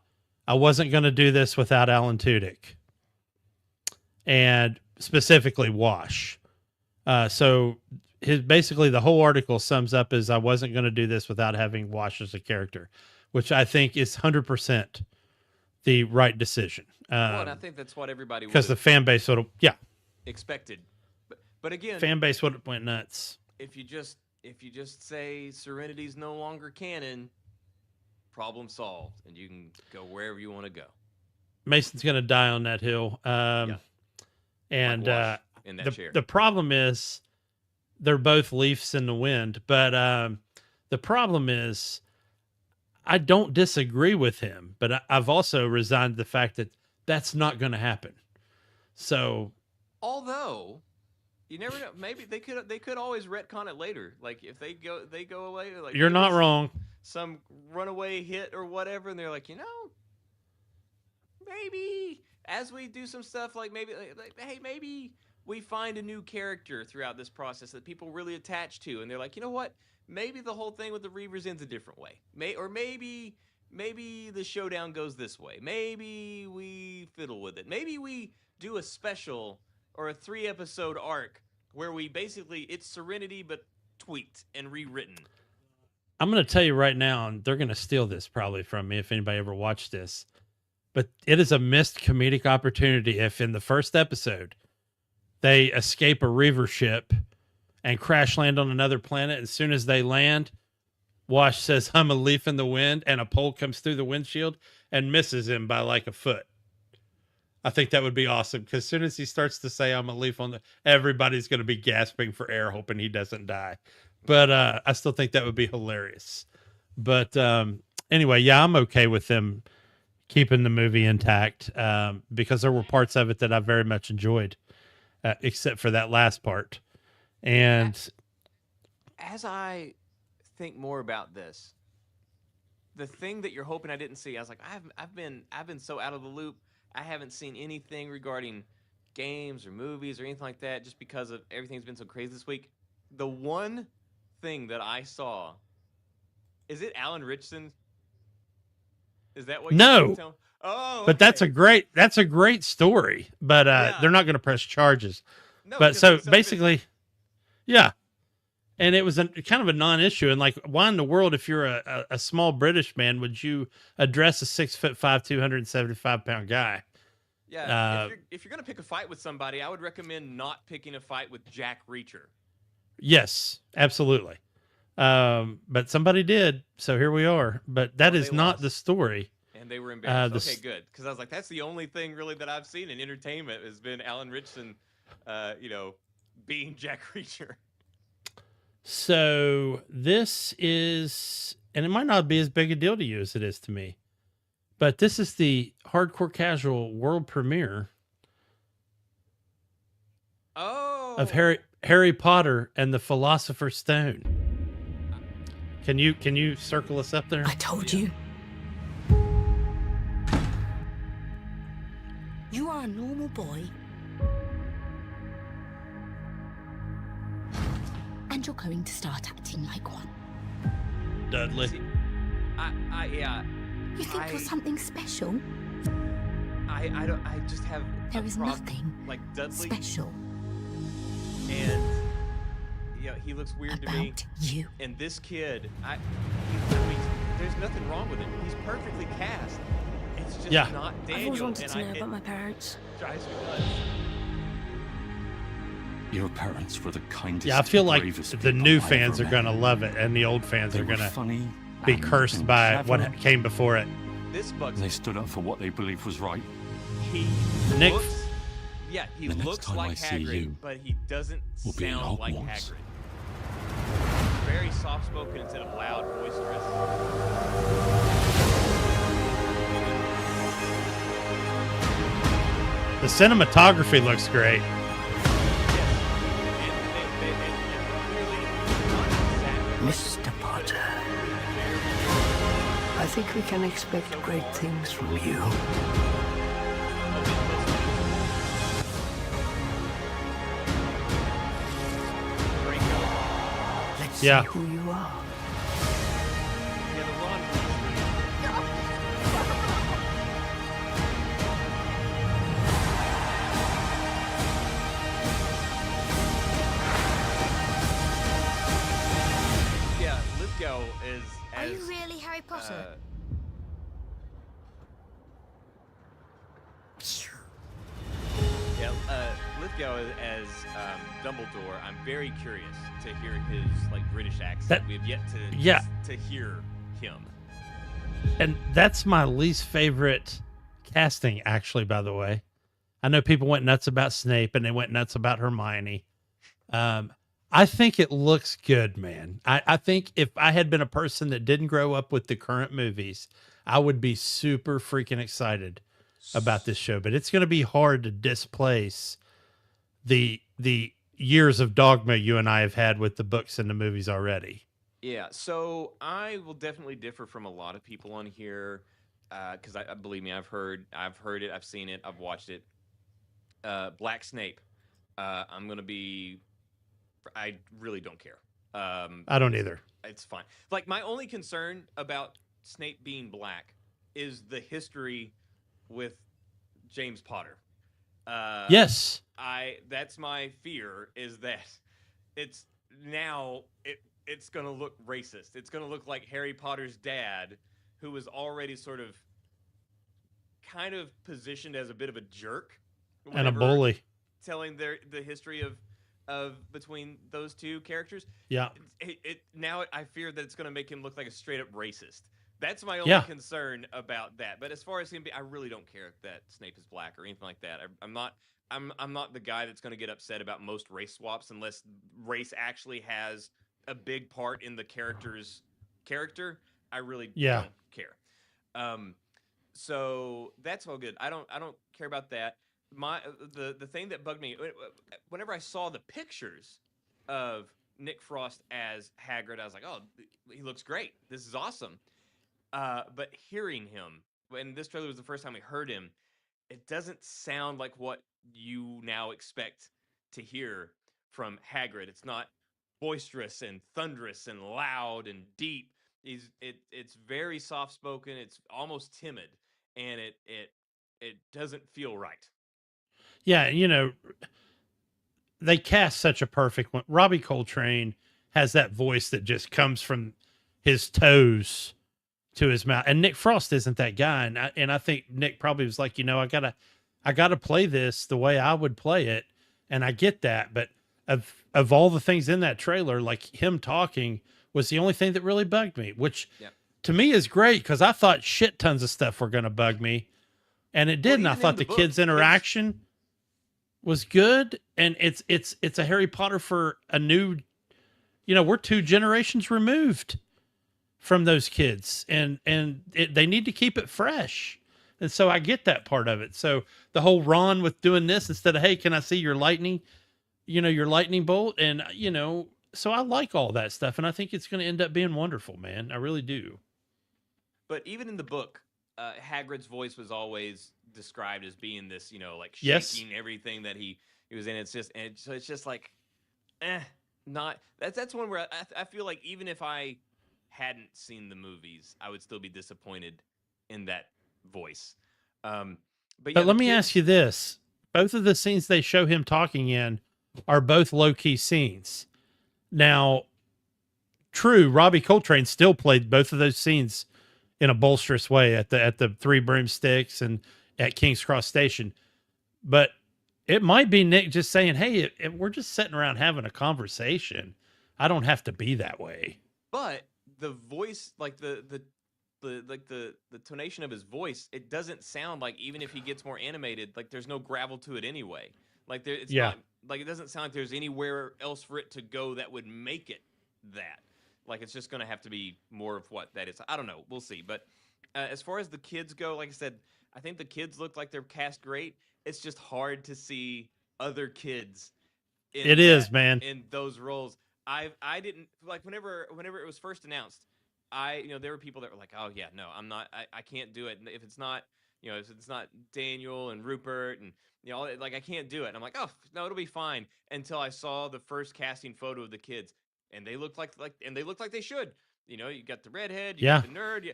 I wasn't going to do this without Alan Tudyk. And specifically Wash. So basically the whole article sums up as I wasn't going to do this without having Wash as a character, which I think is 100% the right decision. Well, and I think that's what everybody because the fan base would have, expected. But again, fan base would have went nuts. If you just say Serenity's no longer canon, problem solved, and you can go wherever you want to go. Mason's going to die on that hill. And like in that chair. The problem is they're both leaves in the wind, but the problem is I don't disagree with him, but I've also resigned to the fact that that's not going to happen. So, although you never know, maybe they could always retcon it later. Like if they go away, like you're not wrong. Some runaway hit or whatever, and they're like, maybe as we do some stuff, like maybe hey, maybe we find a new character throughout this process that people really attach to, and they're like, you know what? Maybe the whole thing with the Reavers ends a different way. Maybe the showdown goes this way. Maybe we fiddle with it. Maybe we do a special or a 3-episode arc where we basically it's Serenity but tweaked and rewritten. I'm going to tell you right now, and they're going to steal this probably from me if anybody ever watched this, but it is a missed comedic opportunity if in the first episode they escape a Reaver ship and crash land on another planet. As soon as they land, Wash says, I'm a leaf in the wind, and a pole comes through the windshield and misses him by like a foot. I think that would be awesome because as soon as he starts to say I'm a leaf everybody's going to be gasping for air, hoping he doesn't die. But I still think that would be hilarious. But anyway, yeah, I'm okay with them keeping the movie intact because there were parts of it that I very much enjoyed, except for that last part. And as I think more about this, the thing that you're hoping I didn't see, I was like, I've been so out of the loop. I haven't seen anything regarding games or movies or anything like that just because of everything's been so crazy this week. The one thing that I saw, is it Alan Richardson? Is that what you're No, telling? Oh, but that's okay. a great story. But Yeah. they're not going to press charges. No, But because so like some of it. basically, yeah. And it was kind of a non-issue. And like, why in the world, if you're a small British man, would you address a 6'5", 275-pound guy? Yeah, Uh, if you're gonna pick a fight with somebody, I would recommend not picking a fight with Jack Reacher. yes, absolutely. But somebody did, so here we are. But that Well, is they not the lost. story. And they were embarrassed. Okay, This good. Because I was like, that's the only thing really that I've seen in entertainment has been Alan Richardson, being Jack Reacher. So this is, and it might not be as big a deal to you as it is to me, but this is the Hardcore Casual world premiere Oh. of Harry Potter and the Philosopher's Stone. Can you circle us up there? I told you. You are a normal boy. And you're going to start acting like one. Dudley. See, You think you're something special? I just have. There is nothing like Dudley, special and he looks weird to me. about you. And this kid, I mean, there's nothing wrong with it. He's perfectly cast. It's just not Daniel. I've always wanted and to know about my parents. drives me nuts. Your parents were the kindest. Yeah, I feel like bravest the people new I fans ever are gonna met. love it, and the old fans They are were gonna funny, be and cursed by clever. what came before it. This bugs They me. stood up for what they believed was right. He Nick- looks. Yeah, he The next looks time I like see Hagrid, you, but he doesn't we'll be in sound like Hogwarts. Hagrid. Very soft-spoken instead of loud, boisterous. The cinematography looks great. Mr. Potter, I think we can expect great things from you. Let's Yeah. see who you are. Yeah, Lithgow is Are as. you really Harry Potter? Yeah, Lithgow as Dumbledore. I'm very curious to hear his British accent. That- We have yet to Yeah. to hear him. And that's my least favorite casting, actually, by the way. I know people went nuts about Snape and they went nuts about Hermione. I think it looks good, man. I think if I had been a person that didn't grow up with the current movies, I would be super freaking excited about this show. But it's going to be hard to displace the years of dogma you and I have had with the books and the movies already. Yeah, so I will definitely differ from a lot of people on here, because I believe me, I've heard it, I've seen it, I've watched it. Black Snape. I'm gonna be. I really don't care. I don't either. It's fine. Like my only concern about Snape being black is the history with James Potter. Yes. That's my fear is that it's gonna look racist. It's gonna look like Harry Potter's dad, who was already sort of kind of positioned as a bit of a jerk And a whenever bully. telling the history of between those two characters. Yeah. Now I fear that it's gonna make him look like a straight up racist. That's my only Yeah. concern about that. But as far as him, I really don't care that Snape is black or anything like that. I'm not the guy that's going to get upset about most race swaps unless race actually has a big part in the character's character. I really don't care. So that's all good. I don't care about that. The thing that bugged me whenever I saw the pictures of Nick Frost as Hagrid, I was like, oh, he looks great. This is awesome. But hearing him, and this trailer was the first time we heard him, it doesn't sound like what you now expect to hear from Hagrid. It's not boisterous and thunderous and loud and deep. It's very soft spoken. It's almost timid, and it doesn't feel right. Yeah, you know, they cast such a perfect one. Robbie Coltrane has that voice that just comes from his toes to his mouth. And Nick Frost isn't that guy. And I think Nick probably was like, you know, I gotta play this the way I would play it. And I get that. But of all the things in that trailer, like him talking was the only thing that really bugged me, which Yep. to me is great because I thought shit tons of stuff were gonna bug me. And it didn't. I even in thought the the book, kids' interaction was good. And it's a Harry Potter for a new, you know, we're 2 generations removed from those kids, and they need to keep it fresh. And so I get that part of it. So the whole Ron with doing this instead of, hey, can I see your lightning, you know, your lightning bolt? And, you know, so I like all that stuff. And I think it's going to end up being wonderful, man. I really do. But even in the book, Hagrid's voice was always described as being this, you know, like Yes. shaking everything that he was in. It's just, so it's just like, not that's one where I feel like even if I hadn't seen the movies, I would still be disappointed in that voice. But yeah, But let me ask you this. Both of the scenes they show him talking in are both low-key scenes. Now, true, Robbie Coltrane still played both of those scenes in a bolsterous way at the Three Broomsticks and at King's Cross Station. But it might be Nick just saying, hey, if we're just sitting around having a conversation, I don't have to be that way. But the voice, like the tonation of his voice, it doesn't sound like, even if he gets more animated, like there's no gravel to it anyway. Like it's Yeah. not like, it doesn't sound like there's anywhere else for it to go that would make it that. Like it's just going to have to be more of what that is. I don't know. We'll see. But as far as the kids go, like I said, I think the kids look like they're cast great. It's just hard to see other kids It is, man. in those roles. I didn't like whenever it was first announced. There were people that were like, oh yeah, no, I'm not. I can't do it. And if it's not, if it's not Daniel and Rupert and like I can't do it. And I'm like, oh no, it'll be fine. Until I saw the first casting photo of the kids, and they looked like they should. You got the redhead, you got the nerd,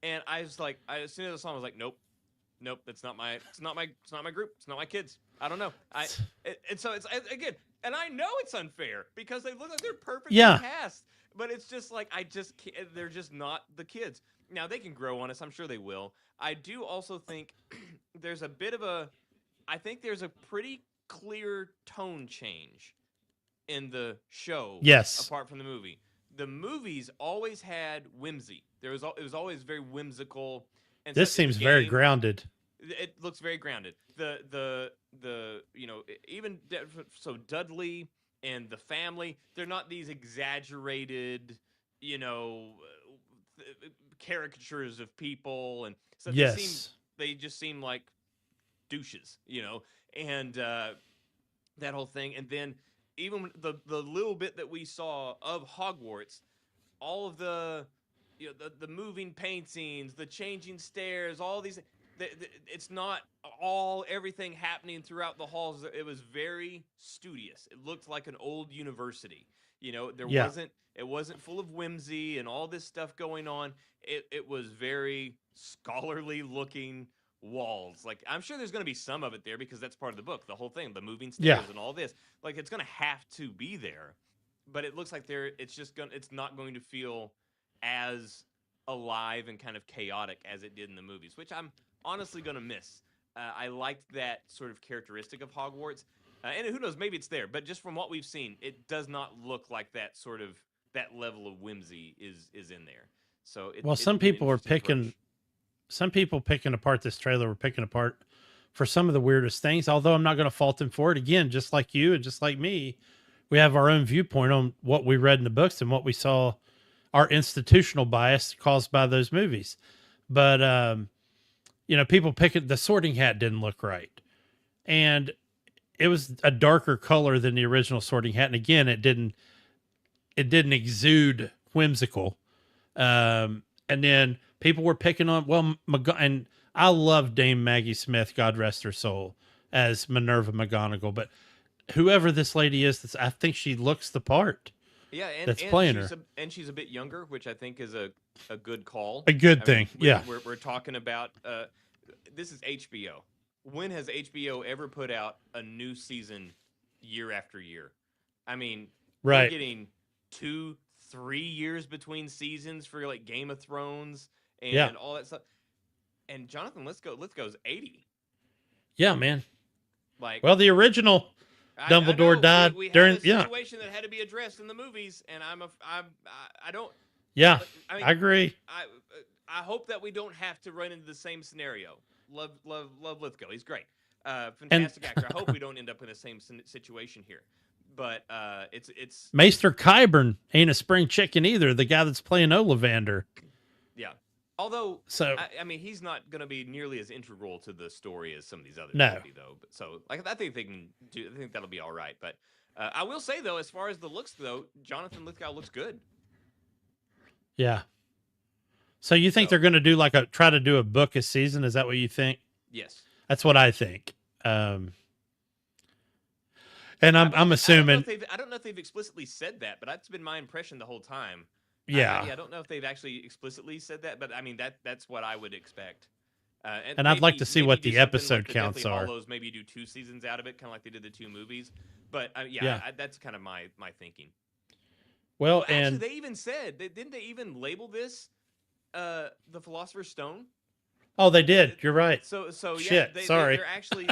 and I was like, as soon as I saw him, I was like, nope, it's not my group, it's not my kids. I don't know. And so it's again, and I know it's unfair because they look like they're perfectly cast, but it's just like I just can't, they're just not the kids. Now they can grow on us, I'm sure they will. I do also think there's a bit of I think there's a pretty clear tone change in the show. Yes. Apart from the movie, the movies always had whimsy. It was always very whimsical. And this seems very grounded. It looks very grounded. Even so Dudley and the family, they're not these exaggerated, caricatures of people and stuff. Yes. They just seem like douches, and that whole thing. And then even the little bit that we saw of Hogwarts, all of the moving paint scenes, the changing stairs, all these. It's not all everything happening throughout the halls. It was very studious. It looked like an old university. It wasn't full of whimsy and all this stuff going on. It was very scholarly looking walls. Like I'm sure there's going to be some of it there because that's part of the book. The whole thing, the moving stairs and all this. Like it's going to have to be there. But it looks like it's not going to feel as alive and kind of chaotic as it did in the movies, which I'm honestly going to miss. I liked that sort of characteristic of Hogwarts. And who knows, maybe it's there. But just from what we've seen, it does not look like that level of whimsy is in there. So some people were picking apart this trailer were picking apart for some of the weirdest things, although I'm not going to fault them for it. Again, just like you and just like me, we have our own viewpoint on what we read in the books and what we saw, our institutional bias caused by those movies. But, people picking the Sorting Hat didn't look right. And it was a darker color than the original Sorting Hat. And again, it didn't exude whimsical. And then people were picking on, and I love Dame Maggie Smith, God rest her soul, as Minerva McGonagall, but whoever this lady is, I think she looks the part. Yeah, that's playing her. And she's a bit younger, which I think is a good call. A good I thing, mean, yeah. We're talking about this is HBO. When has HBO ever put out a new season year after year? I mean, we're Right. getting 2-3 years between seasons for like Game of Thrones and Yeah. all that stuff. And Jonathan Lithgow's 80. Yeah, man. Like, Well, the original I Dumbledore know, died we had during a yeah. situation that had to be addressed in the movies, and I don't. Yeah. I mean, I agree. I hope that we don't have to run into the same scenario. Love Lithgow. He's great. Fantastic actor. I hope we don't end up in the same situation here. But it's Maester Qyburn ain't a spring chicken either. The guy that's playing Ollivander. yeah. Although, So I mean, he's not going to be nearly as integral to the story as some of these others No. will be, though. But so, like, I think they can do. I think that'll be all right. But I will say though, as far as the looks though, Jonathan Lithgow looks good. yeah. So you think they're going to do try to do a book a season? Is that what you think? Yes. That's what I think. And I'm assuming. I don't know if they've explicitly said that, but that's been my impression the whole time. Yeah. I don't know if they've actually explicitly said that, but I mean that's what I would expect. And I'd like to see what do the something episode like the counts Deathly are. Hallows, maybe do 2 seasons out of it, kind of like they did the 2 movies. But Yeah. that's kind of my thinking. Well, Actually, and they even said didn't they even label this the Philosopher's Stone? oh, they did. You're right. So yeah, Shit, sorry. they're actually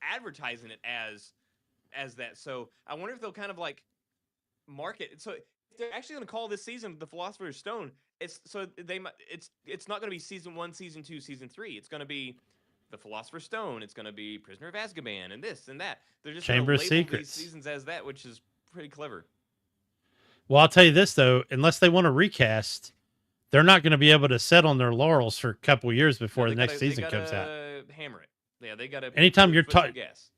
advertising it as that. So I wonder if they'll kind of like market. So if they're actually going to call this season the Philosopher's Stone, it's not going to be season 1, season 2, season 3. It's going to be the Philosopher's Stone. It's going to be Prisoner of Azkaban and this and that. They're just Chamber of label these Secrets. seasons as that, which is pretty clever. Well, I'll tell you this though, unless they want to recast, they're not going to be able to sit on their laurels for a couple years before the next season comes out. Hammer it. Yeah, they got to. Anytime you're talking, gas.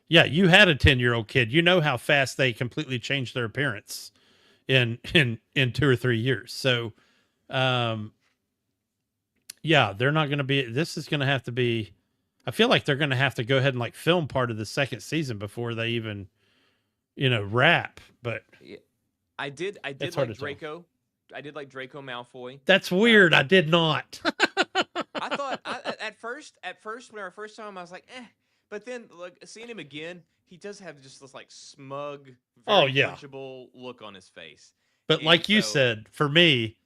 Yeah, you had a 10-year-old kid. You know how fast they completely changed their appearance in 2 or 3 years. So, yeah, they're not going to be. This is going to have to be. I feel like they're going to have to go ahead and like film part of the second season before they even, wrap. But yeah. I did It's like hard to Draco. I did like Draco Malfoy. that's weird. I did not. I thought at first when I first saw him, I was like, eh. But then, like seeing him again, he does have just this like smug, very punchable look on his face. But And like you so- said, for me,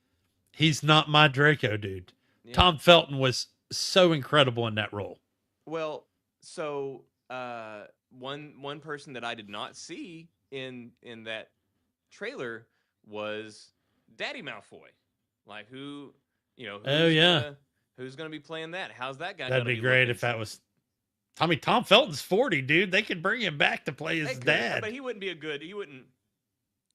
he's not my Draco dude. Yeah. Tom Felton was so incredible in that role. Well, so one person that I did not see in that trailer was Daddy Malfoy. Like who, who's gonna be playing that? How's that guy? That'd gonna be great looking? if that was. I mean, Tom Felton's 40, dude. They could bring him back to play his They could, dad. but he wouldn't be a good. He wouldn't.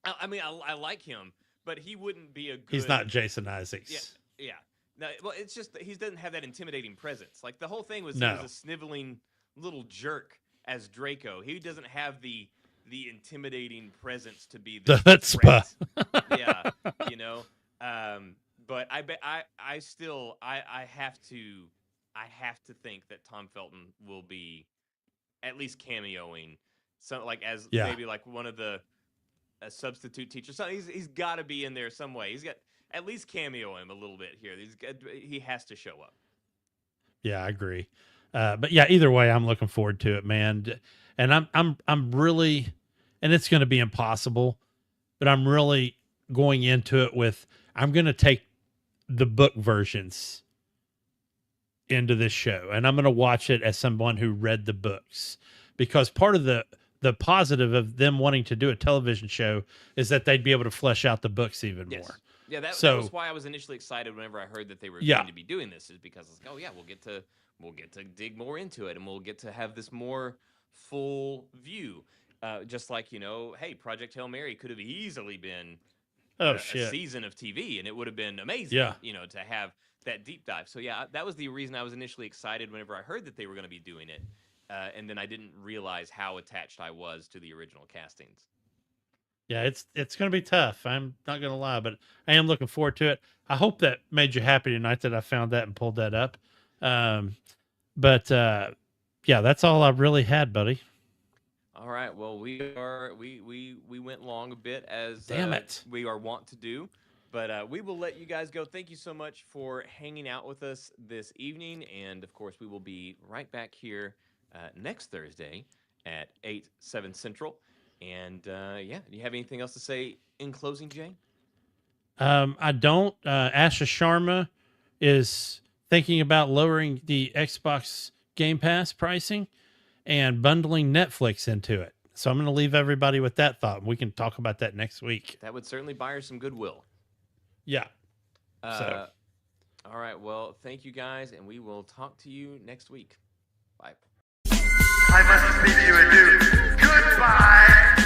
I mean, I like him, but he wouldn't be a good. He's not Jason Isaacs. Yeah. No, well, it's just that he doesn't have that intimidating presence. Like the whole thing was, No. he was a sniveling little jerk as Draco. He doesn't have the intimidating presence to be The the chutzpah. Yeah, But I still have to think that Tom Felton will be at least cameoing, so like as Yeah. maybe like one of the a substitute teacher. So he's got to be in there some way. He's got at least cameo him a little bit here. He has to show up. Yeah, I agree. But yeah, either way, I'm looking forward to it, man. And I'm really, and it's going to be impossible, but I'm really going into it with, I'm going to take the book versions into this show, and I'm going to watch it as someone who read the books, because part of the positive of them wanting to do a television show is that they'd be able to flesh out the books even more. Yeah, that So- was why I was initially excited whenever I heard that they were Yeah. going to be doing this, is because it's like, oh yeah, we'll get to dig more into it, and we'll get to have this more full view. Just like, hey, Project Hail Mary could have easily been Oh a shit. season of TV, and it would have been amazing. Yeah. To have that deep dive. So yeah, that was the reason I was initially excited whenever I heard that they were going to be doing it, and then I didn't realize how attached I was to the original castings. Yeah, it's going to be tough. I'm not going to lie, but I am looking forward to it. I hope that made you happy tonight that I found that and pulled that up. But yeah, that's all I really had, buddy. All right. Well, we went long a bit as Damn it. we are wont to do, but we will let you guys go. Thank you so much for hanging out with us this evening, and of course, we will be right back here next Thursday at 7 Central. And yeah, do you have anything else to say in closing, Jay? I don't. Asha Sharma is thinking about lowering the Xbox Game Pass pricing and bundling Netflix into it. So I'm going to leave everybody with that thought. We can talk about that next week. That would certainly buy her some goodwill. Yeah. All right. Well, thank you guys, and we will talk to you next week. Bye. I must bid you adieu. Goodbye.